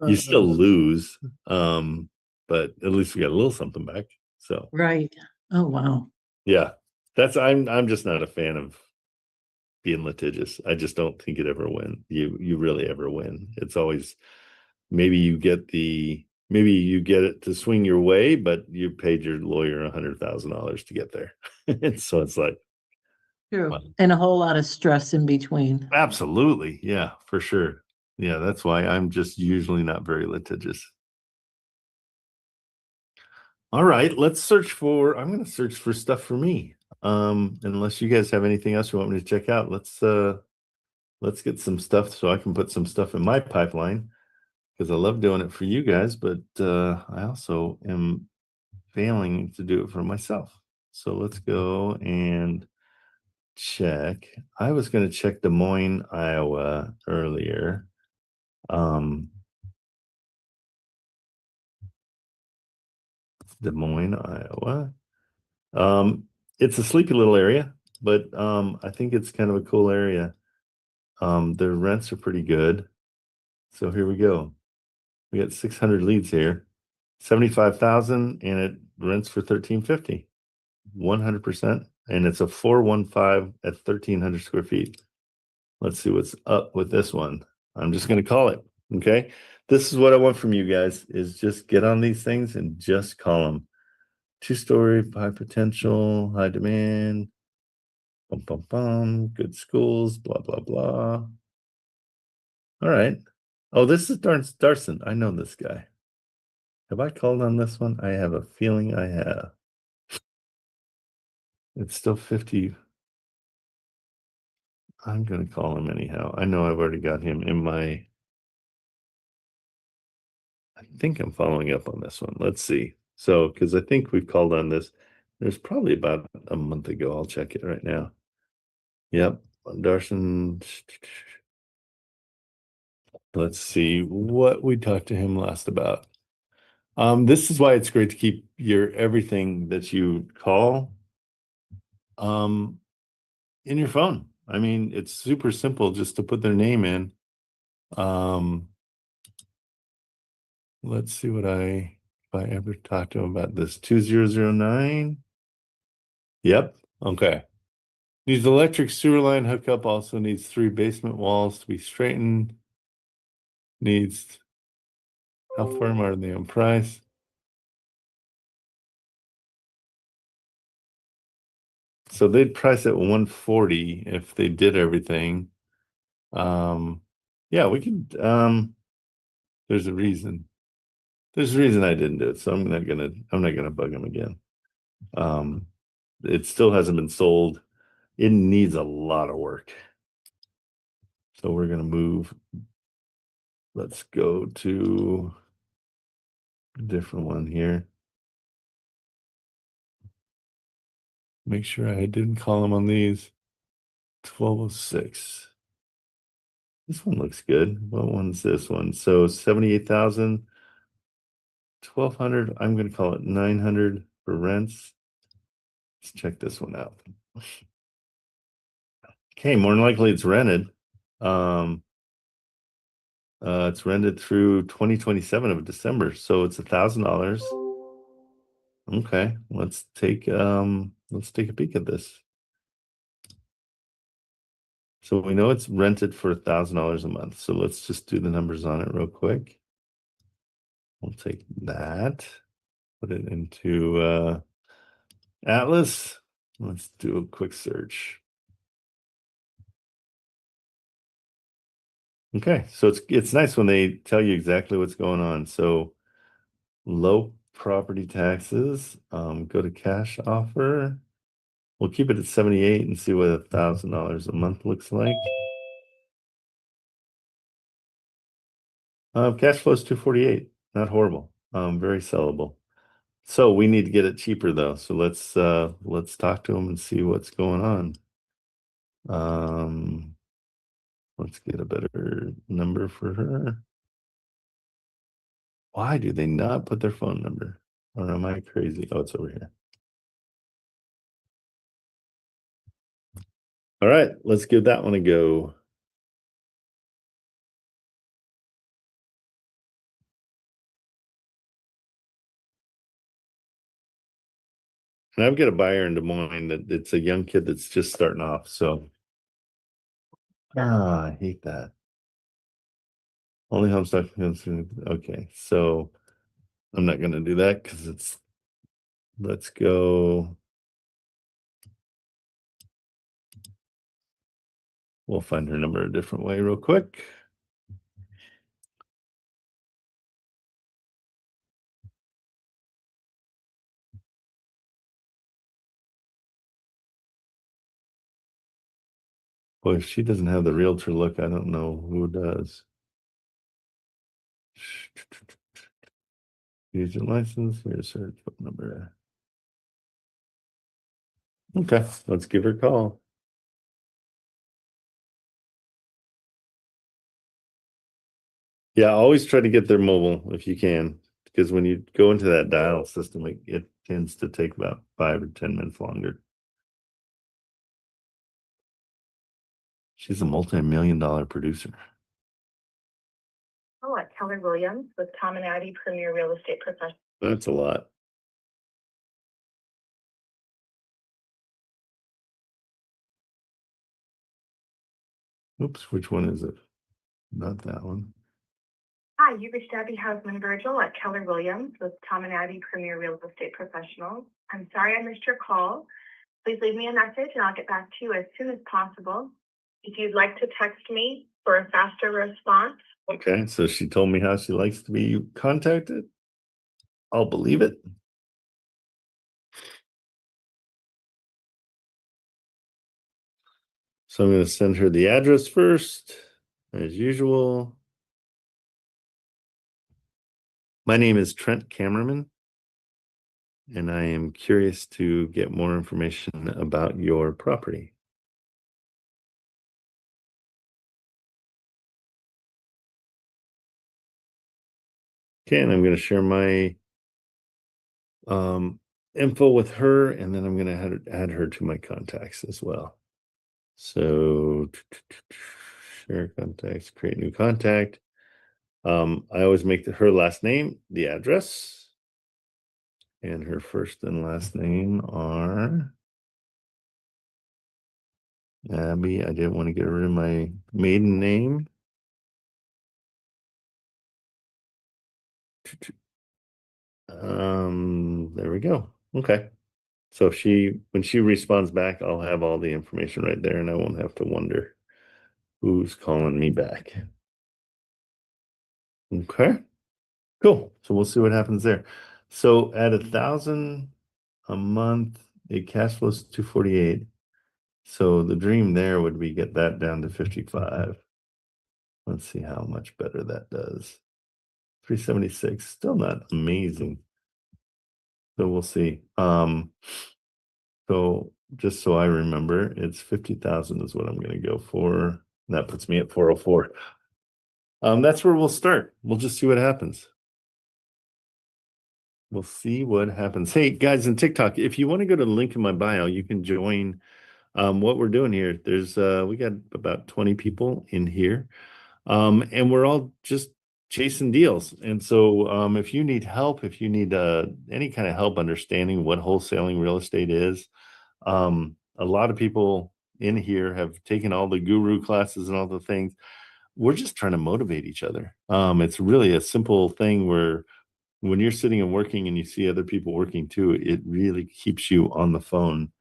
you still lose, but at least we got a little something back. So Right. Oh, wow. yeah, I'm just not a fan of being litigious. I just don't think it ever win. You really ever win. It's always maybe you get it to swing your way, but you paid your lawyer $100,000 to get there. And so it's like True. And a whole lot of stress in between. absolutely, yeah, for sure. Yeah, that's why I'm just usually not very litigious. All right, I'm going to search for stuff for me. Unless you guys have anything else you want me to check out, let's get some stuff so I can put some stuff in my pipeline because I love doing it for you guys, but I also am failing to do it for myself. So let's go and check. I was going to check Des Moines, Iowa earlier. Des Moines, Iowa. It's a sleepy little area, but I think it's kind of a cool area. The rents are pretty good. So here we go. We got 600 leads here, 75,000, and it rents for 1350, 100%, and it's a 415 at 1,300 square feet. Let's see what's up with this one. I'm just going to call it. Okay. This is what I want from you guys is just get on these things and just call them. 2-story, high potential, high demand, good schools, blah, blah, blah. All right. Oh, this is Darson. I know this guy. Have I called on this one? I have a feeling I have. It's still 50. I'm going to call him anyhow. I know I've already got him in my. I think I'm following up on this one. Let's see. So, because I think we've called on this. There's probably about a month ago. I'll check it right now. Yep. Darson. Let's see what we talked to him last about. This is why it's great to keep everything that you call in your phone. I mean, it's super simple just to put their name in. Let's see if I ever talked to him about this. 2009. Yep. Okay. Needs electric sewer line hookup, also needs 3 basement walls to be straightened. Needs, how firm are they on price? So they'd price at 140 if they did everything. Yeah, we could, there's a reason. There's a reason I didn't do it, so I'm not gonna bug them again. It still hasn't been sold. It needs a lot of work. So we're gonna move. Let's go to a different one here. Make sure I didn't call him on these. 1206. This one looks good. What one's this one? So 78,000, 1,200. I'm going to call it 900 for rents. Let's check this one out. Okay, more than likely it's rented. It's rented through 2027 of December, so it's $1,000. Okay, let's take a peek at this. So we know it's rented for $1,000 a month. So let's just do the numbers on it real quick. We'll take that, put it into Atlas. Let's do a quick search. Okay, so it's nice when they tell you exactly what's going on. So low property taxes, go to cash offer. We'll keep it at 78 and see what $1,000 a month looks like. Cash flow is 248, not horrible. Very sellable. So we need to get it cheaper though. So let's talk to them and see what's going on. Let's get a better number for her. Why do they not put their phone number? Or am I crazy? Oh, it's over here. All right, let's give that one a go. And I've got a buyer in Des Moines that it's a young kid that's just starting off. So, I hate that. Only home stock. Okay, so I'm not going to do that because it's. Let's go. We'll find her number a different way real quick. Boy, if she doesn't have the realtor look, I don't know who does. Agent license, here's her phone number. Okay, let's give her a call. Yeah, always try to get their mobile if you can, because when you go into that dial system, it tends to take about 5 or 10 minutes longer. She's a multi-million-dollar producer. Oh, at Keller Williams with Commonality Premier Real Estate Professional. That's a lot. Oops, which one is it? Not that one. Hi, you reached Abby Hausman Virgil at Keller Williams with Commonality Premier Real Estate Professionals. I'm sorry I missed your call. Please leave me a message and I'll get back to you as soon as possible. If you'd like to text me for a faster response. Okay, so she told me how she likes to be contacted. I'll believe it. So I'm going to send her the address first, as usual. My name is Trent Kamerman, and I am curious to get more information about your property. Okay, and I'm going to share my info with her, and then I'm going to add her to my contacts as well. So share contacts, create new contact. I always make her last name the address, and her first and last name are Abby. I didn't want to get rid of my maiden name. There we go. Okay. So when she responds back, I'll have all the information right there and I won't have to wonder who's calling me back. Okay, cool. So we'll see what happens there. So at $1,000 a month, it cash flows 248. So the dream there would be get that down to 55. Let's see how much better that does. 376, still not amazing. So we'll see. So So just so I remember, it's 50,000 is what I'm going to go for. That puts me at 404. That's where we'll start. We'll just see what happens. We'll see what happens. Hey guys in TikTok, if you want to go to the link in my bio, you can join what we're doing here. There's we got about 20 people in here. And we're all just chasing deals. And so if you need help, if you need any kind of help understanding what wholesaling real estate is, a lot of people in here have taken all the guru classes and all the things. We're just trying to motivate each other. It's really a simple thing where when you're sitting and working and you see other people working too, it really keeps you on the phone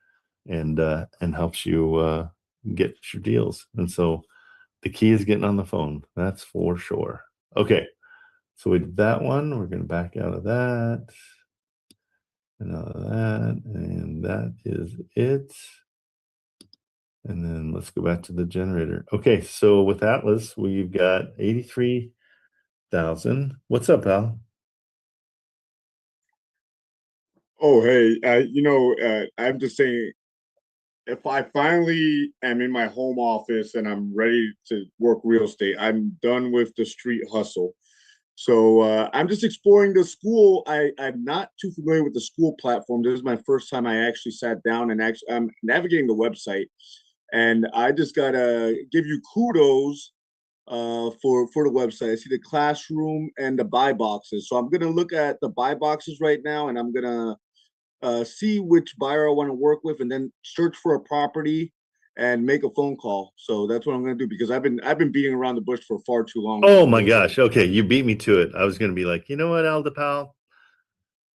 and helps you get your deals. And so the key is getting on the phone. That's for sure. Okay. So we did that one. We're going to back out of that and out of that. And that is it. And then let's go back to the generator. Okay. So with Atlas, we've got 83,000. What's up, Al? Oh, hey, I'm just saying, if I finally am in my home office and I'm ready to work real estate, I'm done with the street hustle. So I'm just exploring the school. I'm not too familiar with the school platform. This is my first time I actually sat down and I'm navigating the website. And I just gotta give you kudos for the website. I see the classroom and the buy boxes. So I'm gonna look at the buy boxes right now, and I'm gonna see which buyer I want to work with, and then search for a property and make a phone call. So that's what I'm going to do, because I've been beating around the bush for far too long. Oh my gosh. Okay. You beat me to it. I was going to be like, you know what, Al DePal?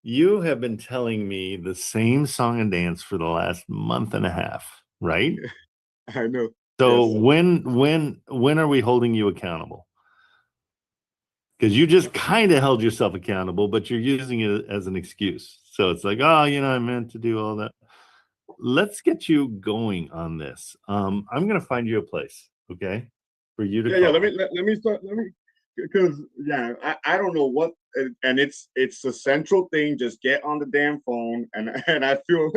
You have been telling me the same song and dance for the last month and a half, right? I know. So Yes. when are we holding you accountable? Because you just kind of held yourself accountable, but you're using it as an excuse. So it's like, oh, I meant to do all that. Let's get you going on this. I'm going to find you a place, okay, for you to call. Yeah. Let me start. Because I don't know what, and it's a central thing. Just get on the damn phone, and I feel.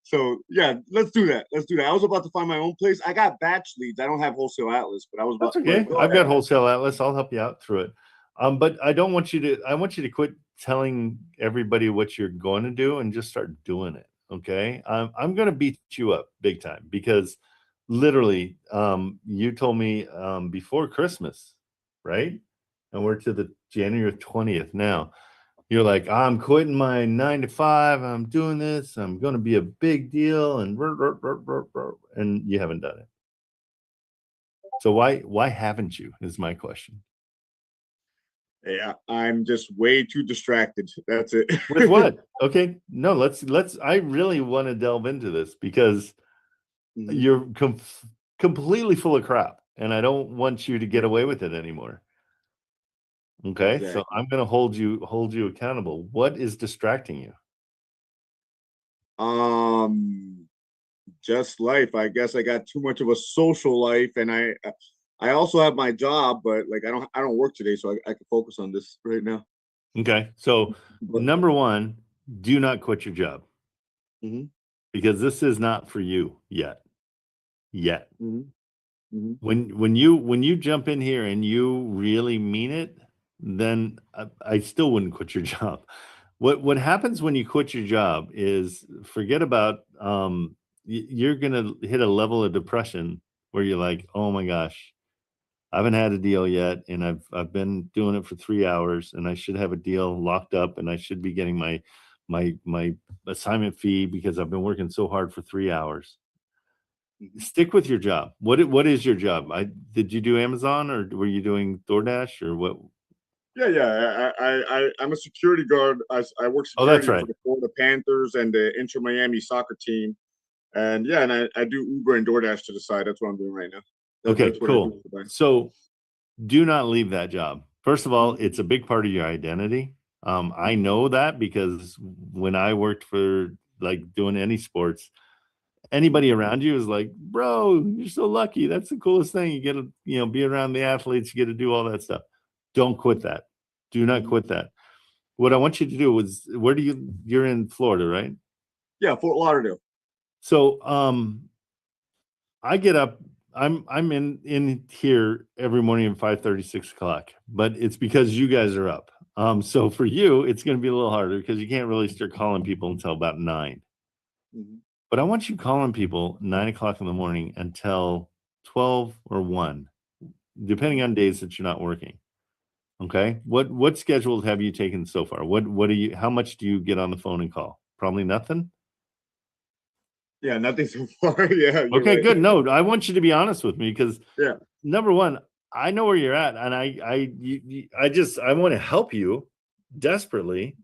So yeah, let's do that. I was about to find my own place. I got batch leads. I don't have Wholesale Atlas, but I was about. That's okay. I've got Wholesale Atlas. I'll help you out through it. But I want you to quit telling everybody what you're going to do and just start doing it. Okay. I'm going to beat you up big time, because literally, you told me before Christmas, right? And we're to the January 20th now. You're like, I'm quitting my 9 to 5. I'm doing this. I'm going to be a big deal, and you haven't done it. So why haven't you? Is my question. Yeah, I'm just way too distracted. That's it. With what? Okay, no, let's. I really want to delve into this, because you're completely full of crap, and I don't want you to get away with it anymore. Okay, Exactly. so I'm going to hold you accountable. What is distracting you? Just life. I guess I got too much of a social life, and I also have my job, but like I don't work today, so I can focus on this right now. Okay, so number one, do not quit your job, because this is not for you yet. When you jump in here and you really mean it, then I still wouldn't quit your job. What happens when you quit your job is, forget about you're gonna hit a level of depression where you're like, oh my gosh, I haven't had a deal yet, and I've been doing it for 3 hours, and I should have a deal locked up, and I should be getting my assignment fee because I've been working so hard for 3 hours. Stick with your job. What is your job? Did you do Amazon, or were you doing DoorDash, or what? Yeah. I'm a security guard. I work Oh, that's security right. for the Florida Panthers and the Inter Miami soccer team, and I do Uber and DoorDash to the side. That's what I'm doing right now. Okay, That's what I do cool. for the- So do not leave that job. First of all, it's a big part of your identity. I know that because when I worked for, like, doing any sports, anybody around you is like, bro, you're so lucky. That's the coolest thing. You get to, be around the athletes, you get to do all that stuff. Don't quit that. Do not quit that. What I want you to do is, you're in Florida, right? Yeah, Fort Lauderdale. So I get up. I'm in here every morning at 5:30, 6 o'clock, but it's because you guys are up. So for you, it's going to be a little harder because you can't really start calling people until about 9. But I want you calling people 9 o'clock in the morning until 12 or 1, depending on days that you're not working. Okay. What schedules have you taken so far? What do you, how much do you get on the phone and call? Probably nothing. Yeah, nothing so far. Yeah. You're Okay, right. good. No, I want you to be honest with me because Yeah. number one, I know where you're at, and I want to help you desperately.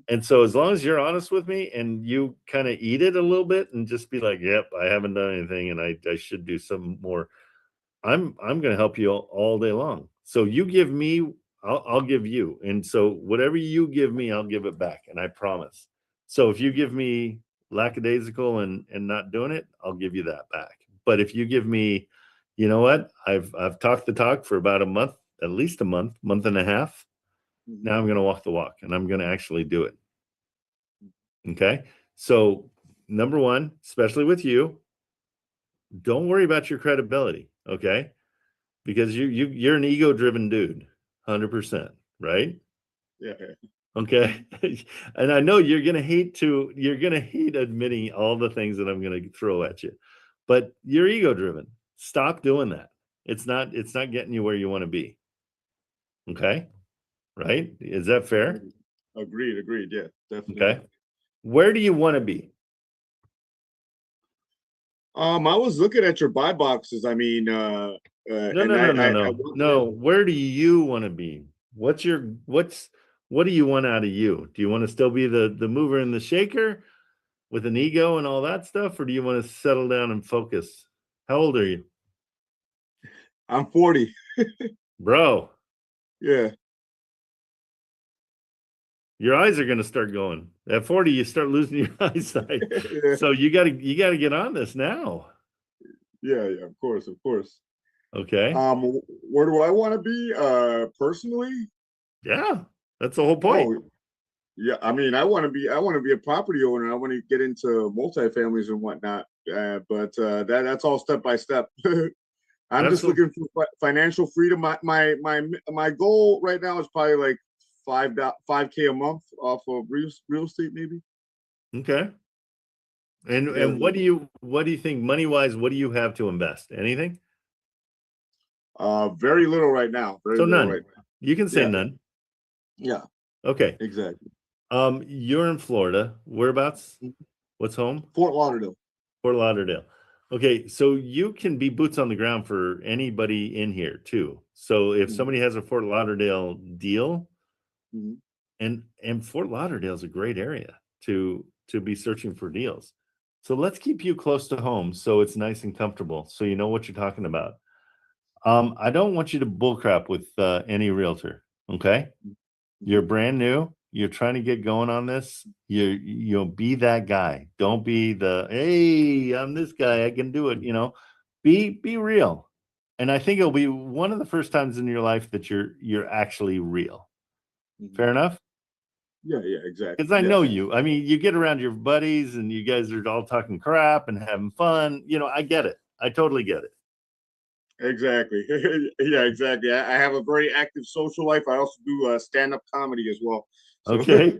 And so as long as you're honest with me and you kind of eat it a little bit and just be like, yep, I haven't done anything and I should do some more. I'm going to help you all day long. So you give me, I'll give you. And so whatever you give me, I'll give it back. And I promise. So if you give me lackadaisical and not doing it, I'll give you that back. But if you give me, you know what, I've talked the talk for about a month, at least a month and a half. Now I'm going to walk the walk and I'm going to actually do it. Okay. So number one, especially with you, don't worry about your credibility. Okay. Because you're an ego-driven dude, 100%, right? Yeah. Okay. And I know you're gonna hate admitting all the things that I'm gonna throw at you, but you're ego-driven. Stop doing that. It's not getting you where you want to be. Okay. Right? Is that fair? Agreed. Yeah, definitely. Okay. Where do you want to be? I was looking at your buy boxes. I mean, No. Where do you want to be? What do you want out of you? Do you want to still be the mover and the shaker with an ego and all that stuff, or do you want to settle down and focus? How old are you? I'm 40. Bro. Yeah. Your eyes are gonna start going. At 40, you start losing your eyesight. Yeah. So you gotta get on this now. Yeah, of course. Okay. Where do I want to be? Personally? Yeah, that's the whole point. Oh, yeah. I mean, I want to be a property owner. I want to get into multifamilies and whatnot. But that's all step by step. I'm just looking for financial freedom. My goal right now is probably like $5K a month off of real estate, maybe. Okay. And what do you think money wise? What do you have to invest? Anything? Very little right now. So none. You can say none. Yeah. Okay. Exactly. You're in Florida. Whereabouts? What's home? Fort Lauderdale. Fort Lauderdale. Okay, so you can be boots on the ground for anybody in here too. So if somebody has a Fort Lauderdale deal, and Fort Lauderdale is a great area to be searching for deals. So let's keep you close to home so it's nice and comfortable, so you know what you're talking about. I don't want you to bullcrap with any realtor. Okay, you're brand new. You're trying to get going on this. You'll be that guy. Don't be the, hey, I'm this guy, I can do it. Be real. And I think it'll be one of the first times in your life that you're actually real. Fair enough? Yeah, exactly. Because I know you. I mean, you get around your buddies and you guys are all talking crap and having fun. I get it. I totally get it. Exactly. Yeah, exactly. I have a very active social life. I also do stand-up comedy as well. So, okay.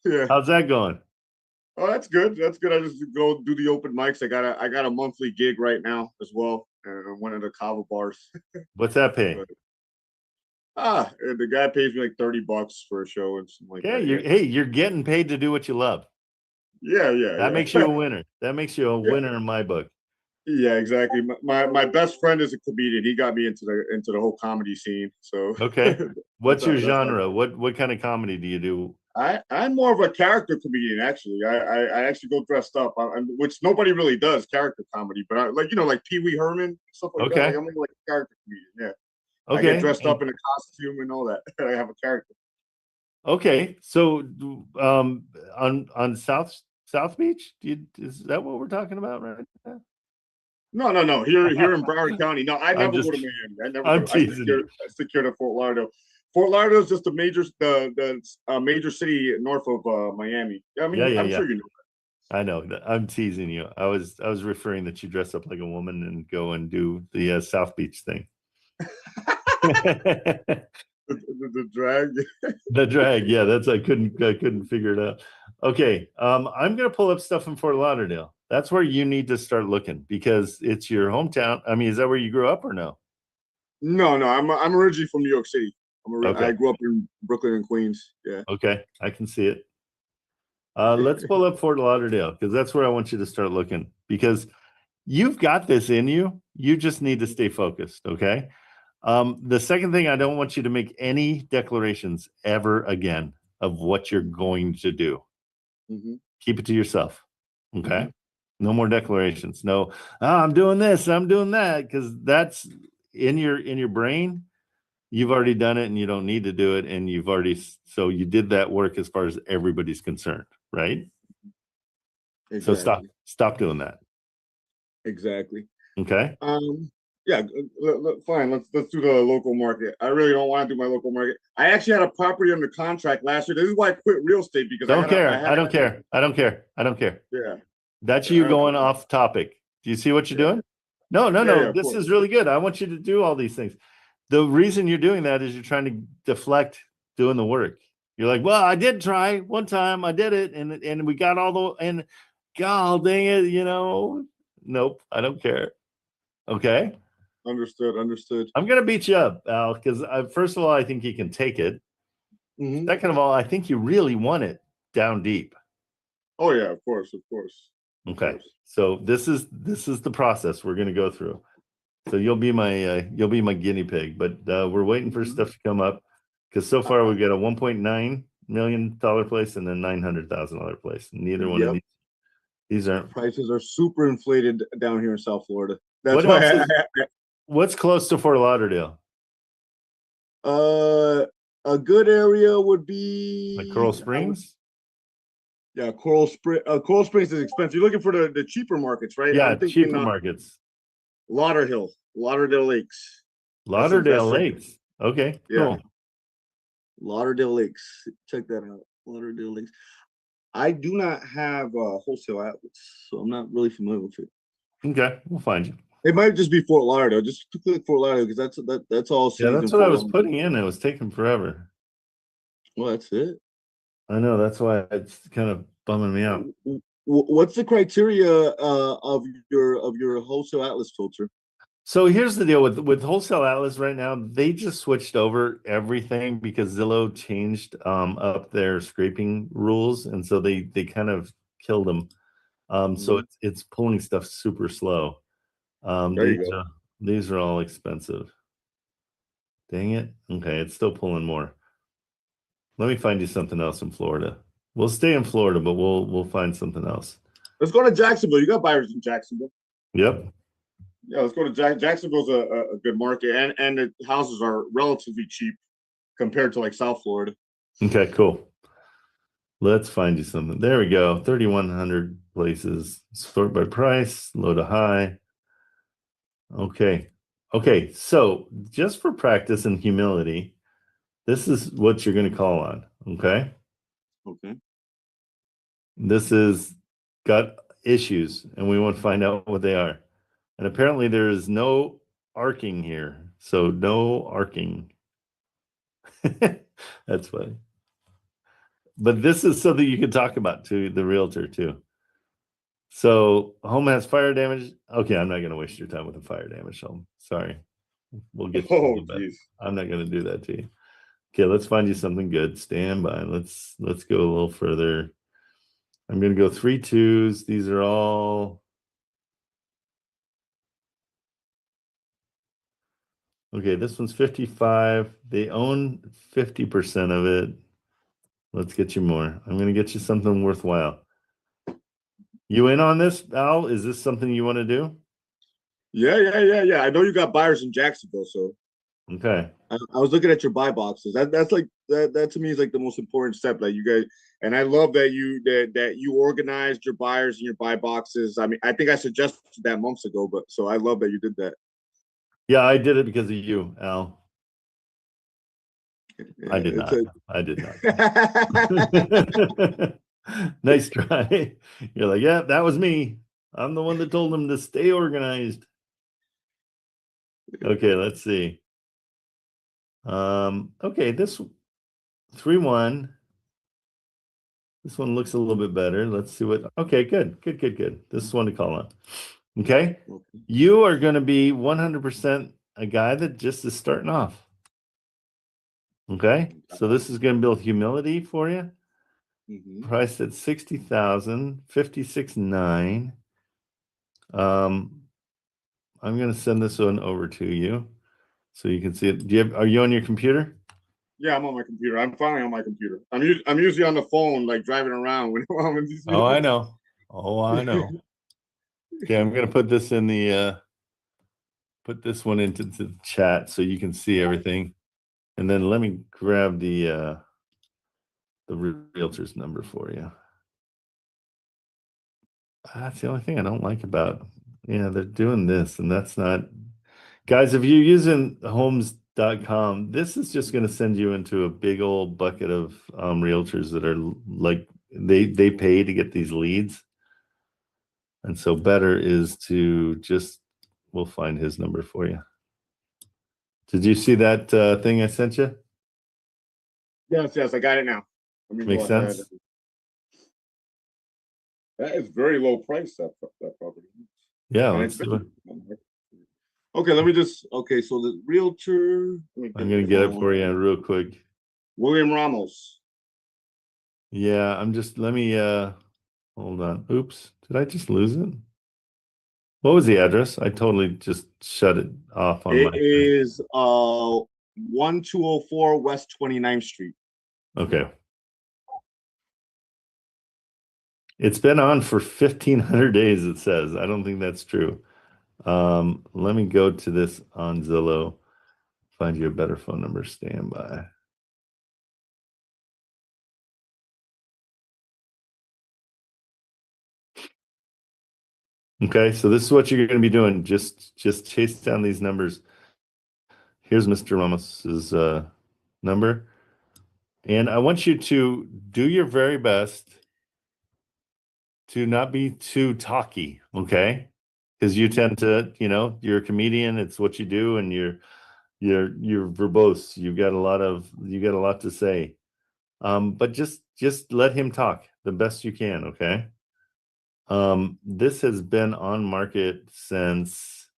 Yeah. How's that going? Oh, that's good. I just go do the open mics. I got a monthly gig right now as well. One of the Cava bars. What's that paying? The guy pays me like $30 for a show and something like that. You're getting paid to do what you love. Yeah. That makes you a winner. That makes you a winner in my book. Yeah, exactly. My best friend is a comedian. He got me into the whole comedy scene. So okay. What's your genre? What kind of comedy do you do? I'm more of a character comedian, actually. I actually go dressed up, which nobody really does, character comedy. But I, like Pee Wee Herman, stuff like that. Like, I'm like a character comedian. Yeah. Okay. I get dressed up in a costume and all that. I have a character. Okay. So on South Beach, is that what we're talking about right now? No. Here in Broward County. No, I never go to Miami. I secure to Fort Lauderdale. Fort Lauderdale is just the major city north of Miami. I mean, I'm sure you know I know that I'm teasing you. I was referring that you dress up like a woman and go and do the South Beach thing. The drag. The drag, yeah, that's I couldn't figure it out. Okay, I'm gonna pull up stuff in Fort Lauderdale. That's where you need to start looking because it's your hometown. I mean, is that where you grew up or no? No, I'm originally from New York City. Okay. I grew up in Brooklyn and Queens. Yeah. Okay, I can see it. Let's pull up Fort Lauderdale because that's where I want you to start looking because you've got this in you. You just need to stay focused. Okay. The second thing, I don't want you to make any declarations ever again of what you're going to do. Mm-hmm. Keep it to yourself. Okay. No more declarations. No, I'm doing this, I'm doing that, because that's in your brain. You've already done it and you don't need to do it. And so you did that work as far as everybody's concerned, right? Exactly. So stop doing that. Exactly. Okay. Yeah, fine. Let's do the local market. I really don't want to do my local market. I actually had a property under contract last year. This is why I quit real estate because I don't care. Yeah. That's you going off topic. Do you see what you're doing? No. This is really good. I want you to do all these things. The reason you're doing that is you're trying to deflect doing the work. You're like, well, I did try one time. I did it. And we got and God dang it, nope, I don't care. Okay. Understood. I'm going to beat you up, Al, because first of all, I think you can take it. Mm-hmm. Second of all, I think you really want it down deep. Oh yeah, of course. Okay. So this is the process we're going to go through. So you'll be my guinea pig, but we're waiting for stuff to come up because so far we've got a $1.9 million place and a $900,000 place. Neither one of these aren't. Prices are super inflated down here in South Florida. That's what's close to Fort Lauderdale? A good area would be like Coral Springs. Yeah, Coral Springs is expensive. You're looking for the cheaper markets, right? Yeah, cheaper markets. Lauderdale Lakes. Lauderdale Lakes. Okay, cool. Lauderdale Lakes. Check that out. Lauderdale Lakes. I do not have wholesale outlets, so I'm not really familiar with it. Okay, we'll find you. It might just be Fort Lauderdale. Just click Fort Lauderdale because that's all. Yeah, that's what I was putting in. It was taking forever. Well, that's it. I know. That's why it's kind of bumming me out. What's the criteria of your wholesale atlas filter? So here's the deal with wholesale atlas right now. They just switched over everything because Zillow changed up their scraping rules, and so they kind of killed them. So it's pulling stuff super slow. These are all expensive. Dang it. Okay, it's still pulling more. Let me find you something else in Florida. We'll stay in Florida, but we'll find something else. Let's go to Jacksonville. You got buyers in Jacksonville. Yep. Yeah, let's go to Jacksonville's a good market, and the houses are relatively cheap compared to like South Florida. Okay, cool. Let's find you something. There we go. 3,100 places. Sort by price, low to high. Okay. So just for practice and humility, this is what you're going to call on. Okay. This is got issues, and we want to find out what they are. And apparently there is no arcing here. So no arcing. That's funny. But this is something you can talk about to the realtor too. So home has fire damage. Okay, I'm not going to waste your time with a fire damage home. Sorry. We'll get I'm not going to do that to you. Okay, let's find you something good. Stand by. Let's go a little further. I'm going to go 3 2s. These are all okay. This one's 55. They own 50% of it. Let's get you more. I'm going to get you something worthwhile. You in on this, Al? Is this something you want to do? Yeah. I know you got buyers in Jacksonville, so okay. I was looking at your buy boxes. That's like that to me is like the most important step that you guys. And I love that you organized your buyers and your buy boxes. I mean, I think I suggested that months ago, but so I love that you did that. Yeah, I did it because of you, Al. I did not. Nice try. You're like, yeah, that was me. I'm the one that told them to stay organized. Okay, let's see. Okay, this 3-1. This one looks a little bit better. Let's see what. Okay, good. This is one to call on. Okay. You are going to be 100% a guy that just is starting off. Okay. So this is going to build humility for you. Priced at 60,000, 56.9. I'm going to send this one over to you so you can see it. Are you on your computer? Yeah, I'm on my computer. I'm finally on my computer. I'm usually on the phone, like driving around when these Oh, I videos- know. Oh, I know. Okay, I'm going to put this in the put this one into the chat so you can see everything. And then let me grab the realtor's number for you. That's the only thing I don't like about, yeah, they're doing this, and that's not, guys, if you're using homes.com, this is just going to send you into a big old bucket of realtors that are like, they pay to get these leads. And so better is to just, we'll find his number for you. Did you see that thing I sent you? Yes, I got it now. Let me Makes go ahead. sense? That is very low price, that property. Yeah, And let's it's do it. Okay, let me just, okay, so the realtor. I'm going to get it for you real quick. William Ramos. Yeah, I'm just, let me, hold on. Oops, did I just lose it? What was the address? I totally just shut it off on my. It is 1204 West 29th Street. Okay. It's been on for 1,500 days, it says. I don't think that's true. Let me go to this on Zillow. Find you a better phone number. Stand by. Okay, so this is what you're going to be doing. Just chase down these numbers. Here's Mr. Ramos's number. And I want you to do your very best to not be too talky, okay? Because you tend to, you're a comedian, it's what you do, and you're verbose. You got a lot to say. But just let him talk the best you can, okay? This has been on market since,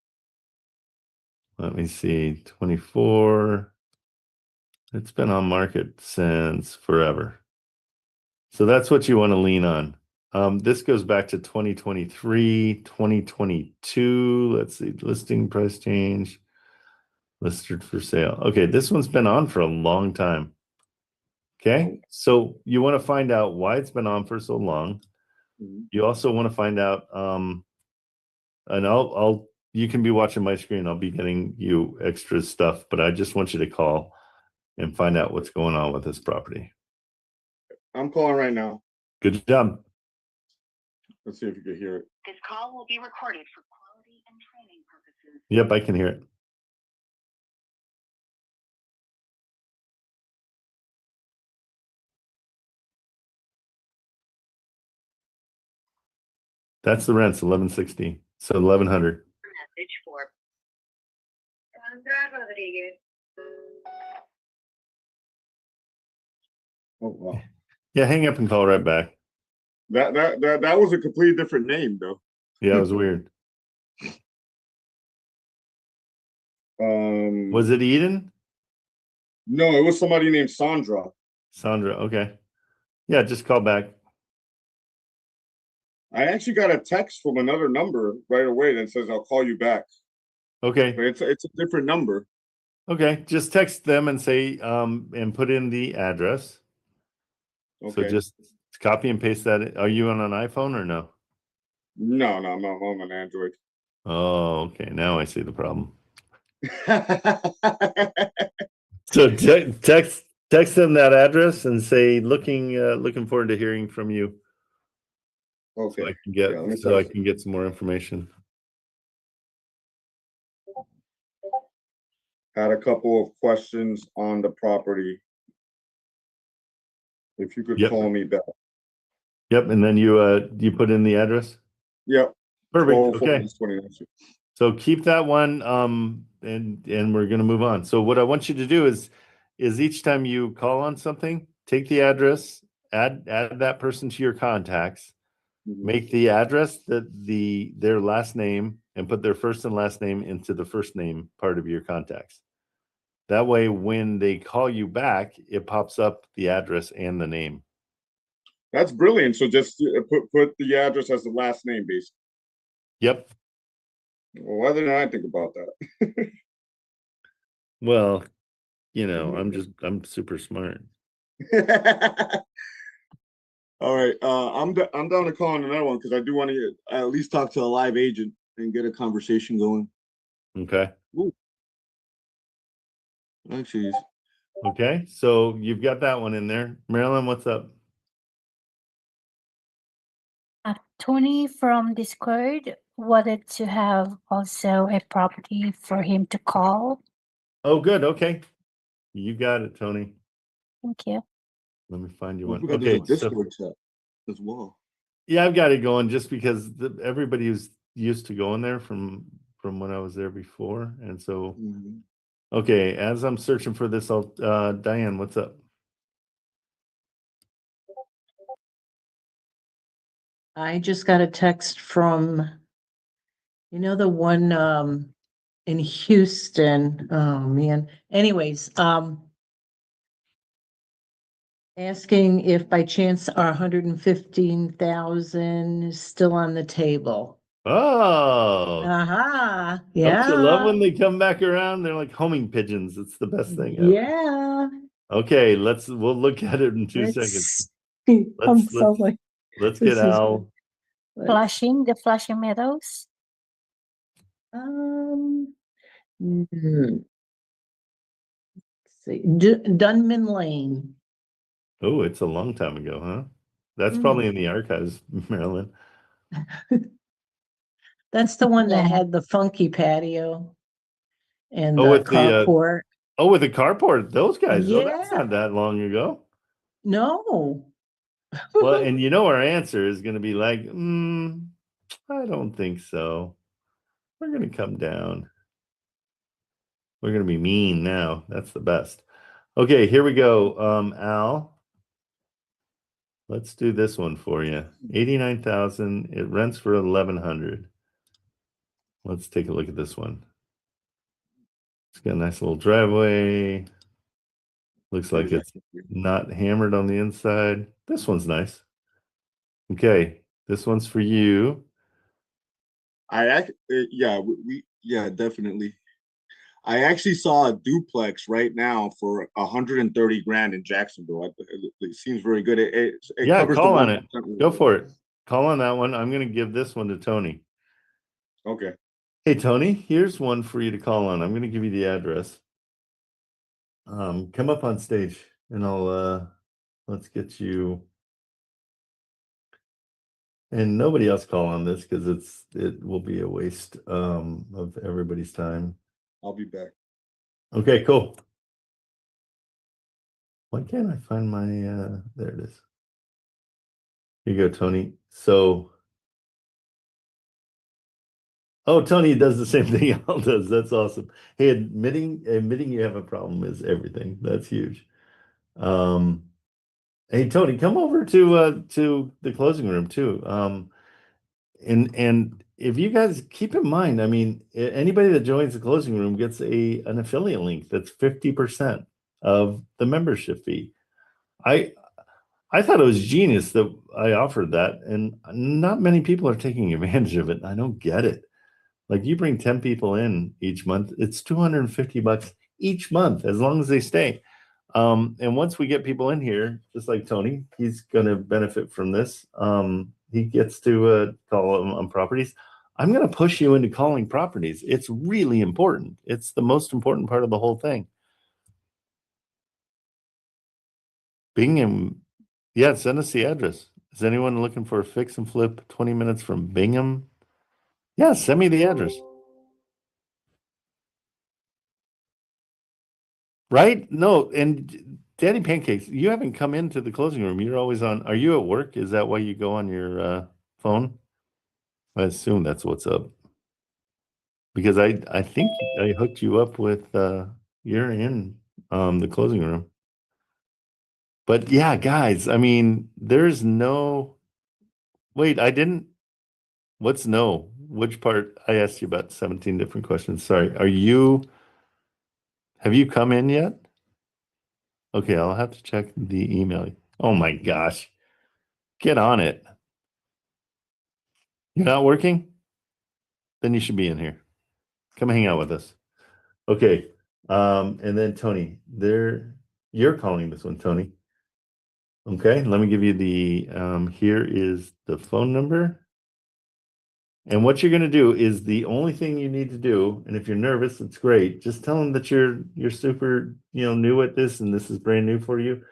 let me see, 24. It's been on market since forever. So that's what you want to lean on. This goes back to 2023, 2022. Let's see, listing price change, listed for sale. Okay, this one's been on for a long time. Okay, so you want to find out why it's been on for so long. You also want to find out, and you can be watching my screen. I'll be getting you extra stuff, but I just want you to call and find out what's going on with this property. I'm calling right now. Good job. Let's see if you can hear it. This call will be recorded for quality and training purposes. Yep, I can hear it. That's the rent's 1160. So 1100. Message for Sandra Rodriguez. Oh wow. Yeah, hang up and call right back. That was a completely different name though. Yeah, it was weird. Was it Eden? No, it was somebody named Sandra. Sandra, okay. Yeah, just call back. I actually got a text from another number right away that says I'll call you back. Okay. But it's a different number. Okay, just text them and say, and put in the address. Okay. So just copy and paste that. Are you on an iPhone or no? No, I'm on an Android. Oh, okay. Now I see the problem. So text them that address and say, looking forward to hearing from you. Okay. So I can get some more information. Had a couple of questions on the property. If you could Yep. call me back. Yep, and then you put in the address? Yep. Perfect, 1204 okay. East 29th Street. So keep that one, and we're gonna move on. So what I want you to do is each time you call on something, take the address, add that person to your contacts, make the address their last name, and put their first and last name into the first name part of your contacts. That way, when they call you back, it pops up the address and the name. That's brilliant. So just put the address as the last name, basically. Yep. Well, why didn't I think about that? Well, I'm super smart. All right. I'm down to call on another one because I do want to at least talk to a live agent and get a conversation going. Okay. Ooh. Actually, Okay. So you've got that one in there. Marilyn, what's up? Tony from Discord wanted to have also a property for him to call. Oh, good. Okay. You got it, Tony. Thank you. Let me find you don't one. forget there's Okay. a Discord chat as well. Yeah, I've got it going just because everybody who's used to going there from when I was there before. And so, okay, as I'm searching for this, Diane, what's up? I just got a text from, the one in Houston. Oh man. Anyways, asking if by chance our 115,000 is still on the table. Oh, Aha. don't you love Yeah. when they come back around? They're like homing pigeons. It's the best thing ever. Yeah. Okay, we'll look at it in 2 seconds. I'm so like, Let's this get is- Al. The Flashing Meadows. Let's see, Dunman Lane. Oh, it's a long time ago, huh? That's probably in the archives, Marilyn. That's the one that Yeah. had the funky patio and Oh, the with the carport. with the carport. Those guys. Oh, that's Yeah. not that long ago. No. Well, and our answer is going to be like, I don't think so. We're going to come down. We're going to be mean now. That's the best. Okay, here we go. Al, let's do this one for you. 89,000. It rents for 1,100. Let's take a look at this one. It's got a nice little driveway. Looks like it's not hammered on the inside. This one's nice. Okay, this one's for you. Yeah, definitely. I actually saw a duplex right now for 130 grand in Jacksonville. It seems very good. It Yeah, covers call the on it. 1% Go for it. Call on that one. I'm going to give this one to Tony. Okay. Hey, Tony, here's one for you to call on. I'm going to give you the address. Come up on stage and let's get you. And nobody else call on this because it will be a waste of everybody's time. I'll be back. Okay, cool. Why can't I find my there it is. Here you go, Tony. So Tony does the same thing Al does. That's awesome. Hey, admitting you have a problem is everything. That's huge. Hey, Tony, come over to the closing room too. And if you guys keep in mind, I mean, anybody that joins the closing room gets an affiliate link that's 50% of the membership fee. I thought it was genius that I offered that, and not many people are taking advantage of it. I don't get it. Like, you bring 10 people in each month, it's $250 each month as long as they stay. And once we get people in here, just like Tony, he's going to benefit from this. He gets to call on properties. I'm going to push you into calling properties. It's really important. It's the most important part of the whole thing. Bingham. Yeah, send us the address. Is anyone looking for a fix and flip 20 minutes from Bingham? Yeah, send me the address. Right? No, and Daddy Pancakes, you haven't come into the closing room. You're always on. Are you at work? Is that why you go on your phone? I assume that's what's up. Because I think I hooked you up with you're in the closing room. But yeah, guys, I mean, there's no wait, I didn't. What's no? Which part? I asked you about 17 different questions. Sorry. Have you come in yet? Okay, I'll have to check the email. Oh my gosh. Get on it. You're not working? Then you should be in here. Come hang out with us. Okay. And then Tony, you're calling this one, Tony. Okay, let me give you the here is the phone number. And what you're going to do is the only thing you need to do, and if you're nervous, it's great. Just tell them that you're super, new at this and this is brand new for you.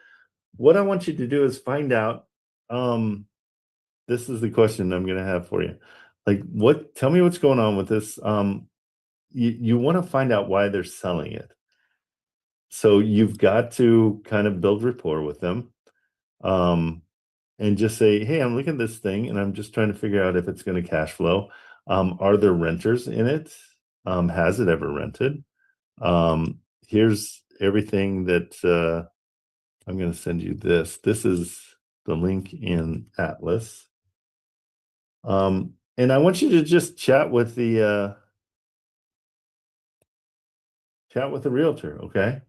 What I want you to do is find out. This is the question I'm going to have for you. Like, tell me what's going on with this. You want to find out why they're selling it. So you've got to kind of build rapport with them. And just say, hey, I'm looking at this thing and I'm just trying to figure out if it's going to cash flow. Are there renters in it? Has it ever rented? Here's everything that I'm going to send you this. This is the link in Atlas. And I want you to just chat with the realtor, okay?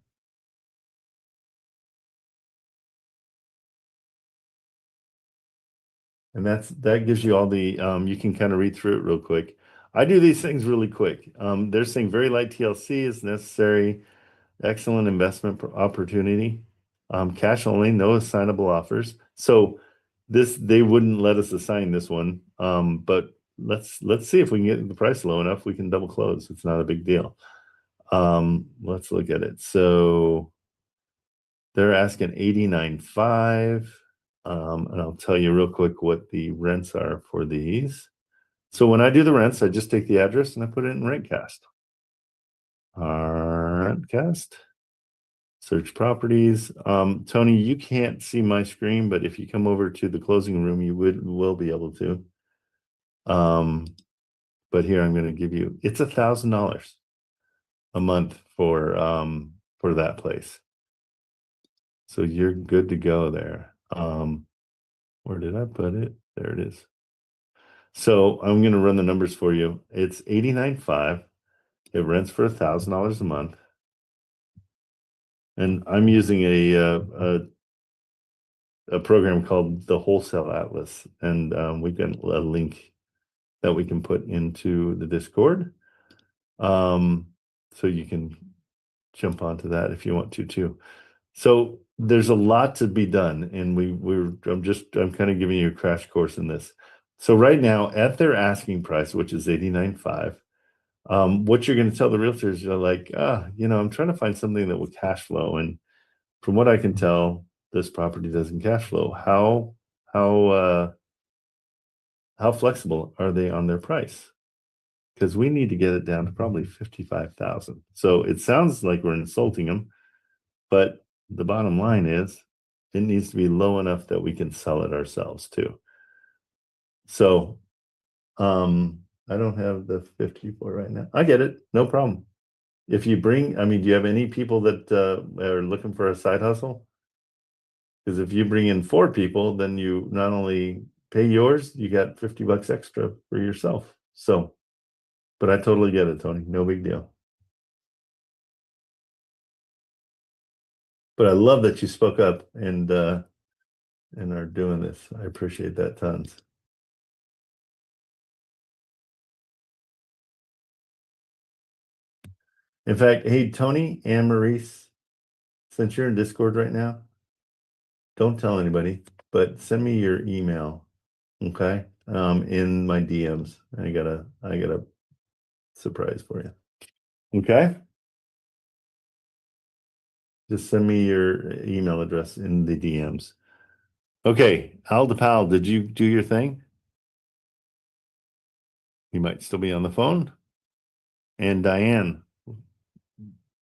And that gives you all the you can kind of read through it real quick. I do these things really quick. They're saying very light TLC is necessary, excellent investment opportunity, cash only, no assignable offers. So they wouldn't let us assign this one, but let's see if we can get the price low enough. We can double close. It's not a big deal. Let's look at it. So they're asking 89.5. And I'll tell you real quick what the rents are for these. So when I do the rents, I just take the address and I put it in Rentcast. Rentcast. Search properties. Tony, you can't see my screen, but if you come over to the closing room, you will be able to. But here I'm going to give you, it's $1,000 a month for that place. So you're good to go there. Where did I put it? There it is. So I'm going to run the numbers for you. It's 89.5. It rents for $1,000 a month. And I'm using a program called the Wholesale Atlas. And we've got a link that we can put into the Discord. So you can jump onto that if you want to too. So there's a lot to be done, and I'm kind of giving you a crash course in this. So right now, at their asking price, which is 89.5, what you're going to tell the realtors, you're like, I'm trying to find something that will cash flow, and from what I can tell, this property doesn't cash flow. How flexible are they on their price? Because we need to get it down to probably 55,000. So it sounds like we're insulting them, but the bottom line is it needs to be low enough that we can sell it ourselves too. So I don't have the 54 right now. I get it. No problem. If you do you have any people that are looking for a side hustle? Because if you bring in 4 people, then you not only pay yours, you got $50 extra for yourself. So, but I totally get it, Tony. No big deal. But I love that you spoke up and are doing this. I appreciate that tons. In fact, hey, Tony and Maurice, since you're in Discord right now, don't tell anybody, but send me your email, okay? In my DMs. I got a surprise for you. Okay? Just send me your email address in the DMs. Okay, Al DePal, did you do your thing? You might still be on the phone. And Diane,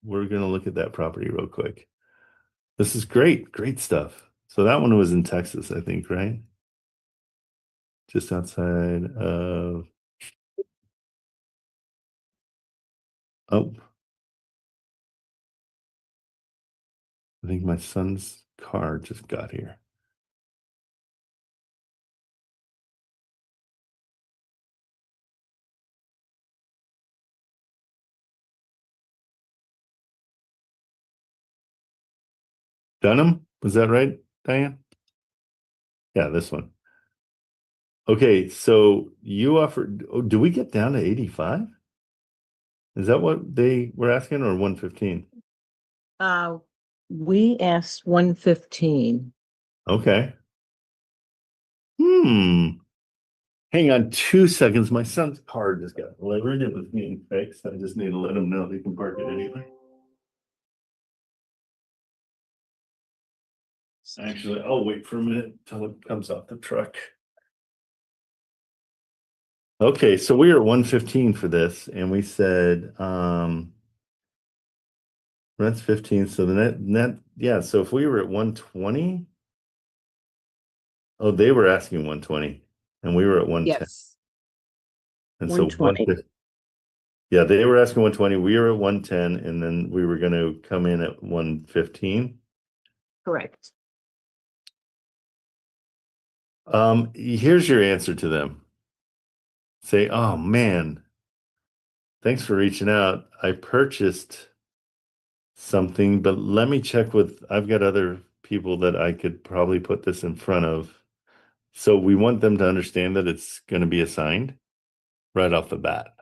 we're going to look at that property real quick. This is great. Great stuff. So that one was in Texas, I think, right? Just outside of, oh, I think my son's car just got here. Dunham, was that right, Diane? Yeah, this one. Okay, so you offered, oh, do we get down to 85? Is that what they were asking, or 115? We asked 115. Okay. Hang on 2 seconds. My son's car just got delivered. It was being fixed. I just need to let him know they can park it anyway. Actually, I'll wait for a minute till it comes off the truck. Okay, so we are at 115 for this, and we said rent's 15. So the net, yeah. So if we were at 120, oh, they were asking 120, and we were at 110. Yes. And so 120. Yeah, they were asking 120. We were at 110, and then we were going to come in at 115. Correct. Here's your answer to them. Say, oh man, thanks for reaching out. I purchased something, but let me check with, I've got other people that I could probably put this in front of. So we want them to understand that it's going to be assigned right off the bat.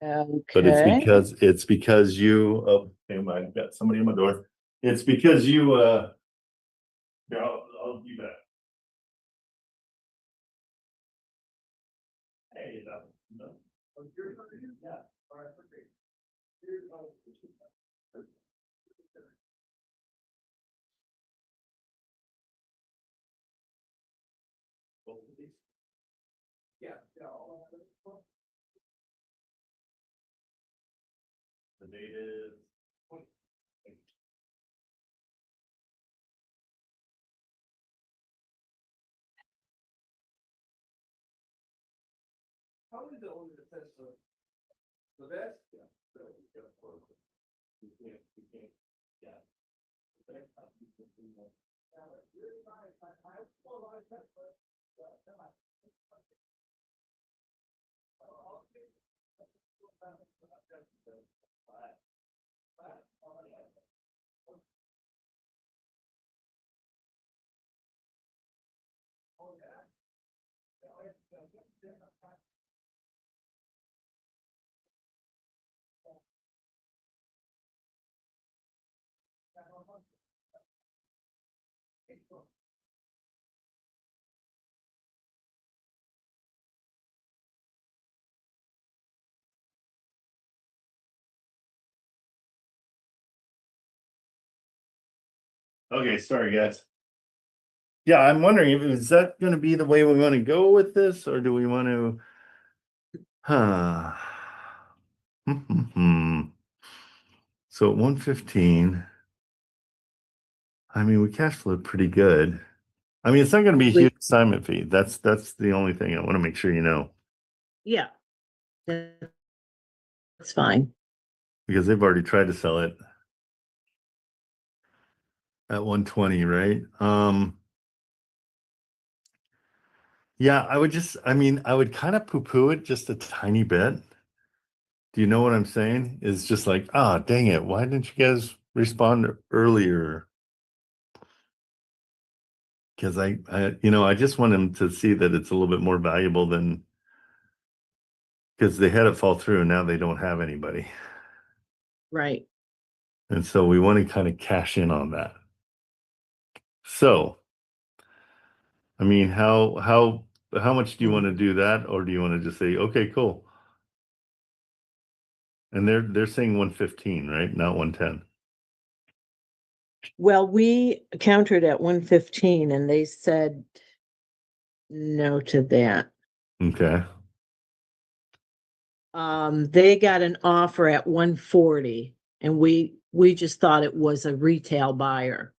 Okay. But it's because you, oh, damn, I've got somebody in my door. It's because you, here, I'll be back. Hey, no. Oh, you're yeah. All right, great. Both of these? Yeah. The date is 20. Probably the only defense of the best. Yeah. So we can't, yeah. Okay, sorry guys. Yeah, I'm wondering if is that going to be the way we want to go with this, or do we want to? So at 115, I mean, we cash flowed pretty good. I mean, it's not going to be a huge assignment fee. That's the only thing I want to make sure you know. Yeah. That's fine. Because they've already tried to sell it at 120, right? Yeah, I would kind of poo-poo it just a tiny bit. Do you know what I'm saying? It's just like, ah, dang it, why didn't you guys respond earlier? Because I just want them to see that it's a little bit more valuable than, because they had it fall through and now they don't have anybody. Right. And so we want to kind of cash in on that. So, I mean, how much do you want to do that, or do you want to just say, okay, cool? And they're saying 115, right? Not 110. Well, we countered at 115 and they said no to that. Okay. They got an offer at 140 and we just thought it was a retail buyer.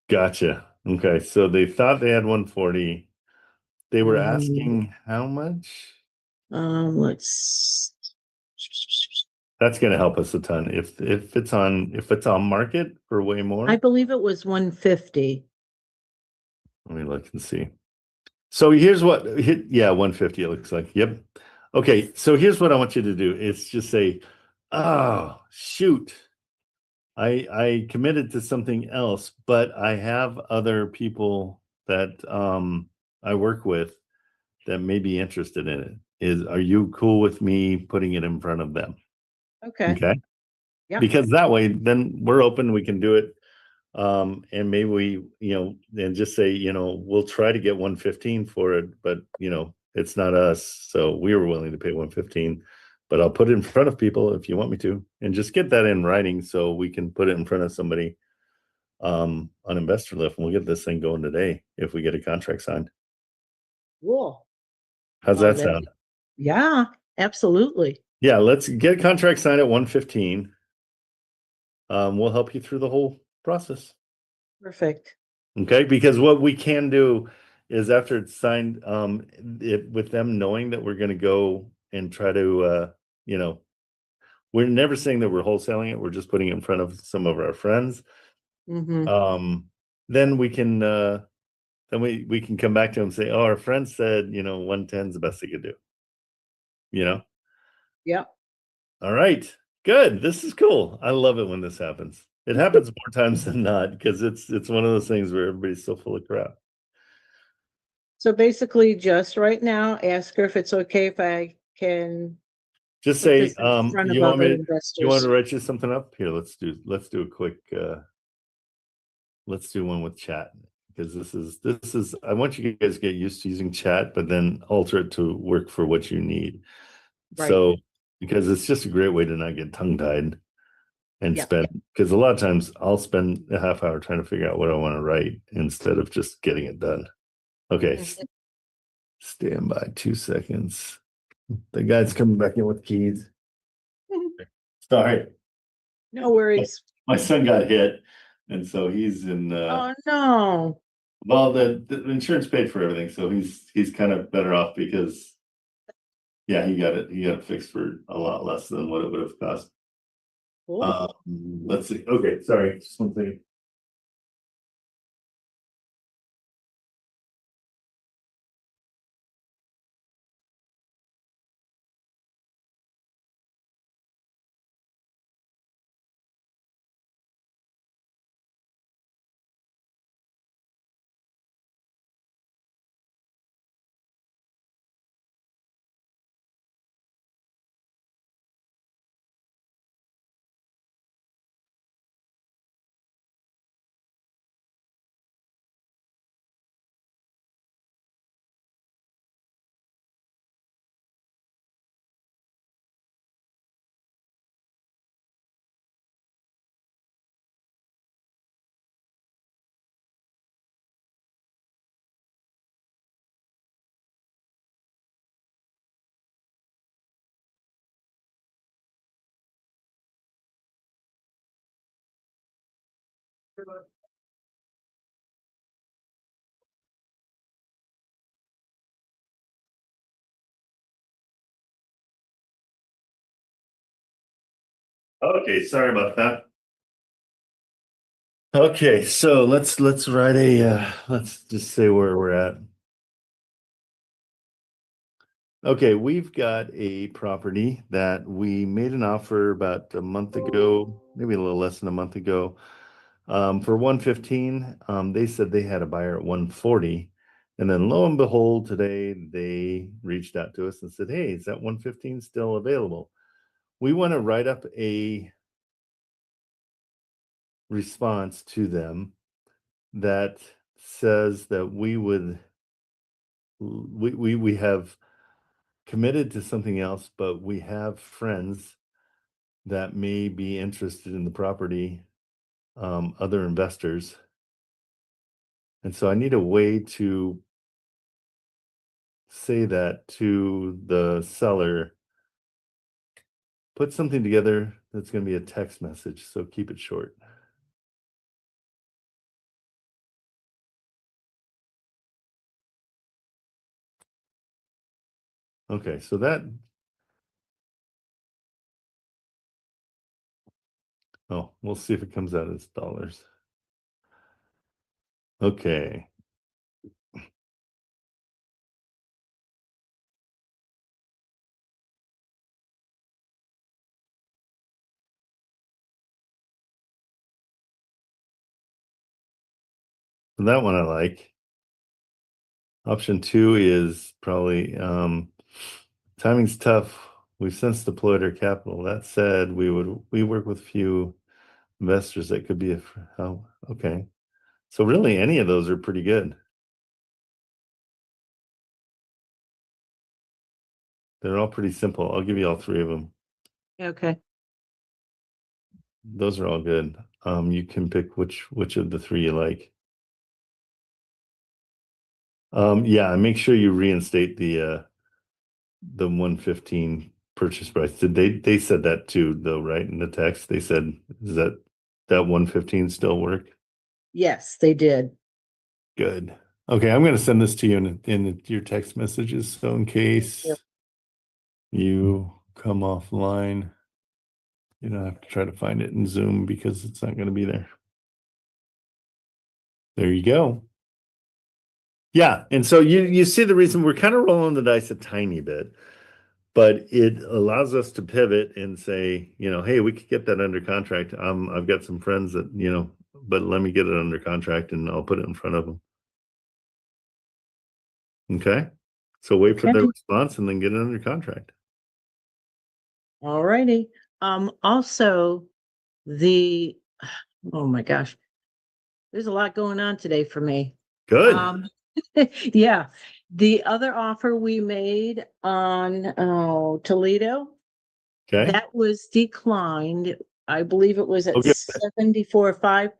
Gotcha. Okay, so they thought they had 140. They were Mm. asking how much? Let's. That's gonna help us a ton. If it's on market for way more. I believe it was 150. Let me look and see. So here's what, yeah, 150 it looks like. Yep. Okay, so here's what I want you to do. It's just say, oh, shoot. I committed to something else, but I have other people that I work with that may be interested in it. Are you cool with me putting it in front of them? Okay. Okay. Yeah. Because that way, then we're open, we can do it. And maybe we, and just say, we'll try to get 115 for it, but it's not us. So we were willing to pay 115, but I'll put it in front of people if you want me to, and just get that in writing so we can put it in front of somebody on Investor Lift, and we'll get this thing going today if we get a contract signed. Cool. How's Well, that then- sound? Yeah, absolutely. Yeah, let's get a contract signed at 115. We'll help you through the whole process. Perfect. Okay, because what we can do is after it's signed, with them knowing that we're going to go and try to, we're never saying that we're wholesaling it. We're just putting it in front of some of our friends. Mm-hmm. Then we can, we can come back to them and say, oh, our friend said, 110 is the best they could do. Yep. All right, good. This is cool. I love it when this happens. It happens more times than not because it's one of those things where everybody's so full of crap. So basically, just right now, ask her if it's okay if I can. Just put say, this in front of you want other me to, you want investors. to write you something up? Here, let's do a quick, let's do one with chat because this is, I want you guys to get used to using chat, but then alter it to work for what you need. Right. So, because it's just a great way to not get tongue tied and Yeah. spend, because a lot of times I'll spend a half hour trying to figure out what I want to write instead of just getting it done. Okay. Stand by 2 seconds. The guy's coming back in with keys. Sorry. No worries. My son got hit, and so he's in. Oh, no. Well, the insurance paid for everything, so he's kind of better off because, yeah, he got it fixed for a lot less than what it would have cost. Cool. Let's see. Okay, sorry, just one thing. Okay, sorry about that. Okay, so let's write let's just say where we're at. Okay, we've got a property that we made an offer about a month ago, maybe a little less than a month ago, for 115. They said they had a buyer at 140, and then lo and behold, today they reached out to us and said, "Hey, is that 115 still available?" We want to write up a response to them that says that we have committed to something else, but we have friends that may be interested in the property, other investors. And so I need a way to say that to the seller, put something together that's going to be a text message. So keep it short. Okay, so that. Oh, we'll see if it comes out as dollars. Okay. So that one I like. Option 2 is probably timing's tough. We've since deployed our capital. That said, we work with few investors that could be a oh, okay. So really any of those are pretty good. They're all pretty simple. I'll give you all 3 of them. Okay. Those are all good. You can pick which of the 3 you like. Yeah, and make sure you reinstate the 115 purchase price. Did they said that too though, right? In the text, they said, is that 115 still work? Yes, they did. Good. Okay, I'm gonna send this to you in your text messages. So in case you come offline, you don't have to try to find it in Zoom because it's not gonna be there. There you go. Yeah, and so you see the reason we're kind of rolling the dice a tiny bit, but it allows us to pivot and say, hey, we could get that under contract. I've got some friends that, but let me get it under contract and I'll put it in front of them. Okay. So wait for their response and then get it under contract. All righty. Also oh my gosh, there's a lot going on today for me. Good. Yeah. The other offer we made on Toledo, okay, that was declined. I believe it was at Okay. 74.5.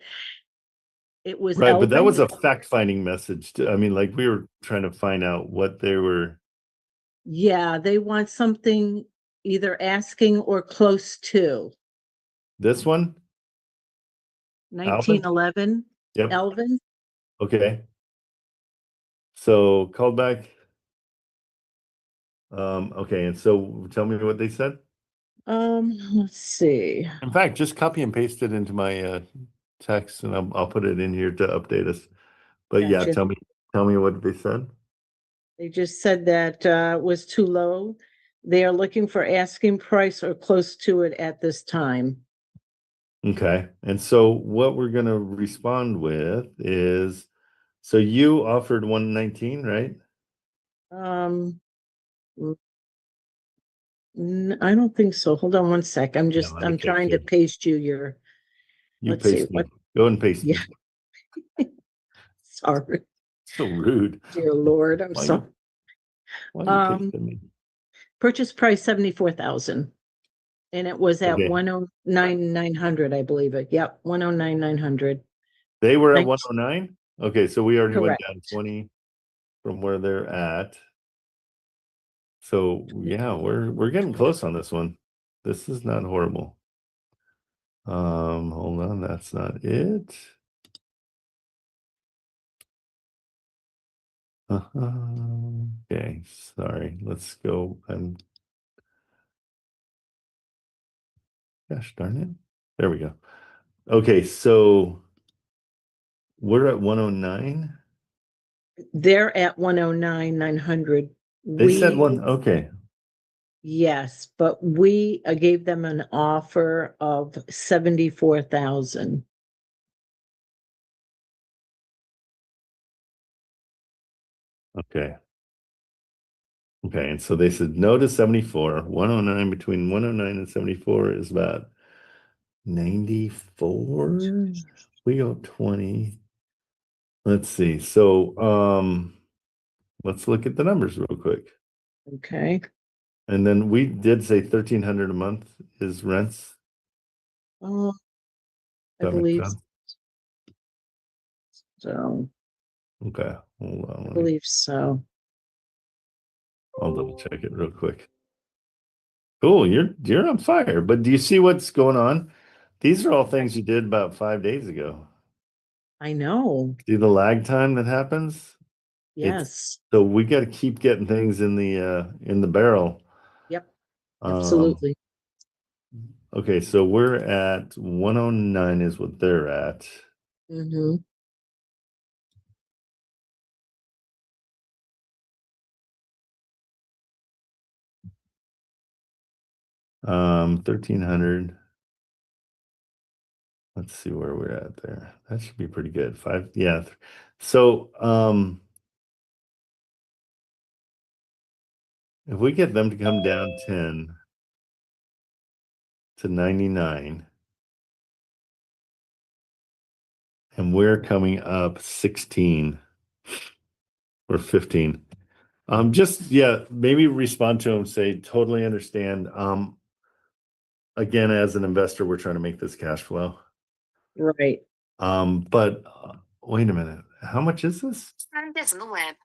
It was right, but that Elvin. was a fact-finding message. I mean, like we were trying to find out what they were. Yeah, they want something either asking or close to. This one? 1911. Yep. Elvin. Okay. So called back. Okay, and so tell me what they said. Let's see. In fact, just copy and paste it into my text, and I'll put it in here to update us. But yeah, Gotcha. tell me what they said. They just said that was too low. They are looking for asking price or close to it at this time. Okay, and so what we're gonna respond with is, so you offered 119, right? I don't think so. Hold on one sec. I'm let me trying paste to paste you your. You Let's see paste me. what. Go and paste me. Yeah. Sorry. So rude. Dear Lord, I'm Why sorry. Why you pasting me? Purchase price 74,000. And it was at Okay. 109,900, I believe it. Yep, 109,900. They were at Nice. 109? Okay, so we already went Correct. down 20 from where they're at. So yeah, we're getting close on this one. This is not horrible. Hold on, that's not it. Okay, sorry. Let's go and gosh darn it. There we go. Okay, so we're at 109. They're at 109,900. They said one. Okay. Yes, but we gave them an offer of 74,000. Okay. Okay, and so they said no to 74. 109, between 109 and 74 is about 94. We go 20. Let's see. So let's look at the numbers real quick. Okay. And then we did say 1,300 a month is rents. I That makes believe sense? so. Okay, hold on. I believe so. I'll double check it real quick. Cool, you're on fire. But do you see what's going on? These are all things you did about 5 days ago. I know. See the lag time that happens? Yes. So we got to keep getting things in the barrel. Yep. Um, Absolutely. Okay, so we're at 109 is what they're at. Mm-hmm. Um, 1300. Let's see where we're at there. That should be pretty good. Yeah. So if we get them to come down 10 to 99, and we're coming up 16 or 15. Just maybe respond to them, say totally understand. Again, as an investor, we're trying to make this cash flow. Right. But wait a minute. How much is this? Find this on the web.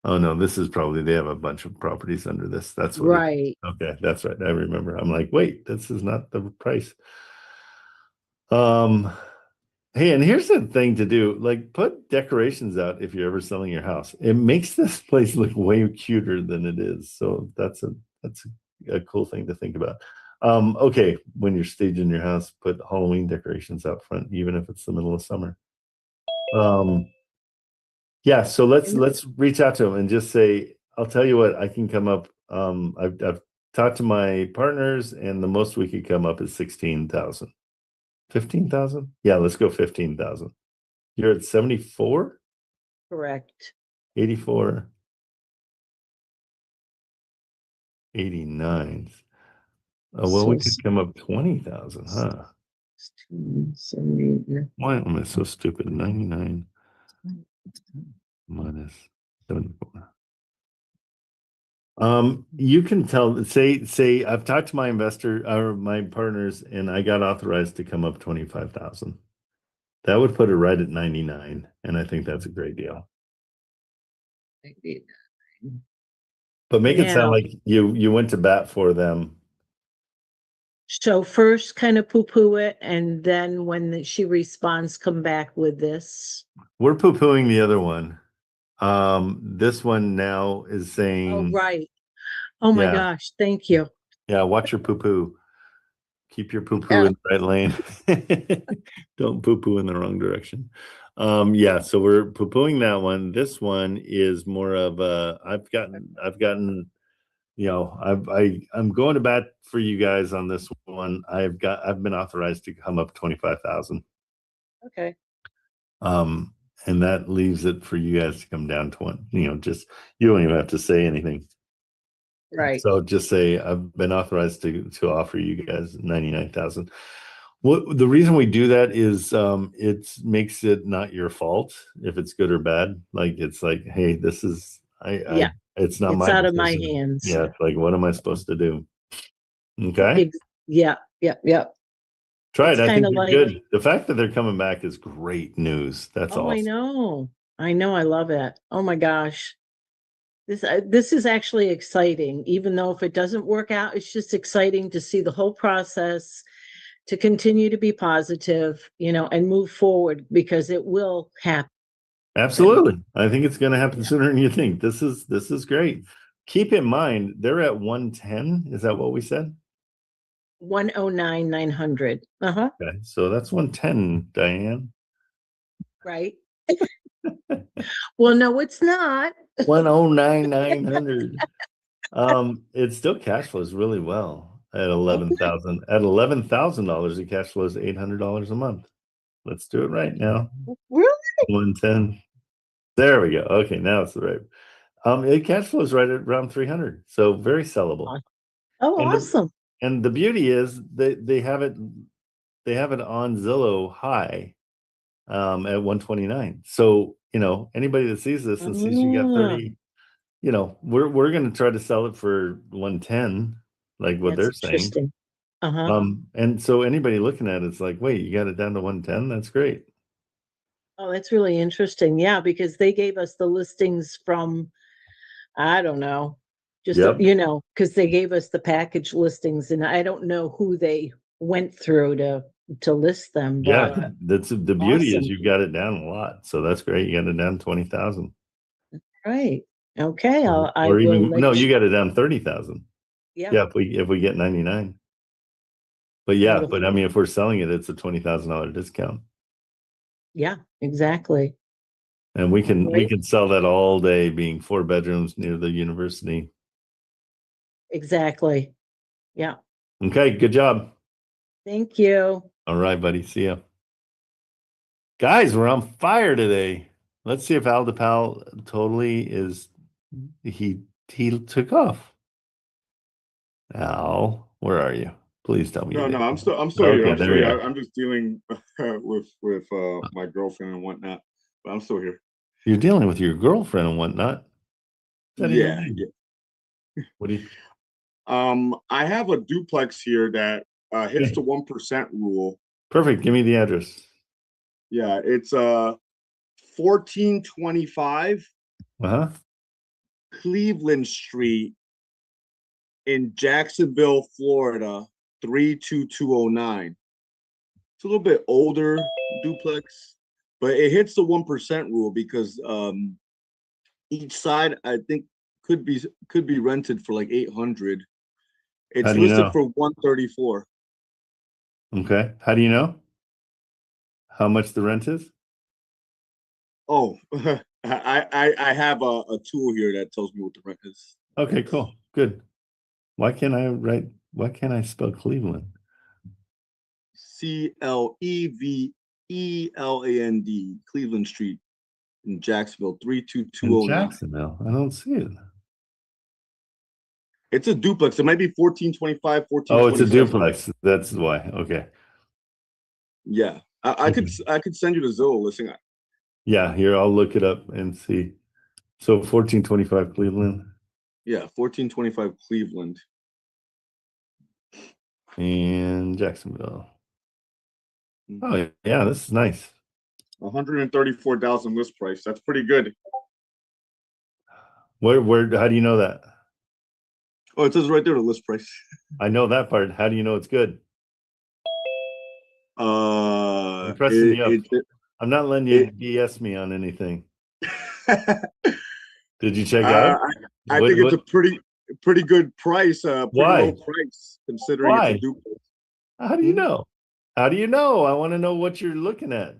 Oh no, this is probably they have a bunch of properties under this. That's what Right. Okay, that's right. I remember. I'm like, wait, this is not the price. Hey, and here's the thing to do, like put decorations out if you're ever selling your house. It makes this place look way cuter than it is. So that's a cool thing to think about. Okay, when you're staging your house, put Halloween decorations out front, even if it's the middle of summer. Yeah, so let's reach out to them and just say, I'll tell you what, I can come up. I've talked to my partners, and the most we could come up is 16,000. 15,000? Yeah, let's go 15,000. You're at 74? Correct. 84. 89. Well, we could come up 20,000, huh? 70. Why am I so stupid? 99 minus 74. You can tell, say I've talked to my investor or my partners, and I got authorized to come up 25,000. That would put it right at 99, and I think that's a great deal. But make it sound like you went to bat for them. So first kind of poo-poo it, and then when she responds, come back with this. We're poo-pooing the other one. This one now is saying, Oh, right. Oh my gosh. Thank you. Yeah, watch your poo-poo. Keep your poo-poo in the right lane. Don't poo-poo in the wrong direction. Yeah, so we're poo-pooing that one. This one is more of a I've gotten I'm going to bat for you guys on this one. I've been authorized to come up 25,000. Okay. And that leaves it for you guys to come down to one. Just you don't even have to say anything. Right. So just say I've been authorized to offer you guys 99,000. What the reason we do that is it makes it not your fault if it's good or bad. Like it's like, hey, this is it's not my out of my decision. hands. Yeah, it's like what am I supposed to do? Okay. Yeah. Try it. I think kinda you're good. The fact that they're coming back is great news. That's Oh, awesome. I know. I love it. Oh my gosh. This is actually exciting, even though if it doesn't work out, it's just exciting to see the whole process, to continue to be positive, and move forward because it will happen. Absolutely. I think it's going to happen sooner than you think. This is great. Keep in mind, they're at 110. Is that what we said? 109,900. Uh-huh. Okay. So that's 110, Diane. Right. Well, no, it's not. 109,900. It still cash flows really well at 11,000. At $11,000, it cash flows $800 a month. Let's do it right now. Really? 110. There we go. Okay, now it's the right. It cash flows right at around 300. So very sellable. Oh, awesome. And the beauty is they have it on Zillow high at 129. So anybody that sees this and sees you got 30, we're gonna try to sell it for 110, like what they're saying. Interesting. Uh-huh. And so anybody looking at it's like, wait, you got it down to 110? That's great. Oh, that's really interesting. Yeah, because they gave us the listings from, I don't know, just, because they gave us the package listings, and I don't know who they went through to list them. But Yeah, that's the beauty is awesome. you got it down a lot. So that's great. You got it down 20,000. Right. Okay, I Or will even, let no, you got it down 30,000. Yeah. Yeah, if we get 99. But yeah, Beautiful. but I mean, if we're selling it, it's a $20,000 discount. Yeah, exactly. And we can Right. sell that all day, being 4 bedrooms near the university. Exactly. Yeah. Okay, good job. Thank you. All right, buddy. See ya. Guys, we're on fire today. Let's see if Al DePal totally is he took off. Al, where are you? Please tell me. No, you no, did. I'm still here. Okay, I'm still there you here. are. I'm just dealing with my girlfriend and whatnot, but I'm still here. You're dealing with your girlfriend and whatnot. What's that even Yeah, mean? yeah. What do you? I have a duplex here that hits the 1% rule. Perfect. Give me the address. Yeah, it's 1425 Uh-huh. Cleveland Street in Jacksonville, Florida, 32209. It's a little bit older duplex, but it hits the 1% rule because each side I think could be rented for like 800. How It's do you listed know? for 134. Okay. How do you know? How much the rent is? Oh, I have a tool here that tells me what the rent is. Okay, cool. Good. Why can't I spell Cleveland? Cleveland, Cleveland Street in Jacksonville, In 32209. Jacksonville. I don't see it. It's a duplex. It might be 1425, Oh, it's a 1427. duplex. That's why. Okay. Yeah, I could send you the Zillow listing. Yeah, here I'll look it up and see. So 1425 Cleveland Yeah, 1425 Cleveland. and Jacksonville. Oh yeah, this is nice. 134,000 list price. That's pretty good. Where how do you know that? Oh, it says right there the list price. I know that part. How do you know it's good? I'm pressing you up. I'm not letting you BS me on anything. Did you check out? I think it's a pretty good price. Pretty Why? low price considering Why? it's a duplex. How do you know? How do you know? I want to know what you're looking at.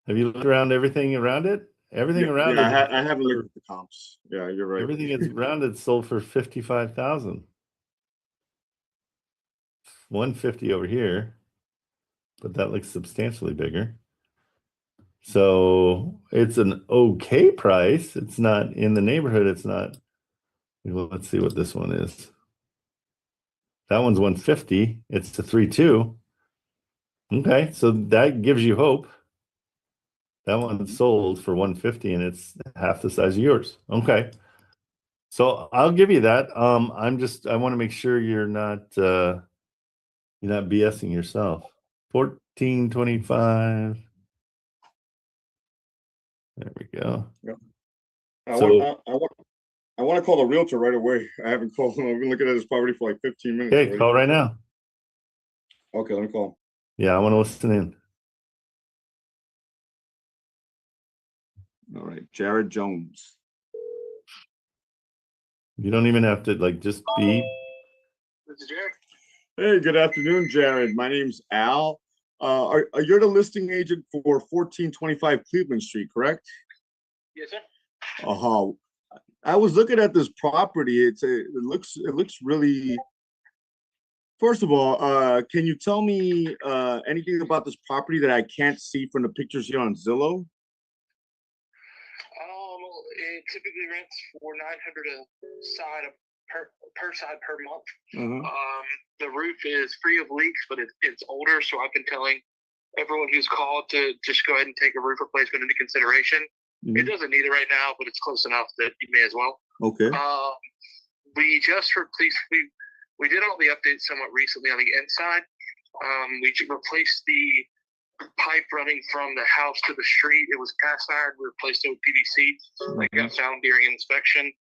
Have you looked around everything around it? Everything around it. I haven't looked at the comps. Yeah, you're right. Everything is around it sold for 55,000. 150 over here, but that looks substantially bigger. So it's an okay price. It's not in the neighborhood. It's not. Well, let's see what this one is. That one's 150. It's a 3.2. Okay, so that gives you hope. That one sold for 150 and it's half the size of yours. Okay. So I'll give you that. I want to make sure you're not BSing yourself. 1425. There we go. Yep. I want to call the realtor right away. I haven't called him. I've been looking at his property for like 15 minutes. Okay, already. call right now. Okay, let me call him. Yeah, I want to listen in. All right, Jared Jones. You don't even have to just be. This is Jared. Hey, good afternoon, Jared. My name's Al. You're the listing agent for 1425 Cleveland Street, correct? Yes, sir. I was looking at this property. It looks really. First of all, can you tell me anything about this property that I can't see from the pictures here on Zillow? It typically rents for $900 per side per month. The roof is free of leaks, but it's older, so I've been telling everyone who's called to just go ahead and take a roof replacement into consideration. It doesn't need it right now, but it's close enough that you may as well. Okay. We just replaced. We did all the updates somewhat recently on the inside. We replaced the pipe running from the house to the street. It was cast iron. We replaced it with PVC. That got found during inspection.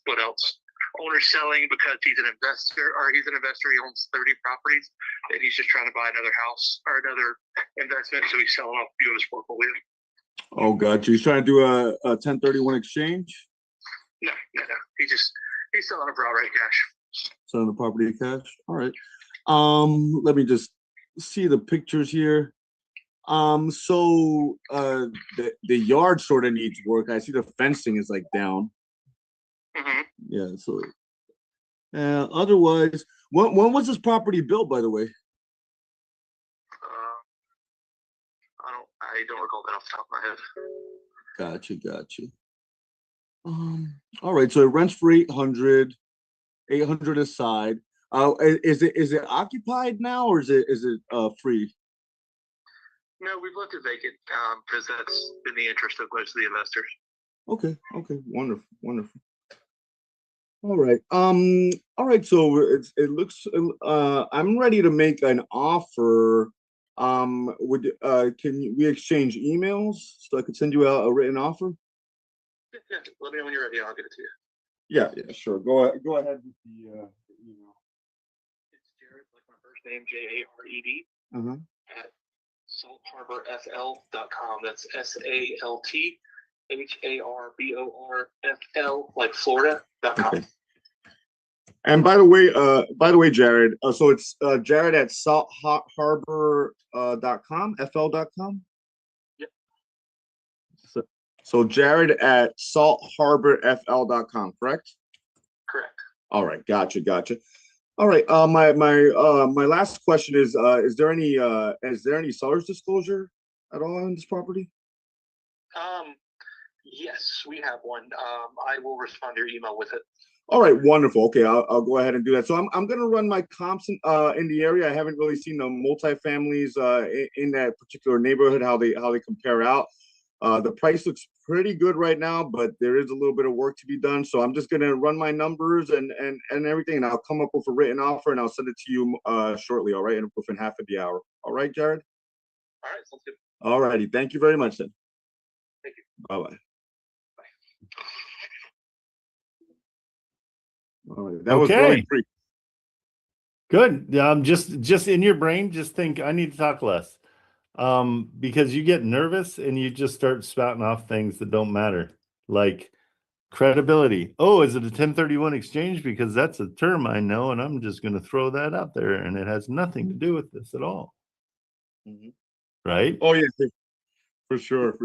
What else? Owner's selling because he's an investor. He owns 30 properties, and he's just trying to buy another house or another investment. So he's selling off a few of his portfolio. Oh, got you. He's trying to do a 1031 exchange. No. He's selling a raw right cash. Selling the property cash. All right. Let me just see the pictures here. So the yard sort of needs work. I see the fencing is like down. Mm-hmm. Yeah. So otherwise, when was this property built, by the way? I don't recall that off the top of my head. Gotcha. All right. So it rents for 800 aside. Is it occupied now, or is it free? No, we've left it vacant because that's in the interest of most of the investors. Okay. Wonderful. All right. All right. So it looks. I'm ready to make an offer. Can we exchange emails so I could send you a written offer? Yeah. Let me know when you're ready. I'll get it to you. Yeah. Sure. Go ahead with the email. It's Jared, like my first name, Jared. Uh-huh. At saltharborfl.com. That's SALTHARBORFL, like Florida.com. Okay. And by the way, Jared, so it's Jared at saltharbor.com, fl.com. Yep. So Jared at saltharborfl.com, correct? Correct. All right, gotcha. All right. My last question is there any seller's disclosure at all on this property? Yes, we have one. I will respond to your email with it. All right, wonderful. Okay, I'll go ahead and do that. So I'm gonna run my comps in the area. I haven't really seen the multifamilies in that particular neighborhood, how they compare out. The price looks pretty good right now, but there is a little bit of work to be done. So I'm just gonna run my numbers and everything, and I'll come up with a written offer and I'll send it to you shortly. All right, and within half of the hour. All right, Jared. All right, sounds good. All righty. Thank you very much, then. Thank you. Bye. All right, that was really free. Good. Just in your brain, just think I need to talk less. Because you get nervous and you just start spouting off things that don't matter, like credibility. Oh, is it a 1031 exchange? Because that's a term I know, and I'm just going to throw that out there, and it has nothing to do with this at all. Mm-hmm. Right? Oh, yeah, for sure.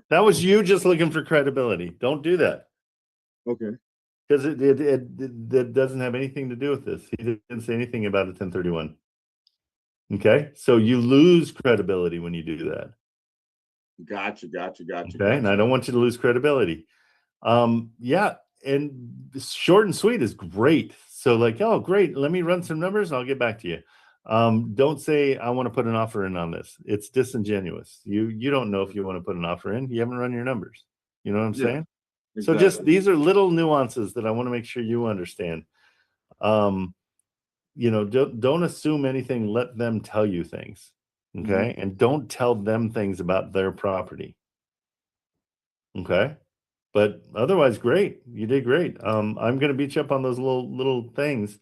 That was you just looking for credibility. Don't do that. Okay. Because it doesn't have anything to do with this. He didn't say anything about a 1031. Okay, so you lose credibility when you do that. Gotcha. Okay, and I don't want you to lose credibility. Yeah, and short and sweet is great. So like, oh, great, let me run some numbers and I'll get back to you. Don't say I want to put an offer in on this. It's disingenuous. You don't know if you want to put an offer in. You haven't run your numbers. You know what I'm saying? Exactly. So just these are little nuances that I want to make sure you understand. Don't assume anything. Let them tell you things. Okay. And don't tell them things about their property. Okay. But otherwise, great. You did great. I'm going to beat you up on those little things.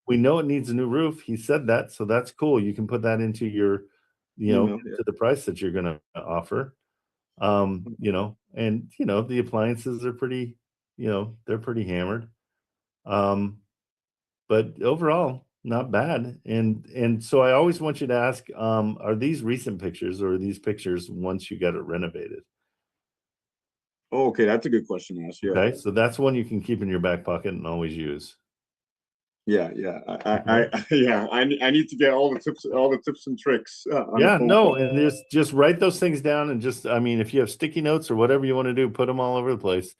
We know it needs a new roof. He said that. So that's cool. You can put that into your, to the price that you're going to offer. The appliances are pretty, they're pretty hammered. But overall, not bad. And so I always want you to ask, are these recent pictures or are these pictures once you get it renovated? Oh, okay, that's a good question to ask. Yeah. Okay, so that's one you can keep in your back pocket and always use. Yeah. I need to get all the tips and tricks. And just write those things down and if you have sticky notes or whatever you want to do, put them all over the place,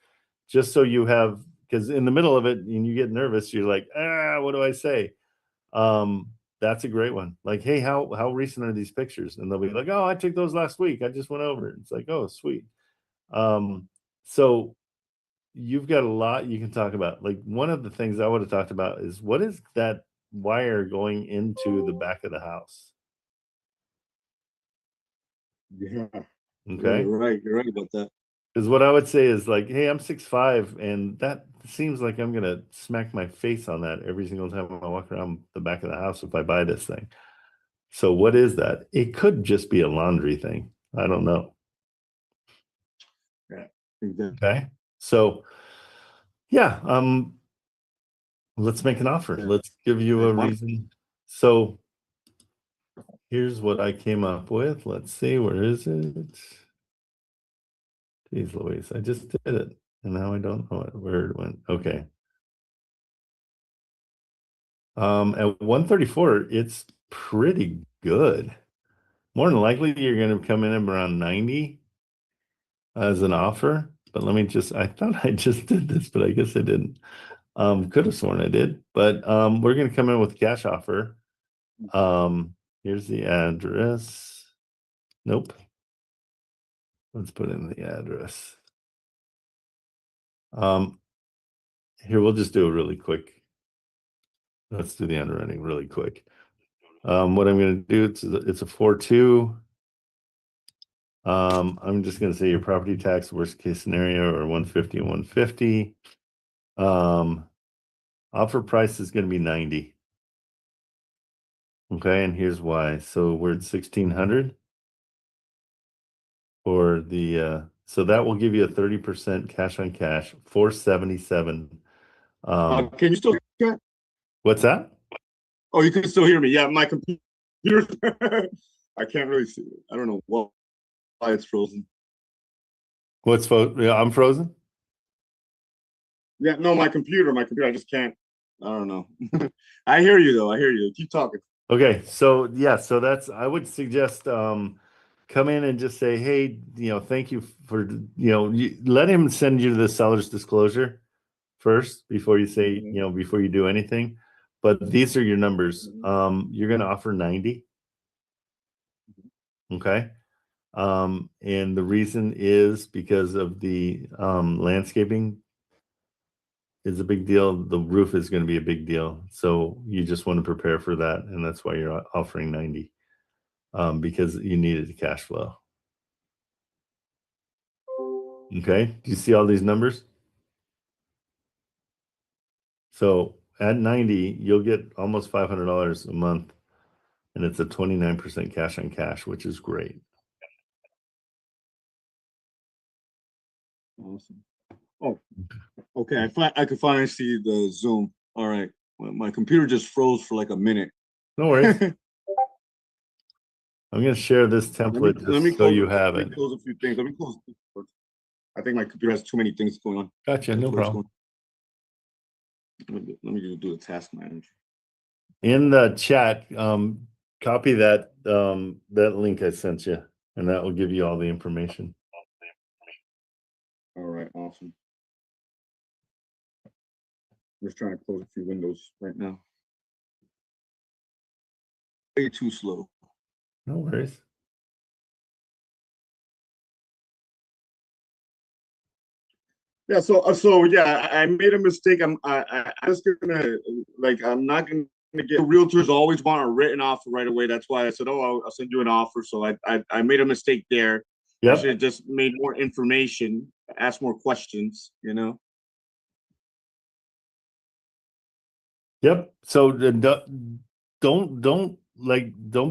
just so you have. Because in the middle of it, and you get nervous, you're like, what do I say? That's a great one. Like, hey, how recent are these pictures? And they'll be like, oh, I took those last week. I just went over it. It's like, oh, sweet. So you've got a lot you can talk about. Like one of the things I would have talked about is what is that wire going into the back of the house? Yeah. Okay. You're right about that. Because what I would say is like, hey, I'm 6'5", and that seems like I'm gonna smack my face on that every single time I walk around the back of the house if I buy this thing. So what is that? It could just be a laundry thing. I don't know. Exactly. Okay. So yeah, let's make an offer. Let's give you a reason. So here's what I came up with. Let's see, where is it? Jeez Louise, I just did it. And now I don't know where it went. Okay. At 134, it's pretty good. More than likely, you're going to come in around 90 as an offer. But let me just, I thought I just did this, but I guess I didn't. Could have sworn I did. But we're going to come in with a cash offer. Here's the address. Nope. Let's put in the address. Here, we'll just do it really quick. Let's do the underwriting really quick. What I'm going to do, it's a 4-2. I'm just going to say your property tax worst case scenario are 150 and 150. Offer price is going to be 90. Okay, and here's why. So we're at 1600 for the so that will give you a 30% cash on cash, 477. Can you still hear me? What's that? Oh, you can still hear me. Yeah, my computer. I can't really see it. I don't know why it's frozen. Yeah, I'm frozen. Yeah, no, my computer. I just can't. I don't know. I hear you though. I hear you. Keep talking. Okay, so yeah, so that's, I would suggest come in and just say, hey, thank you for, let him send you the seller's disclosure first before you say, before you do anything. But these are your numbers. You're going to offer 90. Okay. And the reason is because of the landscaping is a big deal. The roof is going to be a big deal. So you just want to prepare for that. And that's why you're offering 90, because you needed the cash flow. Okay. Do you see all these numbers? So at 90, you'll get almost $500 a month. And it's a 29% cash on cash, which is great. Awesome. Oh, okay. I could finally see the Zoom. All right. Well, my computer just froze for like a minute. No worries. I'm going to share this template so you have it. Let me close a few things. Let me close. I think my computer has too many things going on. Gotcha. No problem. Let me just do a task manager. In the chat, copy that that link I sent you, and that will give you all the information. All right. Awesome. I'm just trying to close a few windows right now. Way too slow. No worries. Yeah, so yeah, I made a mistake. I'm just gonna I'm not gonna get realtors always want a written offer right away. That's why I said, oh, I'll send you an offer. So I made a mistake there. Yep. I should have just made more information, ask more questions, Yep. So don't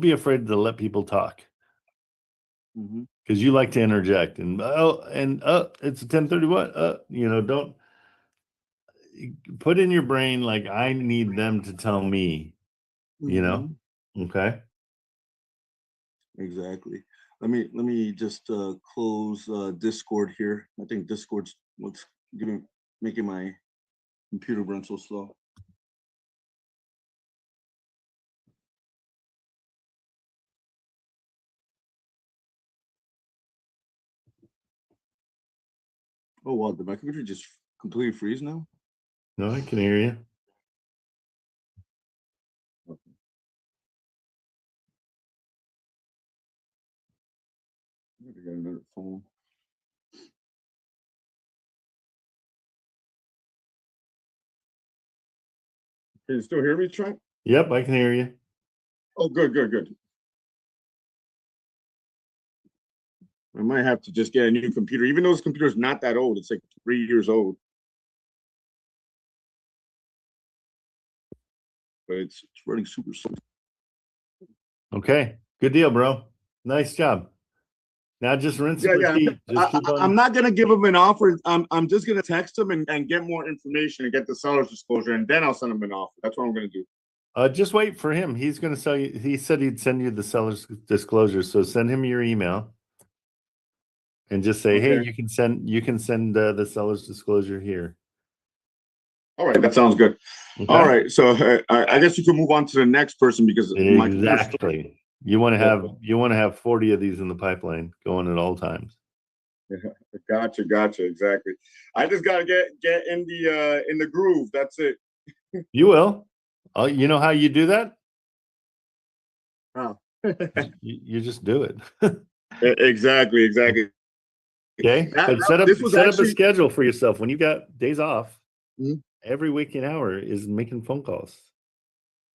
be afraid to let people talk, because you like to interject and it's a 10:30. What? Don't put in your brain like I need them to tell me. Okay. Exactly. Let me just close Discord here. I think Discord's what's making my computer run so slow. Oh wow, did my computer just completely freeze now? No, I can hear you. I got another phone. Can you still hear me, Trent? Yep, I can hear you. Oh, good. I might have to just get a new computer, even though this computer is not that old. It's like 3 years old. But it's running super slow. Okay, good deal, bro. Nice job. Now just rinse Yeah, and yeah. repeat. Just keep on. I'm not gonna give him an offer. I'm just gonna text him and get more information and get the seller's disclosure, and then I'll send him an offer. That's what I'm gonna do. Just wait for him. He's going to sell you. He said he'd send you the seller's disclosure. So send him your email and just say, hey, Okay. you can send the seller's disclosure here. All right, that sounds good. Okay? All right, so I guess you can move on to the next person because Exactly. You want to have 40 of these in the pipeline going at all times. Gotcha, exactly. I just gotta get in the groove. That's it. You will. Oh, you know how you do that? Oh. You just do it. Exactly. Okay. But set up a schedule for yourself. When you got days off, every waking hour is making phone calls.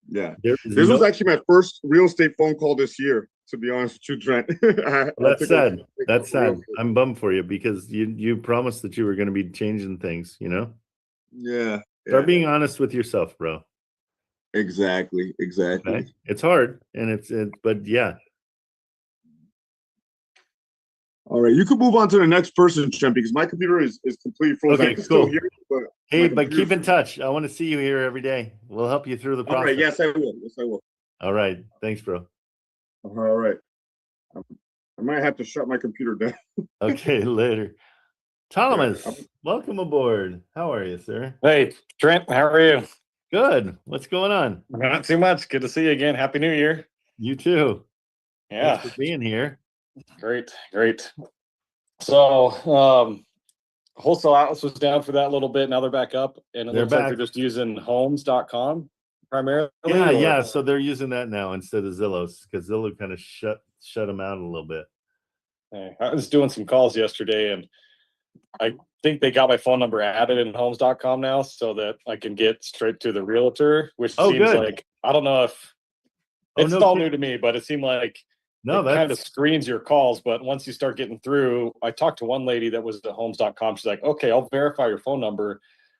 Yeah. This was actually my first real estate phone call this year, to be honest with you, Trent. That's sad. That's sad. I'm bummed for you because you promised that you were going to be changing things, you know? Yeah. Start being honest with yourself, bro. Exactly. Okay? It's hard but yeah. All right, you can move on to the next person, Trent, because my computer is completely frozen. Okay, I can still cool. hear you, But keep in touch. I want to see you here every day. We'll help you through the process. All right, yes, I will. All right. Thanks, bro. All right. I might have to shut my computer down. Okay, later. Thomas, welcome aboard. How are you, sir? Hey, Trent, how are you? Good. What's going on? Not too much. Good to see you again. Happy New Year. You too. Yeah. Thanks for being here. Great. So, Wholesale Atlas was down for that little bit. Now they're back up, and it They're looks like back. they're just using homes.com primarily. Yeah. So they're using that now instead of Zillow's because Zillow kind of shut them out a little bit. I was doing some calls yesterday, and I think they got my phone number added in homes.com now so that I can get straight to the realtor, which seems good. like, I don't know if it's all new to me, but it seemed like it kind of screens your calls. But once you start getting through, I talked to one lady that was at homes.com. She's like, okay, I'll verify your phone number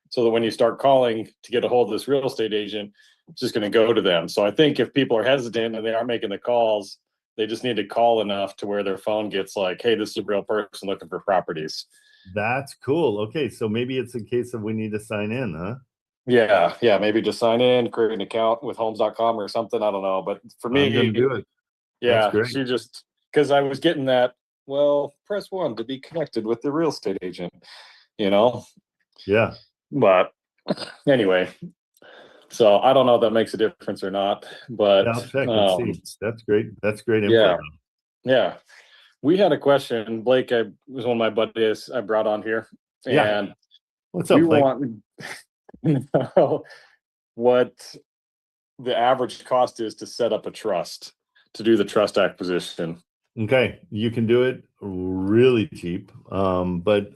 so that when you start calling to get a hold of this real estate agent, it's just going to go to them. So I think if people are hesitant and they aren't making the calls, they just need to call enough to where their phone gets like, hey, this is a real person looking for properties. That's cool. Okay, so maybe it's a case of we need to sign in, huh? Yeah, maybe just sign in, create an account with homes.com or something. I don't know. But for me, I'm gonna do it. Yeah, That's great. she just, because I was getting that, well, press 1 to be connected with the real estate agent, you know? Yeah. But anyway, so I don't know if that makes a difference or not, but I'll check and see. That's great. That's great info. yeah. Yeah. We had a question. Blake, I was one of my buddies I brought on here. Yeah. And What's up, Blake? want to know what the average cost is to set up a trust, to do the trust acquisition. Okay, you can do it really cheap, but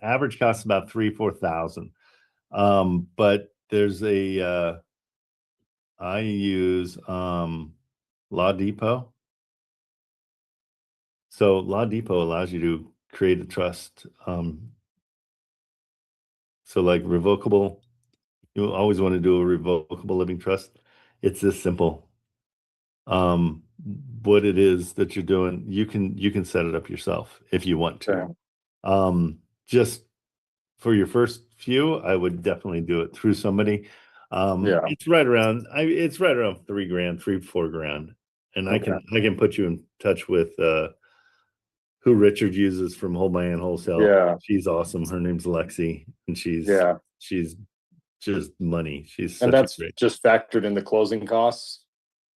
average cost about $3,000-4,000. But there's I use Law Depot. So Law Depot allows you to create a trust. So like revocable, you always want to do a revocable living trust. It's this simple. What it is that you're doing, you can set it up yourself if you want to. Just for your first few, I would definitely do it through somebody. It's right around $3,000, $3,000-4,000, and I can put you in touch with who Richard uses from Hold My Hand Wholesale. Yeah, she's awesome. Her name's Lexi, and she's just money. She's and such that's a great. just factored in the closing costs.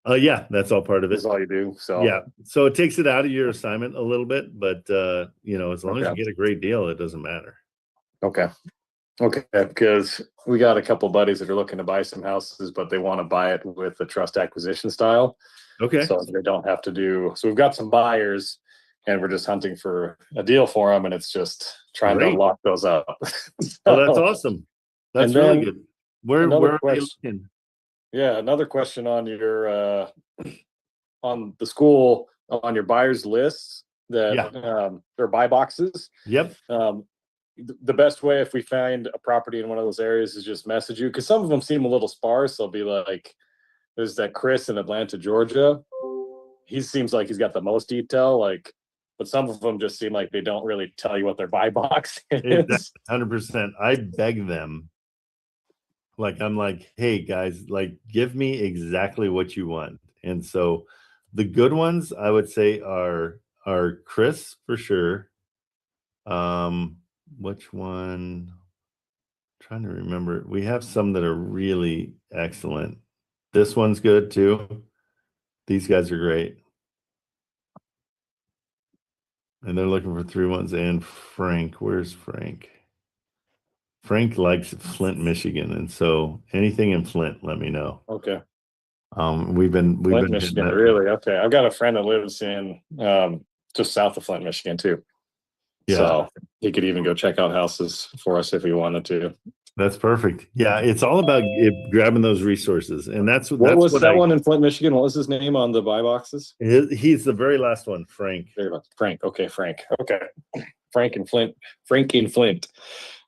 Yeah, that's all part of it. That's all you do. So yeah, so it takes it out of your assignment a little bit, but as long as you get a great deal, it doesn't matter. Okay, because we got a couple buddies that are looking to buy some houses, but they want to buy it with the trust acquisition style. Okay, so they don't have to do. So we've got some buyers, and we're just hunting for a deal for them, and it's just trying to lock those up. Well, that's awesome. That's really good. Where are you looking? Yeah, another question on your on the school on your buyers list that they're buy boxes. Yep. The best way if we find a property in one of those areas is just message you, because some of them seem a little sparse. They'll be like, there's that Chris in Atlanta, Georgia. He seems like he's got the most detail. Like but some of them just seem like they don't really tell you what their buy box is. 100%. I beg them. Like, I'm like, hey guys, like, give me exactly what you want. And so the good ones I would say are Chris for sure. Which one? Trying to remember. We have some that are really excellent. This one's good too. These guys are great. And they're looking for 3 ones. And Frank, where's Frank? Frank likes Flint, Michigan, and so anything in Flint, let me know. Okay. We've been Flint, Michigan, really? Okay. I've got a friend that lives in just south of Flint, Michigan, too. Yeah. So he could even go check out houses for us if we wanted to. That's perfect. Yeah, it's all about grabbing those resources, and that's What was that one in Flint, Michigan? What was his name on the buy boxes? He's the very last one, Frank. Frank. Okay, Frank. Okay, Frank and Flint.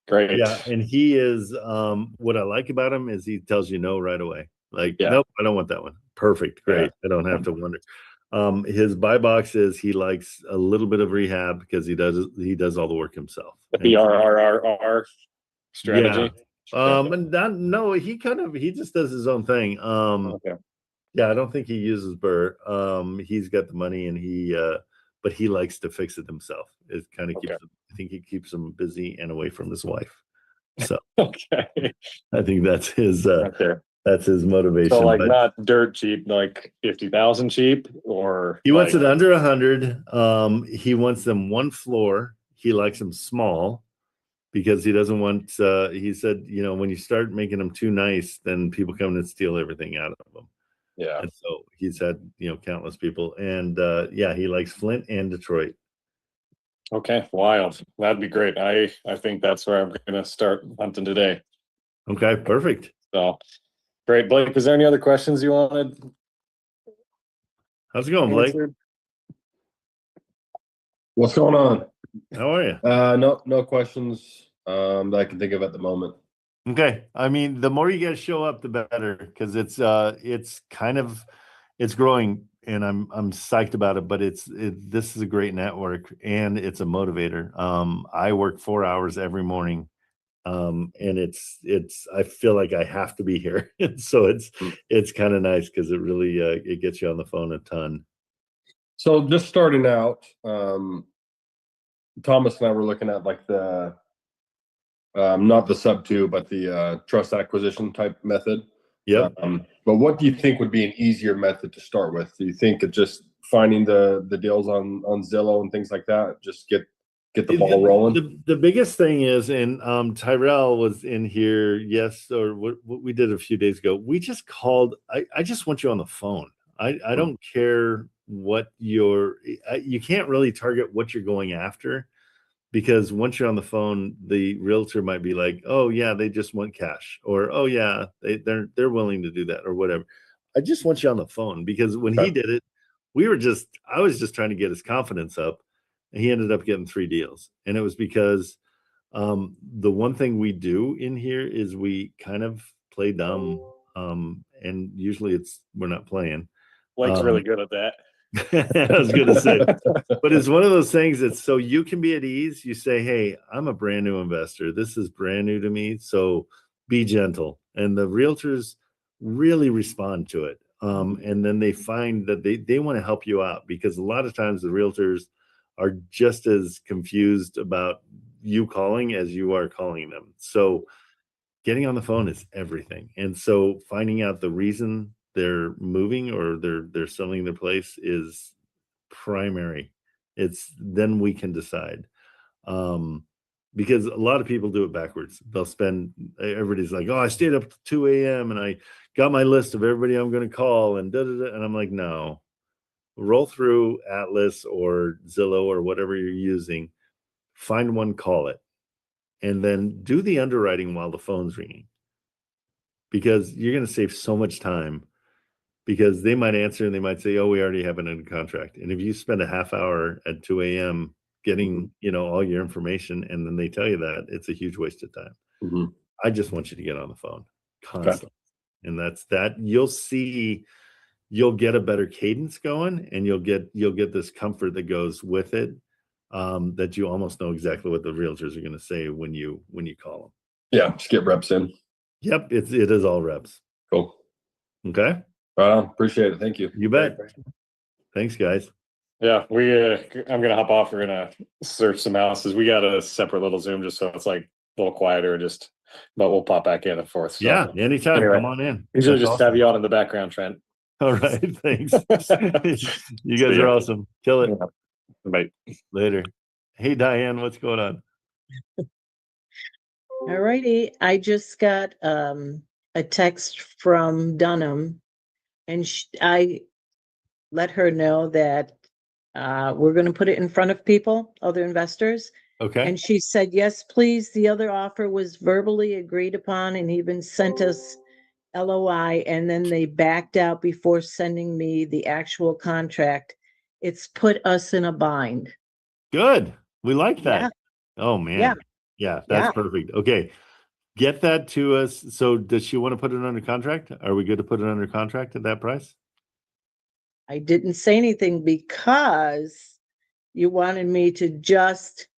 Great. Yeah, and he is. What I like about him is he tells you no right away. Like, nope, I don't want that one. Perfect, great. I don't have to wonder. His buy box is he likes a little bit of rehab because he does all the work himself. The BRRR strategy. Yeah. And he just does his own thing. Okay. Yeah, I don't think he uses Burr. He's got the money and but he likes to fix it himself. It kind of keeps him, I think he keeps him busy and away from his wife. So okay. I think that's his that's his motivation. So like not dirt cheap, like 50,000 cheap, or he wants it under 100. He wants them one floor. He likes them small because he doesn't want he said, when you start making them too nice, then people come and steal everything out of them. Yeah. And so he's had, countless people. And he likes Flint and Detroit. Okay, wild. That'd be great. I think that's where I'm gonna start hunting today. Okay, perfect. So great. Blake, is there any other questions you wanted? How's it going, Blake? What's going on? How are you? No questions that I can think of at the moment. Okay. I mean, the more you guys show up, the better, because it's growing, and I'm psyched about it. But this is a great network, and it's a motivator. I work 4 hours every morning, and I feel like I have to be here. So it's kind of nice because it really it gets you on the phone a ton. So just starting out, Thomas and I were looking at like the not the sub 2, but the trust acquisition type method. Yep. But what do you think would be an easier method to start with? Do you think it just finding the deals on Zillow and things like that, just get the ball rolling? The biggest thing is, and Tyrell was in here, or what we did a few days ago. We just called. I just want you on the phone. I don't care what you can't really target what you're going after, because once you're on the phone, the realtor might be like, oh yeah, they just want cash, or oh yeah, they're willing to do that, or whatever. I just want you on the phone, because when he did it, I was just trying to get his confidence up, and he ended up getting 3 deals. And it was because the one thing we do in here is we kind of play dumb, and usually we're not playing. Blake's really good at that. I was going to say, but it's one of those things that's so you can be at ease. You say, hey, I'm a brand new investor. This is brand new to me. So be gentle. And the realtors really respond to it. And then they find that they want to help you out, because a lot of times the realtors are just as confused about you calling as you are calling them. So getting on the phone is everything. And so finding out the reason they're moving or they're selling their place is primary. Then we can decide, because a lot of people do it backwards. Everybody's like, oh, I stayed up to 2 a.m. and I got my list of everybody I'm going to call, and and I'm like, no, roll through Atlas or Zillow or whatever you're using, find one, call it, and then do the underwriting while the phone's ringing, because you're going to save so much time. Because they might answer and they might say, oh, we already have it under contract. And if you spend a half hour at 2 a.m. getting, all your information, and then they tell you that, it's a huge waste of time. Mm-hmm. I just want you to get on the phone constantly. Okay. And that's that. You'll see you'll get a better cadence going, and you'll get this comfort that goes with it, that you almost know exactly what the realtors are going to say when you call them. Yeah, just get reps in. Yep, it is all reps. Cool. Okay. Right on. Appreciate it. Thank you. You bet. Thanks, guys. Yeah, I'm gonna hop off. We're gonna search some houses. We got a separate little Zoom just so it's like a little quieter, but we'll pop back in and forth. So, Yeah, anytime. anyway, Come on in. Usually That's just have awesome. you on in the background, Trent. All right, thanks. You guys are awesome. Kill it. Bye. Later. Hey, Diane, what's going on? All righty. I just got a text from Dunham, and I let her know that we're going to put it in front of people, other investors. Okay. And she said, yes, please. The other offer was verbally agreed upon and even sent us LOI, and then they backed out before sending me the actual contract. It's put us in a bind. Good. We like that. Yeah. Oh, man. Yeah. Yeah, that's Yeah. perfect. Okay. Get that to us. So does she want to put it under contract? Are we good to put it under contract at that price? I didn't say anything because you wanted me to just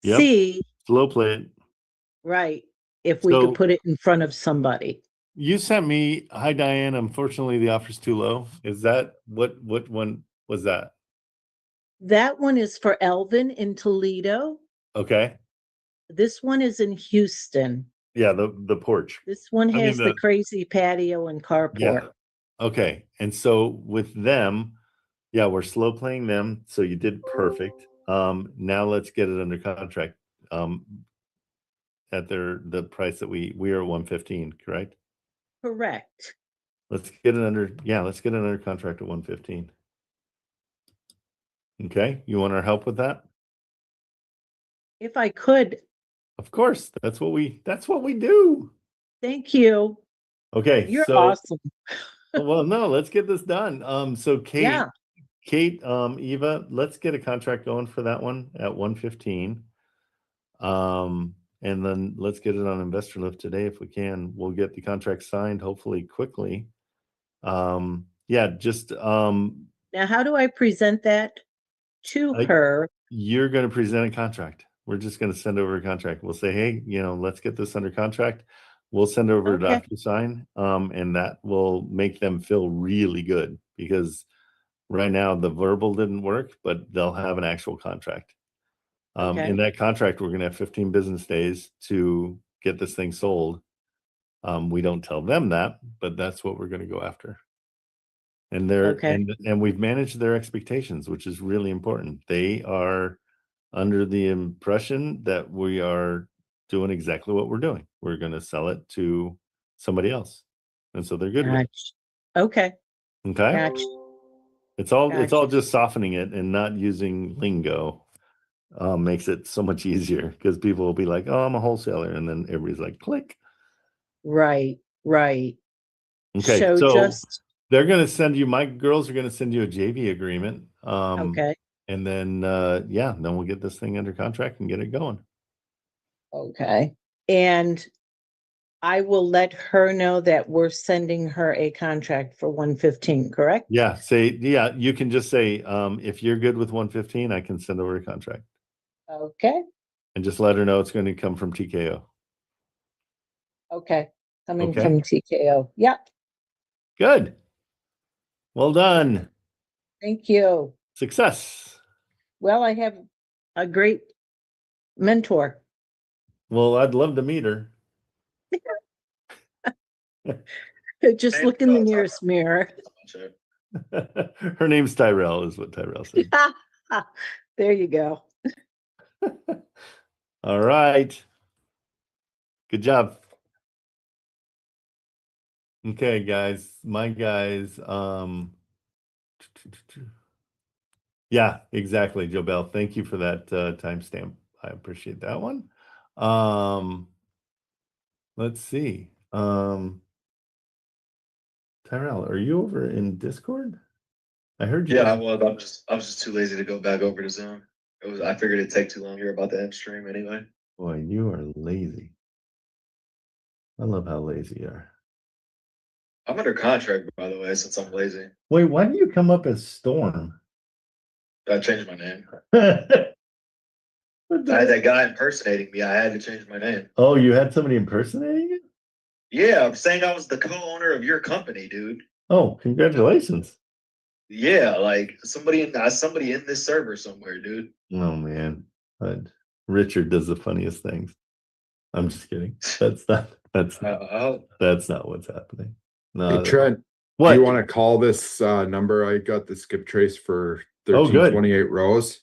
Yep. see, Slow play it. right, if we So- could put it in front of somebody. You sent me, hi, Diane. Unfortunately, the offer's too low. Is that what one was that? That one is for Elvin in Toledo. Okay. This one is in Houston. Yeah, the porch. This one I mean, has the crazy patio and carport. Yeah. Okay. And so with them, yeah, we're slow playing them. So you did perfect. Now let's get it under contract. At the price that we are at 115, correct? Correct. Let's get it under contract at 115. Okay. You want our help with that? If I could, Of course. That's what we do. thank you. Okay. You're so, awesome. Well, no, let's get this done. So Kate, Eva, let's get a contract going for that one at 115. And then let's get it on Investor Lift today if we can. We'll get the contract signed hopefully quickly. Yeah, just Now, how do I present that to her? you're going to present a contract. We're just going to send over a contract. We'll say, hey, let's get this under contract. We'll send over a DocuSign, and that will make them feel really good because right now the verbal didn't work, but they'll have an actual contract. In that contract, we're going to have 15 business days to get this thing sold. We don't tell them that, but that's what we're going to go after. And and we've managed their expectations, which is really important. They are under the impression that we are doing exactly what we're doing. We're going to sell it to somebody else. And so they're good with it. Okay. Okay. Gotcha. It's all just softening it and not using lingo. Makes it so much easier because people will be like, oh, I'm a wholesaler. And then everybody's like, click. Right. Okay. So they're going to send you, my girls are going to send you a JV agreement. Okay. And then, then we'll get this thing under contract and get it going. Okay. And I will let her know that we're sending her a contract for 115, correct? Yeah. You can just say, if you're good with 115, I can send over a contract. Okay. And just let her know it's going to come from TKO. Okay. Coming from TKO. Yeah. Good. Well done. Thank you. Success. Well, I have a great mentor. Well, I'd love to meet her. Just look in the nearest mirror. Her name's Tyrell, is what Tyrell said. There you go. All right. Good job. Okay, guys. My guys. Yeah, exactly, Joe Bell. Thank you for that timestamp. I appreciate that one. Let's see. Tyrell, are you over in Discord? I heard you. Yeah, I was. I was just too lazy to go back over to Zoom. I figured it'd take too long here about the end stream anyway. Boy, you are lazy. I love how lazy you are. I'm under contract, by the way, since I'm lazy. Wait, why do you come up as Storm? I changed my name. Oh, I had that guy impersonating me. I had to change my name. you had somebody impersonating you? Yeah, I'm saying I was the co-owner of your company, dude. Oh, congratulations. Yeah, like somebody in this server somewhere, dude. Oh man. But Richard does the funniest things. I'm just kidding. That's not that's not what's happening. No, Hey, Trent, what? do you want to call this number? I got the skip trace for Oh, good. 1328 Rose.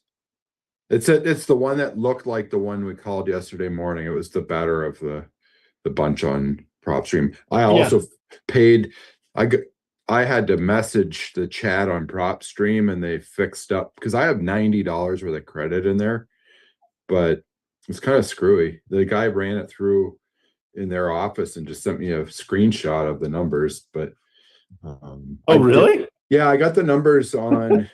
It's the one that looked like the one we called yesterday morning. It was the better of the bunch on PropStream. I also paid. I had to message the chat on PropStream and they fixed up because I have $90 worth of credit in there, but it's kind of screwy. The guy ran it through in their office and just sent me a screenshot of the numbers. But really? Yeah, I got the numbers on.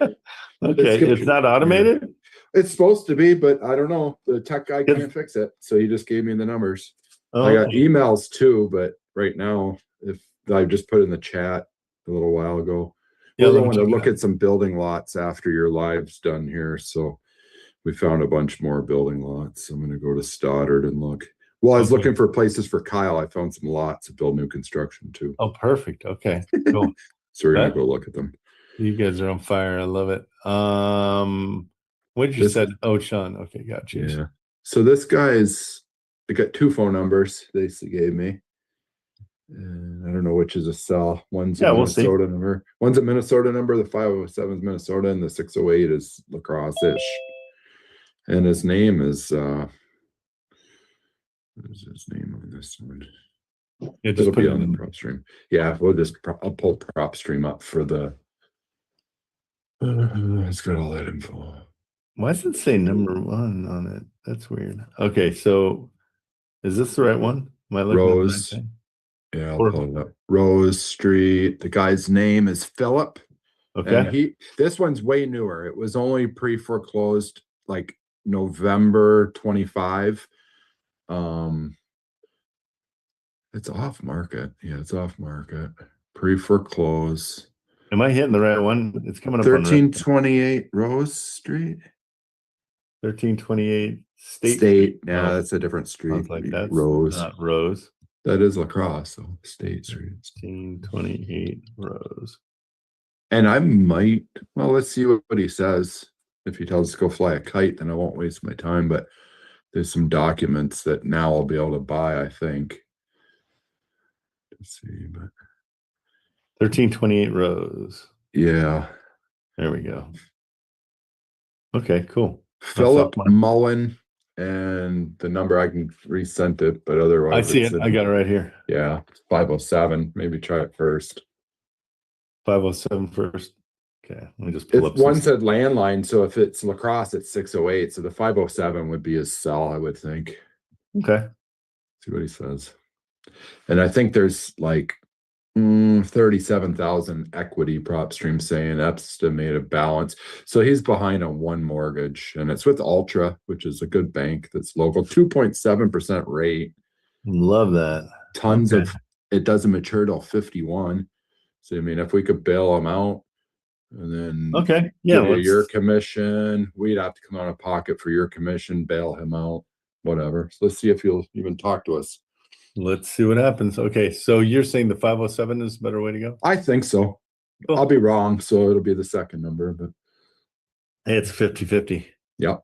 Okay, it's not automated. Yeah. It's supposed to be, but I don't know. The tech guy can't fix it, so he just gave me the numbers. I got emails too, but right now, if I just put in the chat a little while ago, we're going to look at some building lots after your live's done here. So we found a bunch more building lots. I'm going to go to Stoddard and look. Well, I was looking for places for Kyle. I found some lots to build new construction too. Oh, perfect. Okay, cool. So we're going to go look at them. You guys are on fire. I love it. What did you said? Oh, Sean. Okay, got you. Yeah. So this guy's, they got two phone numbers they gave me. And I don't know which is a cell. One's a Minnesota number. One's a Minnesota number. The 507 is Minnesota, and the 608 is La Crosse-ish. And his name is what is his name on this one? It'll be on the PropStream. Yeah, we'll just I'll pull PropStream up for the. It's got all that info. Why does it say number one on it? That's weird. Okay, so is this the right one? Am I looking at the right Rose. thing? Yeah, I'll pull it up. Rose Street. The guy's name is Philip. Okay. And this one's way newer. It was only pre-foreclosed like November 25. It's off market. Yeah, it's off market. Pre-foreclose. Am I hitting the right one? It's coming up 1328 Rose Street. 1328 State. Yeah, that's a different street. Sounds like that's Rose. not Rose. That is La Crosse, so State Street. 1328 Rose. And I might, well, let's see what he says. If he tells us to go fly a kite, then I won't waste my time. But there's some documents that now I'll be able to buy, I think. Let's see, but 1328 Rose. Yeah. There we go. Okay, cool. Philip Mullen, and the number I can resend it, but otherwise I see it. I got it right here. Yeah, 507. Maybe try it first. 507 first. Okay, let me just pull up. One said landline, so if it's La Crosse, it's 608. So the 507 would be his cell, I would think. Okay. See what he says. And I think there's like 37,000 equity PropStream saying estimated balance. So he's behind on one mortgage, and it's with Ultra, which is a good bank that's local. 2.7% rate. Love that. Tons of it doesn't mature till 51. So I mean, if we could bail him out and then get your commission, we'd have to come out of pocket for your commission, bail him out, whatever. So let's see if he'll even talk to us. Let's see what happens. Okay, so you're saying the 507 is a better way to go? I think so. Cool. I'll be wrong, so it'll be the second number, but hey, it's 50-50. Yep.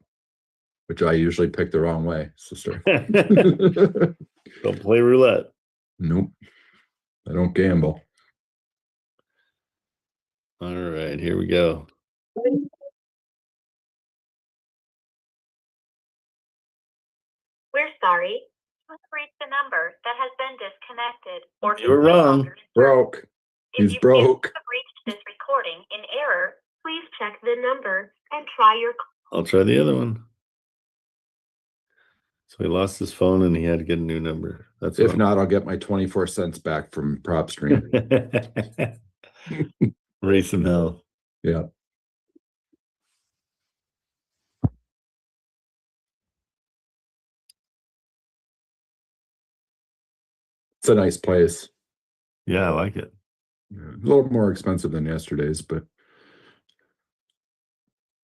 Which I usually pick the wrong way. So don't play roulette. Nope. I don't gamble. All right, here we go. We're sorry. You've reached a number that has been disconnected. Or You were wrong. Broke. He's broke. If you've reached this recording in error, please check the number and try your. I'll try the other one. So he lost his phone and he had to get a new number. That's if not, I'll get my 24 cents back from PropStream. Raise some hell. Yeah. It's a nice place. Yeah, I like it. A little more expensive than yesterday's, but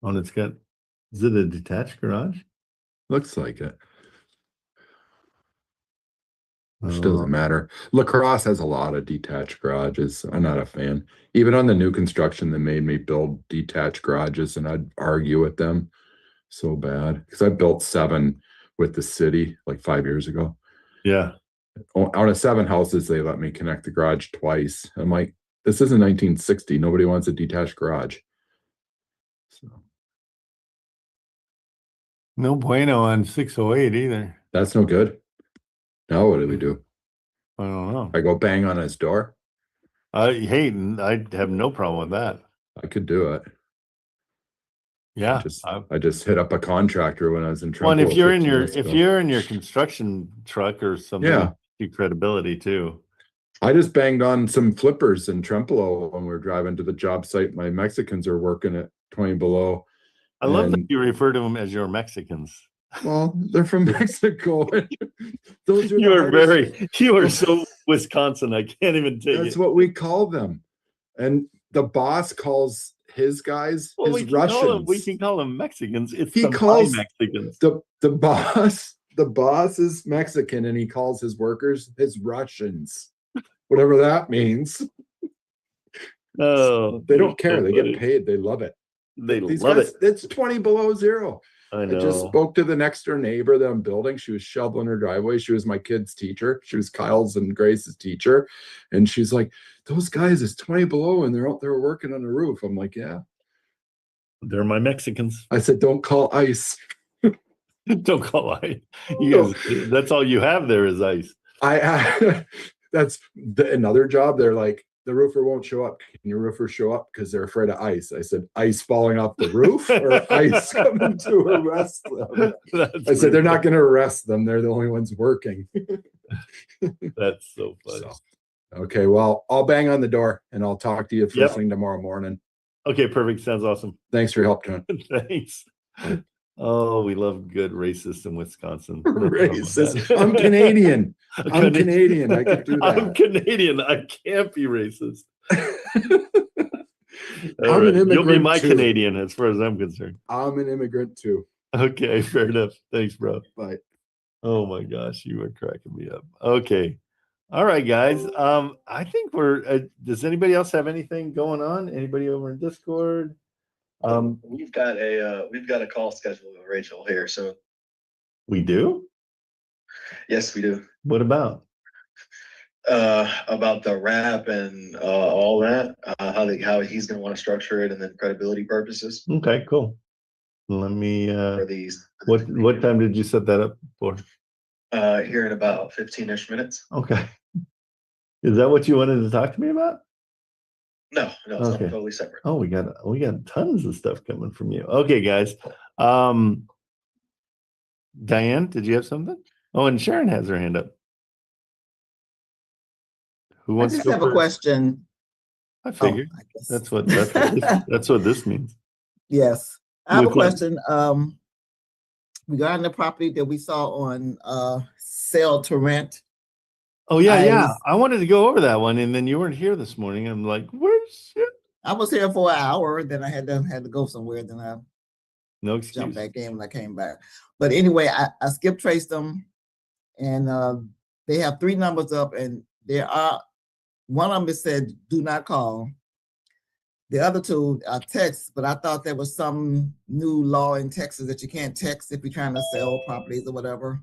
Oh, it's got, is it a detached garage? looks like it. Which Oh. doesn't matter. La Crosse has a lot of detached garages. I'm not a fan. Even on the new construction, they made me build detached garages, and I'd argue with them so bad because I built 7 with the city like 5 years ago. Yeah. Out of 7 houses, they let me connect the garage twice. I'm like, this isn't 1960. Nobody wants a detached garage. So No bueno on 608 either. that's no good. Now what do we do? I don't know. I go bang on his door. Hey, I have no problem with that. I could do it. Yeah. I just hit up a contractor when I was in Well, and Trump. if you're in your construction truck or something, Yeah. your credibility too. I just banged on some flippers in Trempealeau when we were driving to the job site. My Mexicans are working at 20 below. I love that And, you refer to them as your Mexicans. well, they're from Mexico. Those are You the are hardest- you are so Wisconsin. I can't even take That's it. what we call them. And the boss calls his guys Well, his Russians. we can call them Mexicans. It's He the calls Mexicans. the boss is Mexican, and he calls his workers his Russians. Whatever that means. Oh, They don't care. so They funny. get paid. They love it. They These love guys, it. It's 20 below zero. I I know. just spoke to the next door neighbor that I'm building. She was shoveling her driveway. She was my kid's teacher. She was Kyle's and Grace's teacher. And she's like, those guys, it's 20 below and they're out there working on the roof. I'm like, yeah. They're my Mexicans. I said, don't call ice. Don't call ice. You guys, that's all you have there is ice. That's another job. They're like, the roofer won't show up. Can your roofer show up? Because they're afraid of ice. I said, ice falling off the roof or ice coming to arrest them? I said, they're not going to arrest them. They're the only ones working. That's so funny. Okay, well, I'll bang on the door and I'll talk to you first Yep. thing tomorrow morning. Okay, perfect. Sounds awesome. Thanks for your help, John. Thanks. Oh, we love good racist in Wisconsin. Racist. I'm Canadian. I'm Canadian. I could do that. I'm Canadian. I can't be racist. I'm Right. an immigrant. You'll be my too. Canadian as far as I'm concerned. I'm an immigrant too. Okay, fair enough. Thanks, bro. Bye. Oh my gosh, you are cracking me up. Okay. All right, guys. I think we're does anybody else have anything going on? Anybody over in Discord? We've got a call scheduled with Rachel here. So We do? yes, we do. What about? About the wrap and all that, how he's going to want to structure it, and then credibility purposes Okay, cool. Let me for these. what time did you set that up for? Here in about 15-ish minutes. Okay. Is that what you wanted to talk to me about? No, it's Okay. something totally separate. Oh, we got tons of stuff coming from you. Okay, guys. Diane, did you have something? Oh, and Sharon has her hand up. Who I wants just to go have a first? question. I figured. I guess. That's what this means. Yes. I have a Which one? question. Regarding the property that we saw on sale to rent. Oh yeah, I yeah. was- I wanted to go over that one, and then you weren't here this morning. I'm like, where's shit? I was here for an hour, then I had to go somewhere, then I No excuse. jumped back in when I came back. But anyway, I skip traced them, and they have 3 numbers up, and one of them said do not call. The other 2 are texts, but I thought there was some new law in Texas that you can't text if you're trying to sell properties or whatever.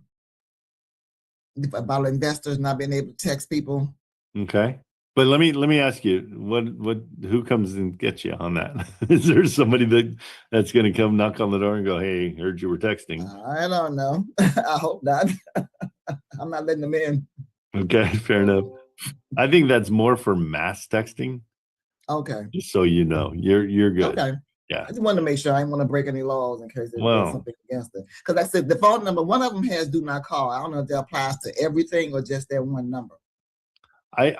About investors not being able to text people. Okay. But let me ask you, who comes and gets you on that? Is there somebody that's gonna come knock on the door and go, hey, heard you were texting? I don't know. I hope not. I'm not letting them in. Okay, fair enough. I think that's more for mass texting, Okay. just so you know. You're good. Okay. Yeah. I just wanted to make sure I didn't want to break any laws in case there's Well. something against it. Because I said the phone number, one of them has do not call. I don't know if that applies to everything or just that one number. I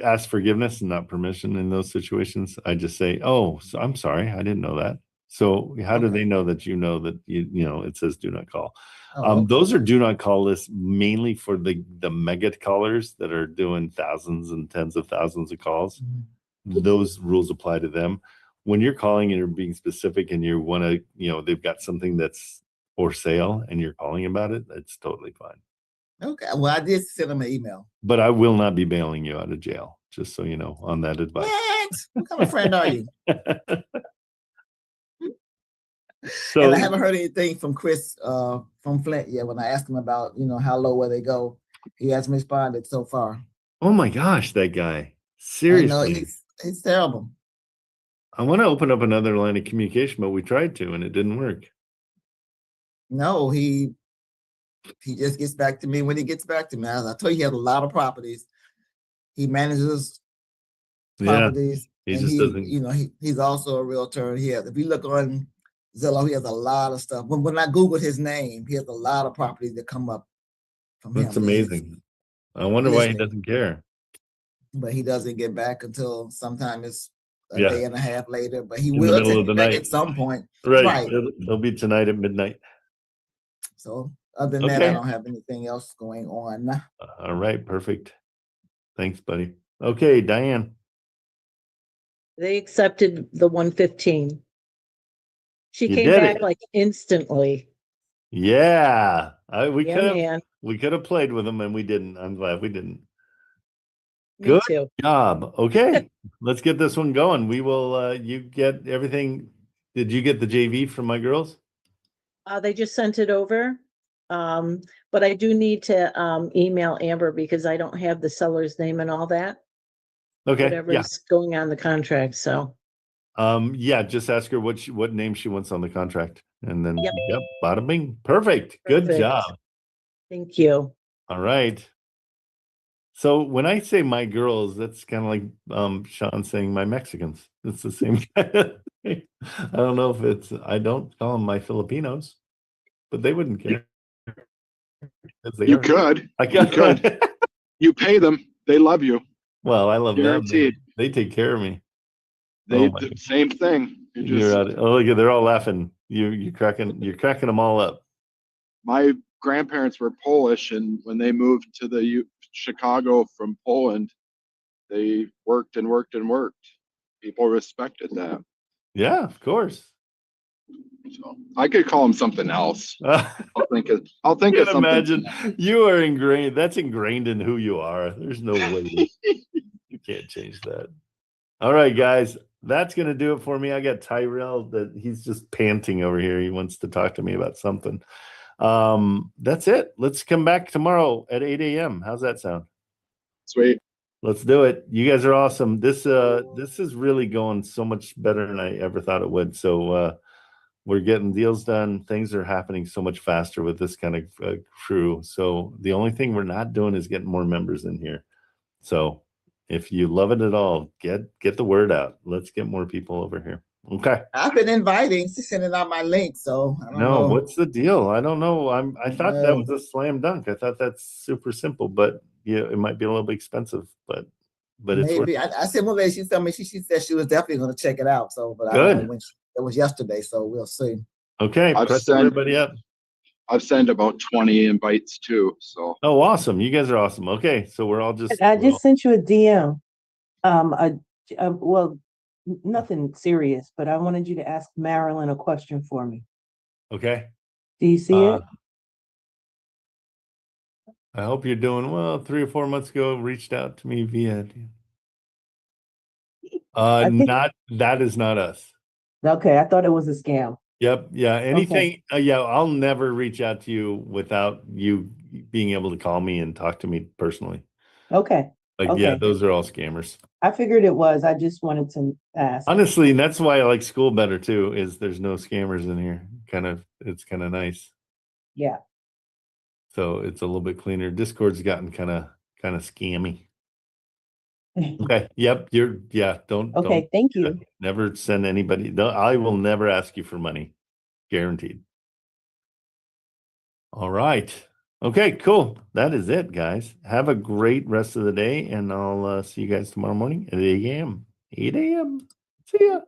ask forgiveness and not permission in those situations. I just say, oh, so I'm sorry, I didn't know that. So how do they know that you know that it says do not call? Oh, okay. Those are do not call lists mainly for the mega callers that are doing thousands and tens of thousands of calls. Those rules apply to them. When you're calling and you're being specific and you want to, they've got something that's for sale and you're calling about it, it's totally fine. Okay. Well, I did send them an email. But I will not be bailing you out of jail, just so you know, on that advice. What kind of friend are you? So, and I haven't heard anything from Chris from Flint yet. When I asked him about, how low will they go, he hasn't responded so far. oh my gosh, that guy. I know Seriously. he's terrible. I want to open up another line of communication, but we tried to and it didn't work. No, he just gets back to me when he gets back to me. As I told you, he has a lot of properties. He manages properties. He and just doesn't. He's also a realtor. If you look on Zillow, he has a lot of stuff. When I Googled his name, he has a lot of properties that come up from him. That's amazing. I wonder why he doesn't care. But he doesn't get back until sometime it's a Yeah. day and a half later. But he In the will middle take of the it back night. at some point. Right. It'll be tonight at midnight. So other than that, Okay. I don't have anything else going on. All right. Perfect. Thanks, buddy. Okay, Diane. They accepted the 115. She You came did back it. like instantly. Yeah. We Yeah, could man. have played with them and we didn't. I'm glad we didn't. Me Good too. job. Okay. Let's get this one going. We will you get everything. Did you get the JV from my girls? They just sent it over. But I do need to email Amber because I don't have the seller's name and all that. Okay. Whatever's going on the contract. So Yeah, just ask her what name she wants on the contract. And then Yep. Bada bing. Perfect. Good Perfect. job. Thank you. All right. So when I say my girls, that's kind of like Sean saying my Mexicans. It's the same kind of thing. I don't know if I don't call them my Filipinos, but they wouldn't care. 'Cause they You are. could. I You could. You pay them. They love you. Well, I love them. Guaranteed. They take care of me. They Oh my- same thing. You're out. Oh, look, they're all laughing. You're cracking them all up. My grandparents were Polish, and when they moved to Chicago from Poland, they worked and worked and worked. People respected that. Yeah, of course. So I could call them something else. I'll think of I something. can imagine you are ingrained. That's ingrained in who you are. There's no way you can't change that. All right, guys, that's gonna do it for me. I got Tyrell that he's just panting over here. He wants to talk to me about something. That's it. Let's come back tomorrow at 8 a.m. How's that sound? Sweet. Let's do it. You guys are awesome. This is really going so much better than I ever thought it would. So we're getting deals done. Things are happening so much faster with this kind of crew. So the only thing we're not doing is getting more members in here. So if you love it at all, get the word out. Let's get more people over here. Okay. I've been inviting, sending out my link, so I don't No, know. what's the deal? I don't know. I thought that was a slam dunk. I thought that's super simple, but yeah, it might be a little bit expensive, but it's worth Maybe it. I said one lady. She told me she said she was definitely going to check it out. So, but I don't know Good. when. It was yesterday, so we'll see. Okay, I've press sent- everybody up. I've sent about 20 invites too. So Oh, awesome. You guys are awesome. Okay, so we're all just I just sent you a DM. Well, nothing serious, but I wanted you to ask Marilyn a question for me. okay. Do you see it? I hope you're doing well. 3 or 4 months ago, reached out to me via. That is not us. Okay, I thought it was a scam. Yep. Yeah. Anything. Yeah. I'll never reach out to you without you being able to call me and talk to me personally. Okay. Yeah, Okay. those are all scammers. I figured it was. I just wanted to ask. Honestly, and that's why I like school better too, is there's no scammers in here. It's kind of nice. Yeah. So it's a little bit cleaner. Discord's gotten kind of scammy. Okay. Yep. Don't. Okay. Thank you. Never send anybody. I will never ask you for money. Guaranteed. All right. Okay, cool. That is it, guys. Have a great rest of the day, and I'll see you guys tomorrow morning at 8 a.m. 8 a.m. See ya.